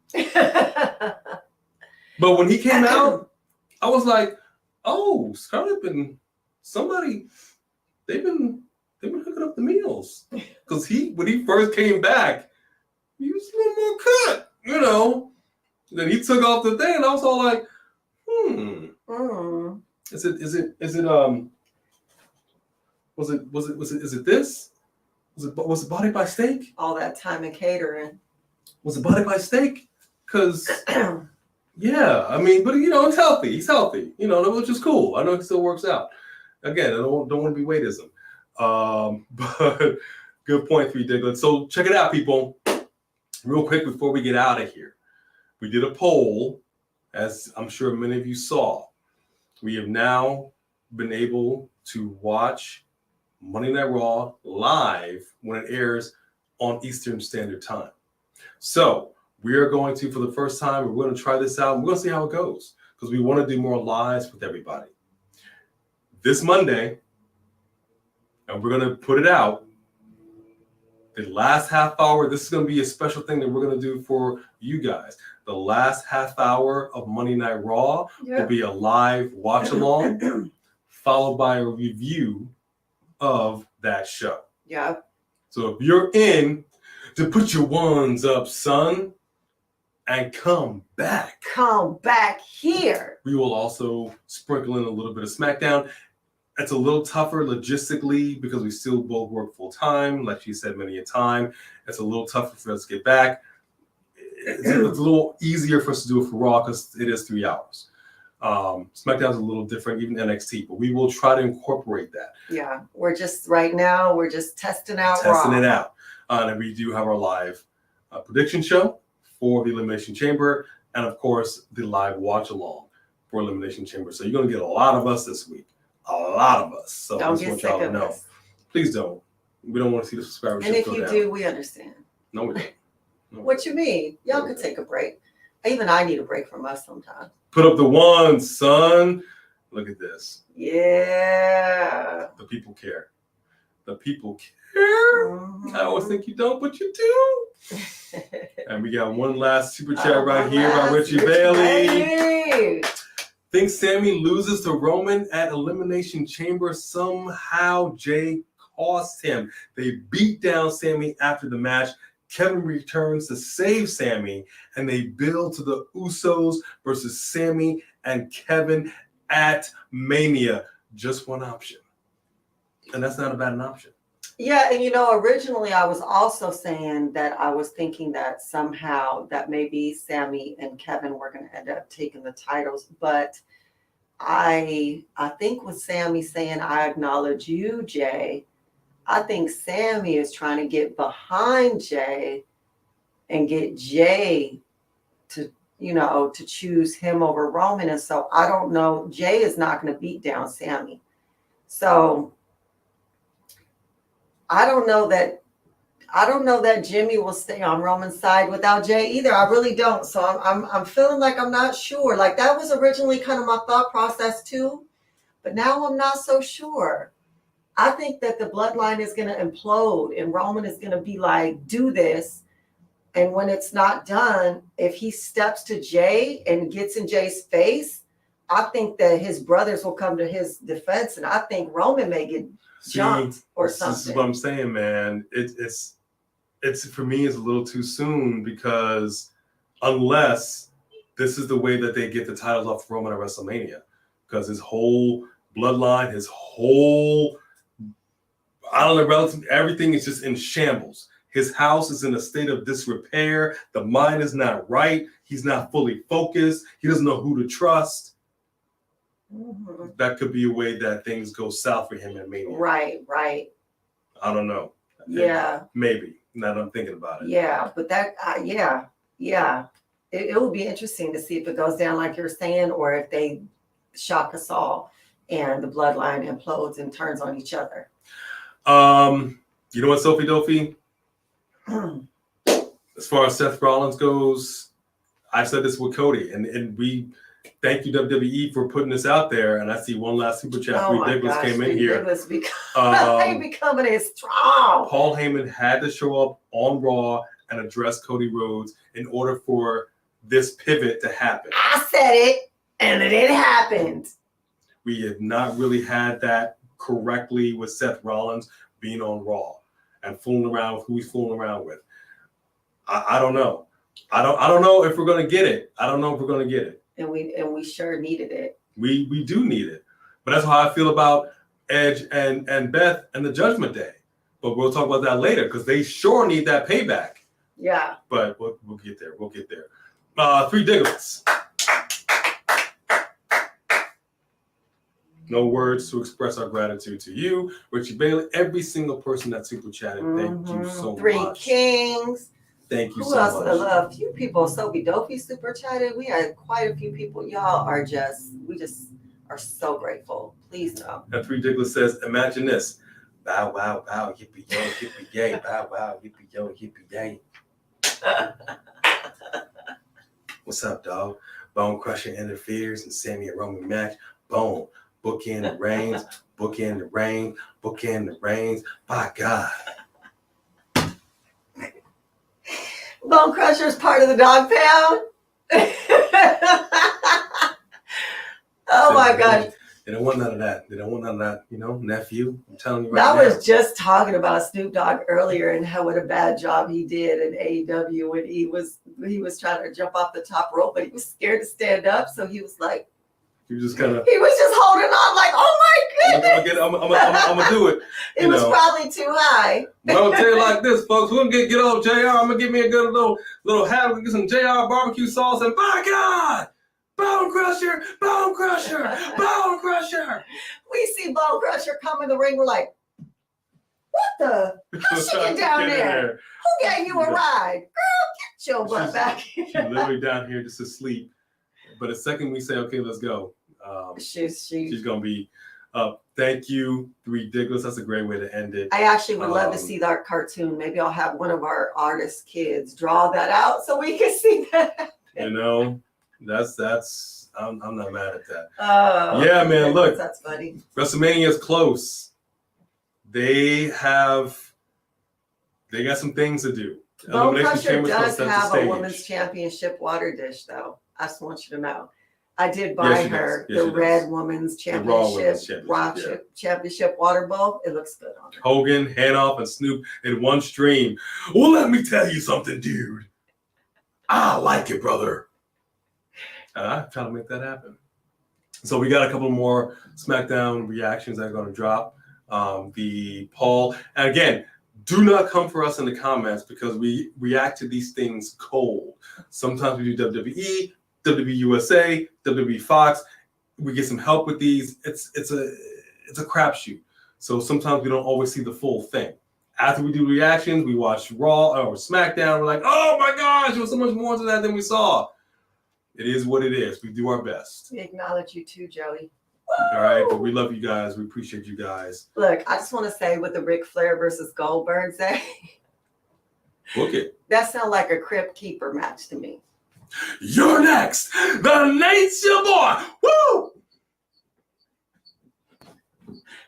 But when he came out, I was like, oh, Scarlett been somebody. They've been hooking up the meals because when he first came back, he was a little more cut, Then he took off the thing, and I was all like, Is it this? Was it Body by Steak? All that time in catering. Was it Body by Steak? Because yeah, I mean, but it's healthy. He's healthy, which is cool. I know it still works out. Again, I don't want to be weightism. But good point, 3 Diglets. So check it out, people. Real quick before we get out of here, we did a poll, as I'm sure many of you saw. We have now been able to watch Monday Night Raw live when it airs on Eastern Standard Time. So we are going to, for the first time, we're going to try this out. And we're going to see how it goes because we want to do more lives with everybody. This Monday, and we're going to put it out, the last half hour, this is going to be a special thing that we're going to do for you guys. The last half hour of Monday Night Raw will be a live watch-along, followed by a review of that show. Yeah. So if you're in, to put your ones up, son, and come back. Come back here. We will also sprinkle in a little bit of Smackdown. It's a little tougher logistically because we still both work full time. Like she said many a time, it's a little tougher for us to get back. It's a little easier for us to do it for Raw because it is 3 hours. SmackDown's a little different, even NXT, but we will try to incorporate that. Yeah, we're just testing out Raw. Testing it out. And we do have our live prediction show for the Elimination Chamber, and of course, the live watch along for Elimination Chamber. So you're going to get a lot of us this week. A lot of us. So don't I just get want sick y'all to of know. us. Please don't. We don't want to see the subscribership And if go you down. do, we understand. No, we don't. No, What you mean? Y'all could take a break. Even I need a break from us sometimes. Put up the ones, son. Look at this. Yeah. The people care. The people care. Mm-hmm. I always think you don't, but you do. And we got one last super chat right here by Richie Bailey. Think Sami loses to Roman at Elimination Chamber. Somehow Jay cost him. They beat down Sami after the match. Kevin returns to save Sami, and they build to the Usos versus Sami and Kevin at Mania. Just one option. And that's not a bad option. Yeah, and originally I was also saying that I was thinking that somehow that maybe Sami and Kevin were going to end up taking the titles, but I think with Sami saying, I acknowledge you, Jay, I think Sami is trying to get behind Jay and get Jay to choose him over Roman. And so I don't know, Jay is not going to beat down Sami. So I don't know that Jimmy will stay on Roman's side without Jay either. I really don't. So I'm feeling like I'm not sure. Like that was originally kind of my thought process too, but now I'm not so sure. I think that the bloodline is going to implode and Roman is going to be like, do this. And when it's not done, if he steps to Jay and gets in Jay's face, I think that his brothers will come to his defense. And I think Roman may get jumped or something. This is what I'm saying, man. It's for me, it's a little too soon because unless this is the way that they get the titles off Roman at WrestleMania, because his whole bloodline, his whole, I don't know, relative, everything is just in shambles. His house is in a state of disrepair. The mind is not right. He's not fully focused. He doesn't know who to trust. Mm-hmm. That could be a way that things go south for him in Mania. Right. I don't know. Yeah. Maybe. Now that I'm thinking about it. Yeah, but that, yeah. It will be interesting to see if it goes down like you're saying, or if they shock us all and the bloodline implodes and turns on each other. You know what, Sophie Dophie? As far as Seth Rollins goes, I said this with Cody, and we thank you WWE for putting this out there. And I see one last super chat. Ridiculous came in here. Becoming strong. Paul Heyman had to show up on Raw and address Cody Rhodes in order for this pivot to happen. I said it, and it happened. We have not really had that correctly with Seth Rollins being on Raw and fooling around with who he's fooling around with. I don't know. I don't know if we're gonna get it. I don't know if we're gonna get it. And we sure needed it. We do need it. But that's how I feel about Edge and Beth and the Judgment Day. But we'll talk about that later because they sure need that payback. Yeah. But we'll get there. We'll get there. Three Diglets. No words to express our gratitude to you, Richie Bailey, every single person that super chatted. Thank you so much. Three Kings. Thank you Who so else? much. A few people. Sophie Dophie super chatted. We had quite a few people. Y'all are we just are so grateful. Please know. And Three Diglets says, imagine this. Bow, wow, bow, yippee, yo, yippee, yay. Bow, wow, yippee, yo, yippee, yay. What's up, dog? Bone Crusher interferes and Sammy and Roman match. Boom. Book in the Reigns. Book in the Reigns. Book in the Reigns. By God. Bone Crusher is part of the dog pound. Oh my gosh. They don't want none of that. They don't want none of that, nephew. I'm telling you right now. I was just talking about Snoop Dogg earlier and what a bad job he did in AEW when he was trying to jump off the top rope, but he was scared to stand up. So he was like, he was just holding on like, oh my goodness. I'm gonna do it. It was probably too high. But I'm gonna tell you like this, folks. We're gonna get old JR. I'm gonna give me a good little hat, get some JR barbecue sauce, and by God, Bone Crusher, Bone Crusher, Bone Crusher. We see Bone Crusher come in the ring. We're like, what the? How's she get down there? Who gave you a ride? Girl, get your butt back here. She's literally down here just asleep. But the second we say, okay, let's go, she's gonna be up. Thank you, Three Diglets. That's a great way to end it. I actually would love to see that cartoon. Maybe I'll have one of our artist kids draw that out so we can see that. That's I'm not mad at that. Oh, yeah, man. Look, that's funny. WrestleMania is close. They got some things to do. Bone Crusher does have a women's championship water dish, though. I just want you to know. I did buy her the red women's championship water bowl. It looks good on her. Hogan, Hanoff, and Snoop in one stream. Well, let me tell you something, dude. I like it, brother. I'm trying to make that happen. So we got a couple more SmackDown reactions that are going to drop. The Paul, and again, do not come for us in the comments because we react to these things cold. Sometimes we do WWE, WWE USA, WWE Fox. We get some help with these. It's a crapshoot. So sometimes we don't always see the full thing. After we do reactions, we watch Raw or SmackDown. We're like, oh my gosh, there was so much more to that than we saw. It is what it is. We do our best. We acknowledge you too, Joey. All right, but we love you guys. We appreciate you guys. Look, I just want to say with the Ric Flair versus Goldberg thing, book it. That sounds like a Crypt Keeper match to me. You're next. The Nate's your boy. Woo!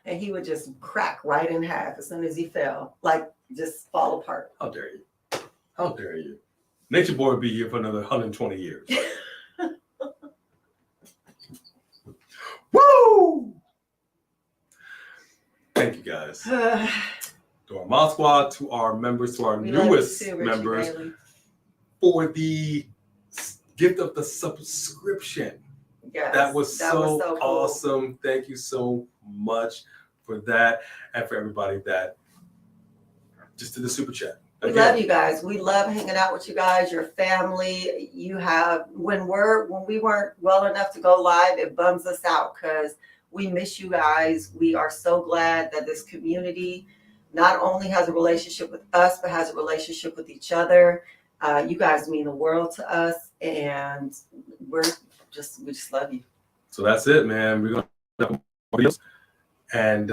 and he would just crack right in half as soon as he fell, like just fall apart. How dare you? How dare you? Nature Boy would be here for another 120 years. Woo! Thank you guys. To our Mod Squad, to our members, to our newest members, for the gift of the subscription. Yes, that was so cool. awesome. Thank you so much for that, and for everybody that just did the super chat. We love you guys. We love hanging out with you guys, your family. You have when we weren't well enough to go live, it bums us out because we miss you guys. We are so glad that this community not only has a relationship with us, but has a relationship with each other. You guys mean the world to us, and we just love you. So that's it, man. We're gonna videos, and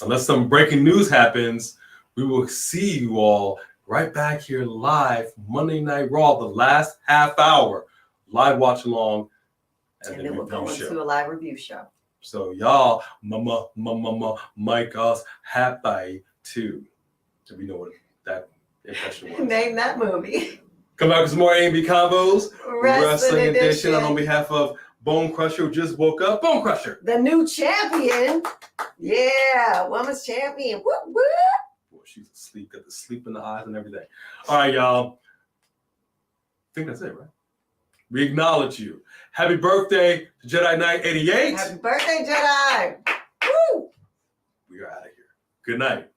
unless some breaking news happens, we will see you all right back here live Monday Night Raw, the last half hour, live watch along, and then we'll go into a live review show. So y'all, Mike us happy too. So we know what that impression was. Name that movie. Come back with some more A&B Combos, Wrestling Edition. And on behalf of Bone Crusher, who just woke up, Bone Crusher, the new champion. Yeah, women's champion. Whoop, whoop. Boy, she's asleep, got the sleep in the eyes and everything. All right, y'all. I think that's it, right? We acknowledge you. Happy birthday to Jedi Knight 88. Happy birthday, Jedi. Woo! We are out of here. Good night.